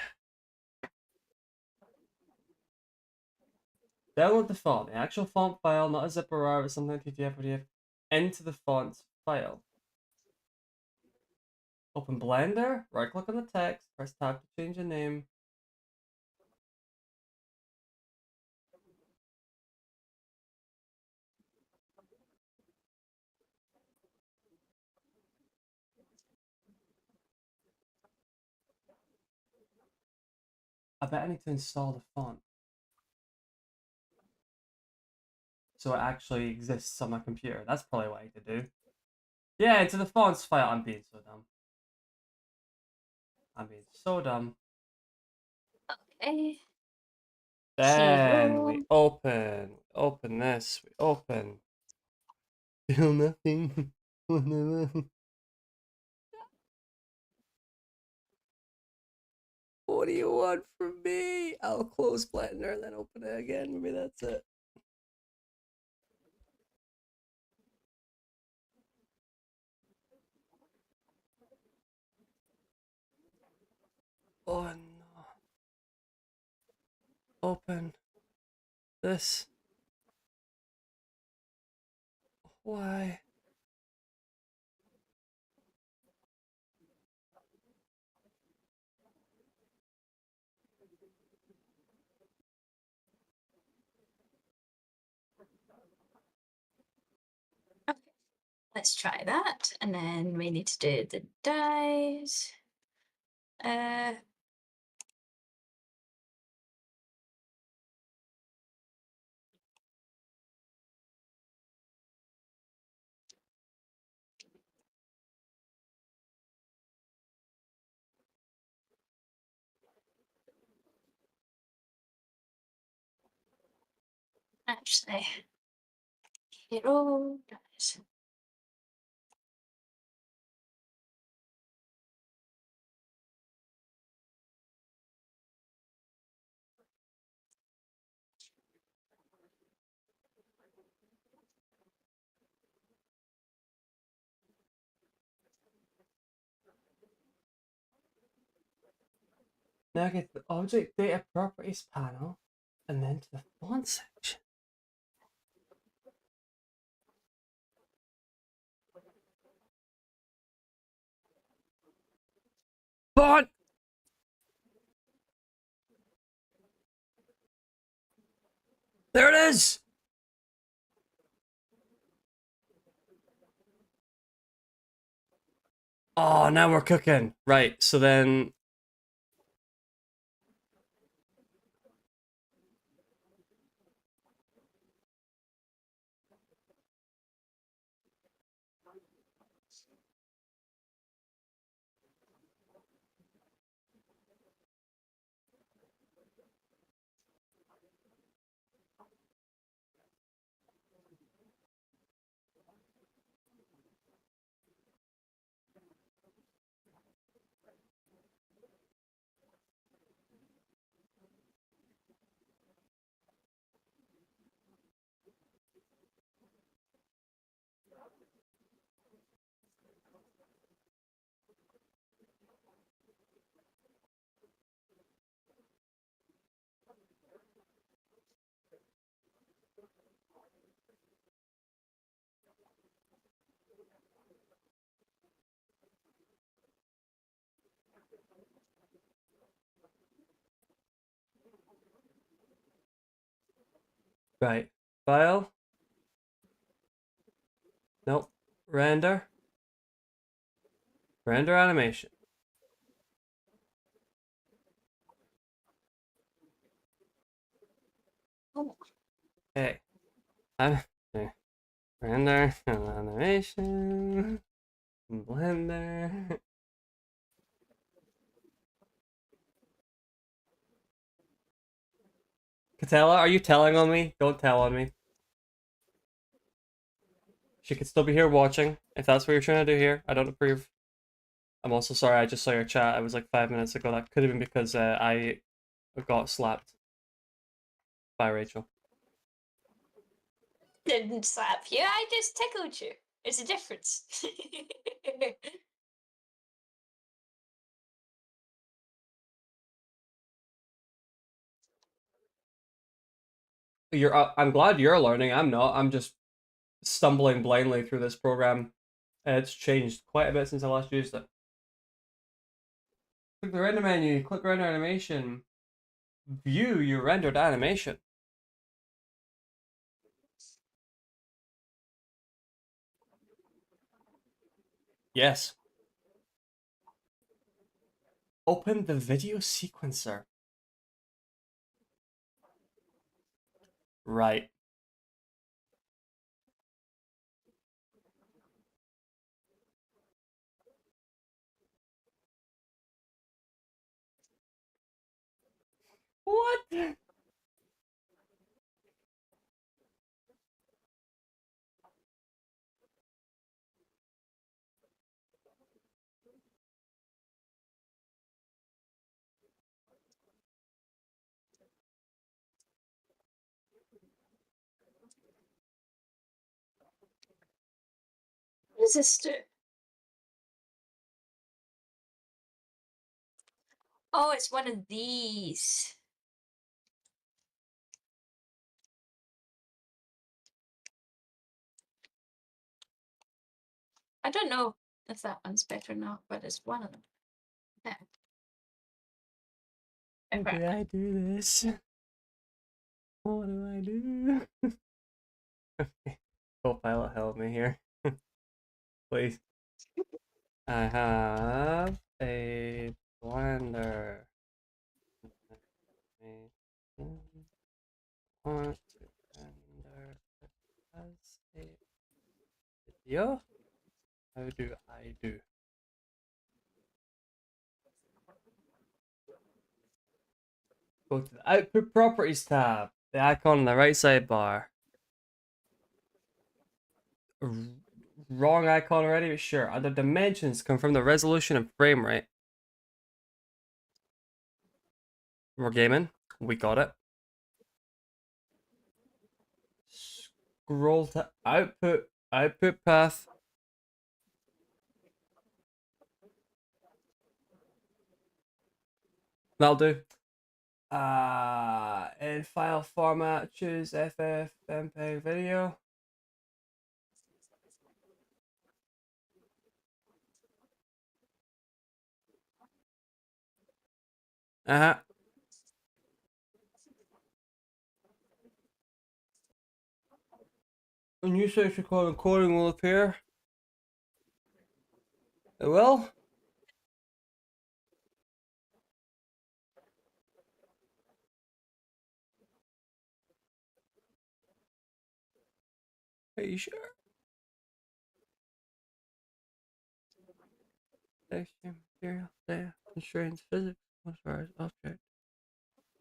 Download the font, the actual font file, not a zipper or something PDF or PDF, into the font file. Open Blender, right click on the text, press tab to change the name. I bet I need to install the font. So it actually exists on my computer. That's probably what I need to do. Yeah, into the fonts file. I'm being so dumb. I'm being so dumb. Okay. Then we Zero. open this, we open. Still nothing. What do you want from me? I'll close Blender and then open it again. Maybe that's it. Oh no. Open this. Why? Okay. Let's try that. And then we need to do the dies. Actually, hero dies. Now I get to the object data properties panel and then to the font section. Font! There it is! Oh, now we're cooking. Right, so then Right. File. Nope. Render. Render animation. Oh. Okay. Okay. Render animation. Blender. Katella, are you telling on me? Don't tell on me. She could still be here watching, if that's what you're trying to do here. I don't approve. I'm also sorry, I just saw your chat. It was like 5 minutes ago. That could have been because I got slapped by Rachel. Didn't slap you, I just tickled you. There's a difference. I'm glad you're learning. I'm not. I'm just stumbling blindly through this program. It's changed quite a bit since I last used it. Click the render menu, click render animation. View your rendered animation. Yes. Open the video sequencer. Right. What? What does this do? Oh, it's one of these. I don't know if that one's better or not, but it's one of them. Yeah. How do I do this? What do I do? Copilot, help me here. Please. I have a blender. I want to render as a video. How do I do? Go to the Output Properties tab. The icon on the right sidebar. Wrong icon already, but sure. Under dimensions, confirm the resolution and frame rate. We're gaming. We got it. Scroll to output path. That'll do. In file format, choose FF MPEG video. Uh-huh. A new section called encoding will appear. It will? Are you sure? Texture, material, data, constraints, physics, authorized object,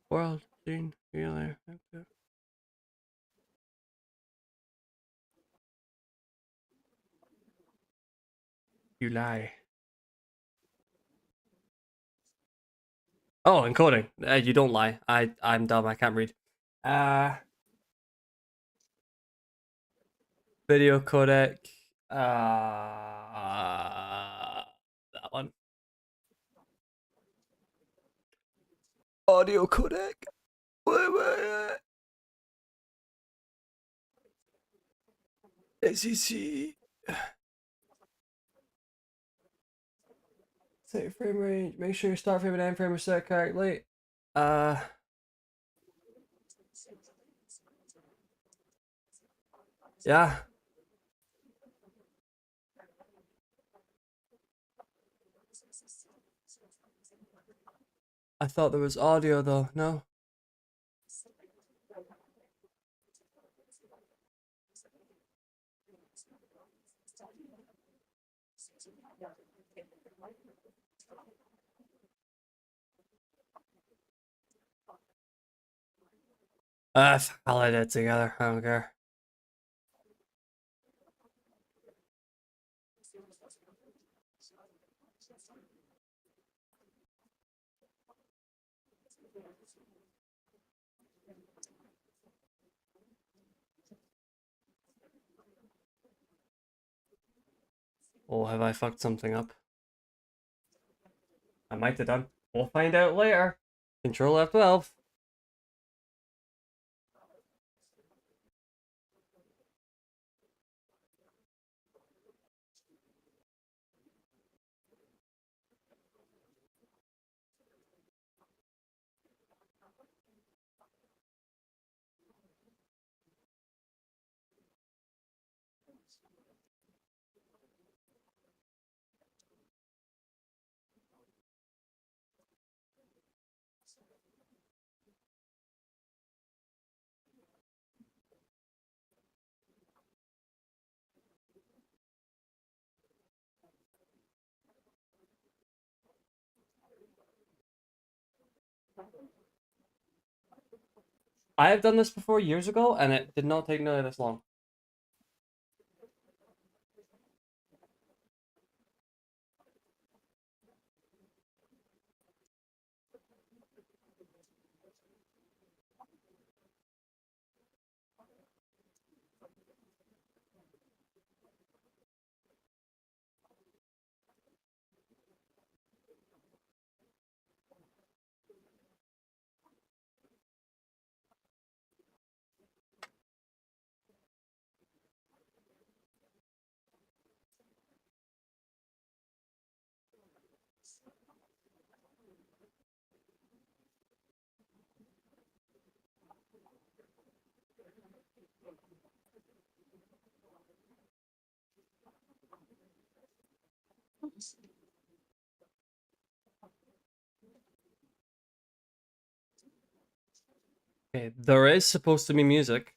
world, scene, relay, active. You lie. Oh, encoding. You don't lie. I'm dumb. I can't read. Video codec. That one. Audio codec. Wait. ACC. Set your frame range. Make sure your start frame and end frame are set correctly. Yeah. I thought there was audio though. No. I'll edit it together. I don't care. Oh, have I fucked something up? I might have done. We'll find out later. Control F12. I have done this before years ago, and it did not take nearly this long. Okay, there is supposed to be music.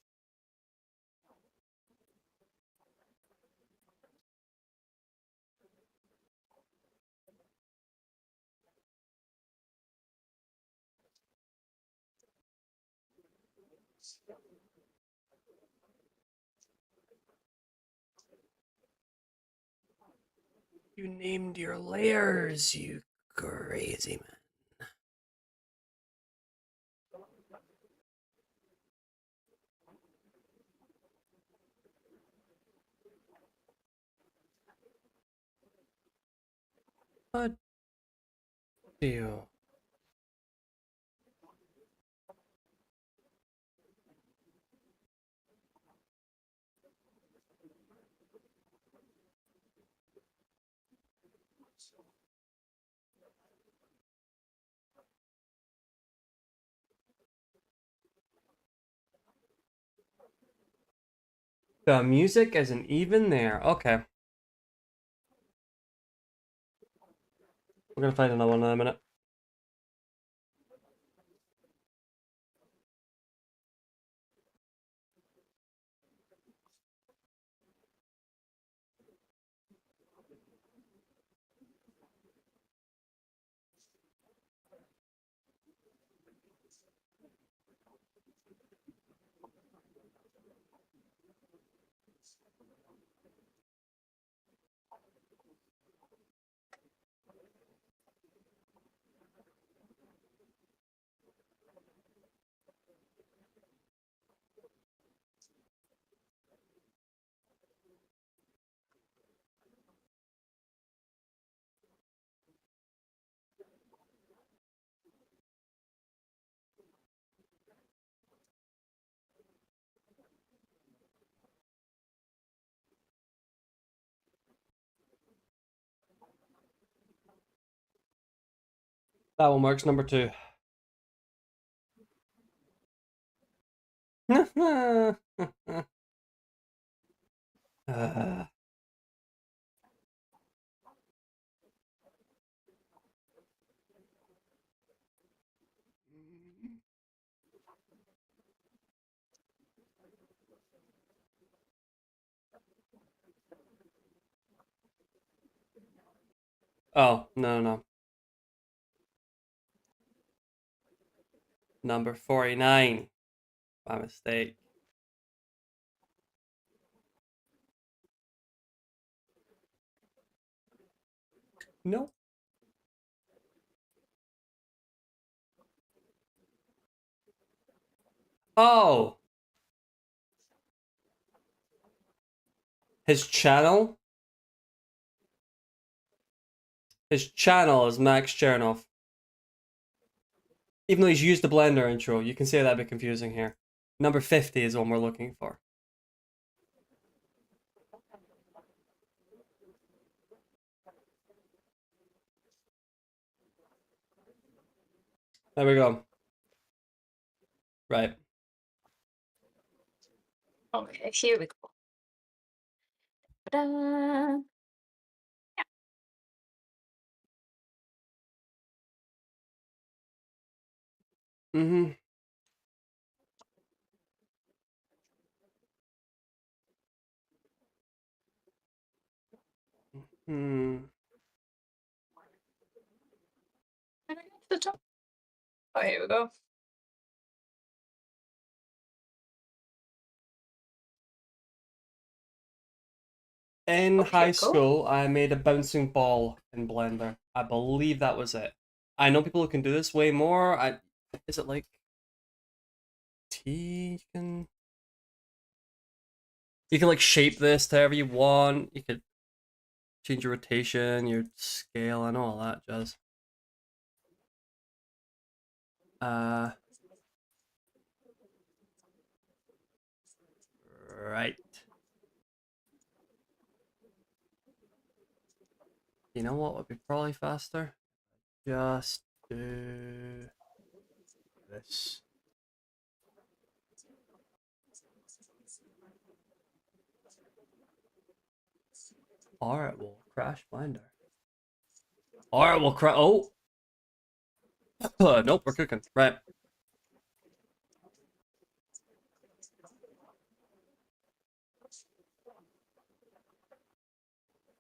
You named your layers, you crazy man. What do you? The music isn't even there. Okay. We're gonna find another one in a minute. That one works. Number two. Uh, oh, no. Number 49. My mistake. No. Oh! His channel? His channel is Max Chernoff. Even though he's used the Blender intro, you can say that'd be confusing here. Number 50 is what we're looking for. There we go. Right. Okay, here we go. Ta-da! Mm-hmm. Hmm. Can I get to the top? Oh, here we go. In Okay, high cool. school, I made a bouncing ball in Blender. I believe that was it. I know people who can do this way more. Is it like T? You can like shape this to however you want. You could change your rotation, your scale. I know all that jazz. Right. You know what would be probably faster? Just do this. Or it will crash Blender. Or it will crash. Oh! Nope, we're cooking. Right.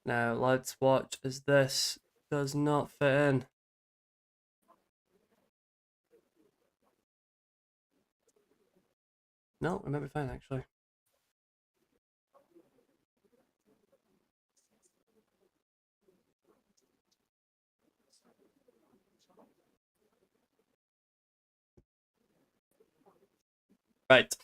Now let's watch as this does not fit in. No, it might be fine actually. Right.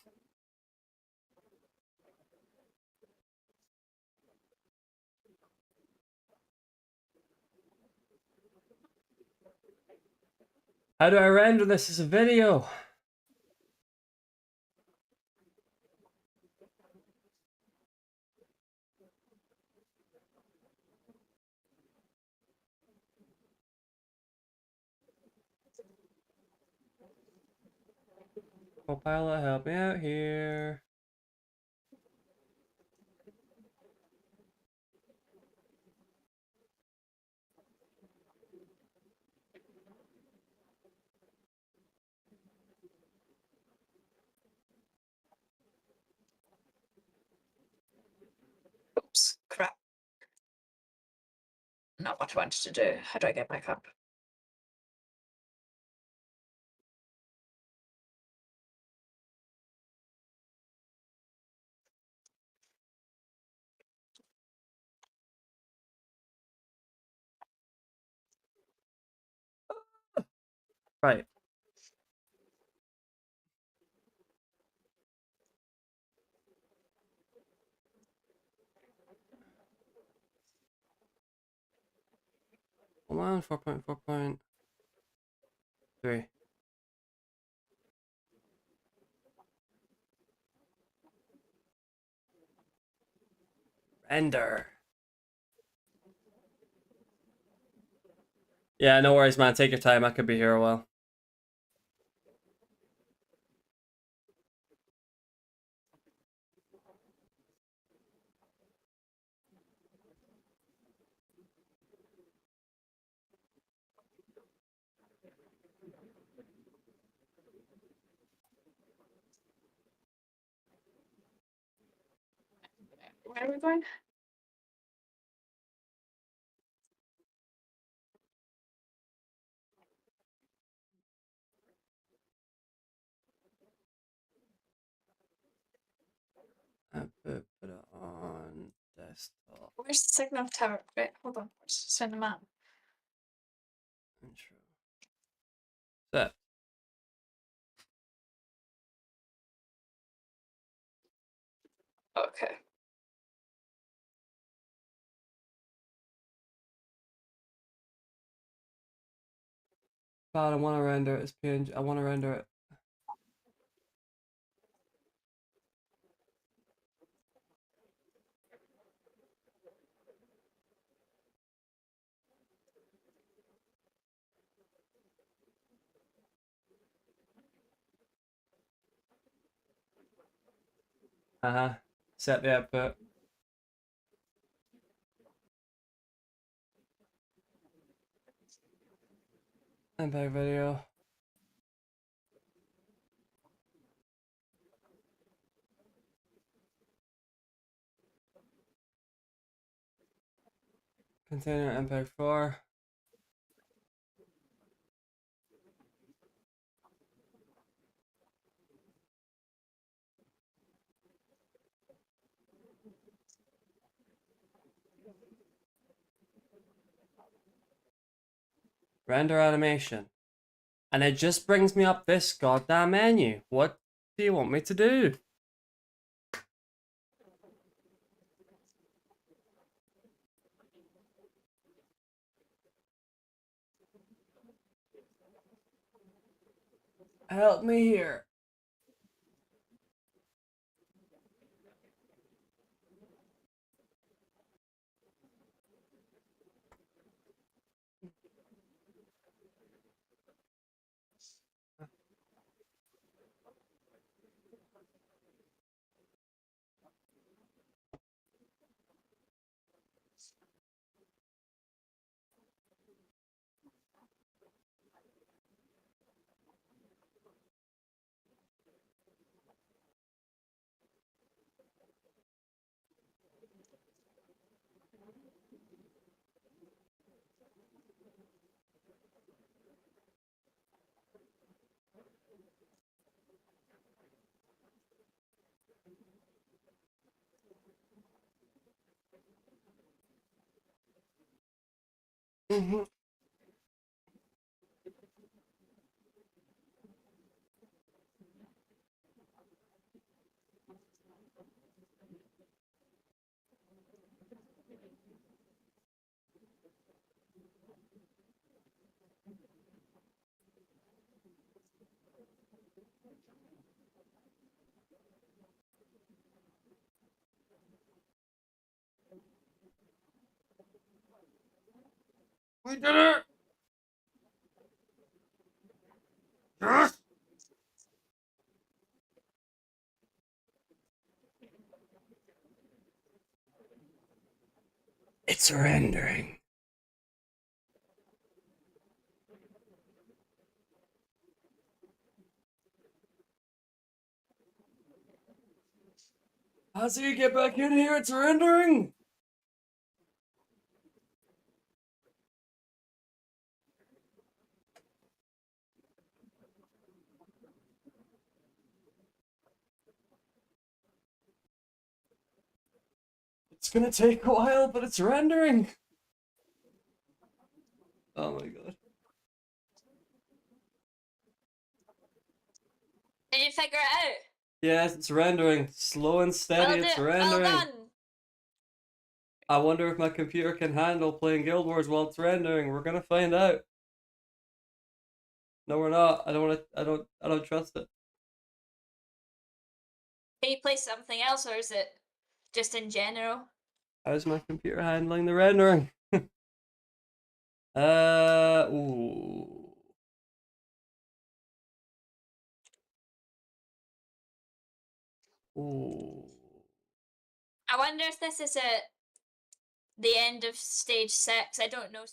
How do I render this as a video? Copilot, help me out here. Oops, crap. Not what I wanted to do. How do I get back up? Right. Come on, 4.4.3. Render. Yeah, no worries, man. Take your time. I could be here a while. Where are we going? I put it on desktop. Where's the signal tower? Right, hold on. Send the map. Intro. Set. Okay. But I want to render it as PNG. I want to render it. Set the output. MPEG video. Container MPEG 4. Render animation. And it just brings me up this goddamn menu. What do you want me to do? Help me here. We did it! Yes! It's rendering. How do you get back in here? It's rendering! It's gonna take a while, but it's rendering! Oh my god. Did you figure it out? Yes, it's rendering. Slow and steady, it's rendering. Well done. I wonder if my computer can handle playing Guild Wars while it's rendering. We're gonna find out. No, we're not. I don't trust it. Can you play something else, or is it just in general? How's my computer handling the rendering? Ooh. Ooh. I wonder if this is the end of stage 6. I don't know.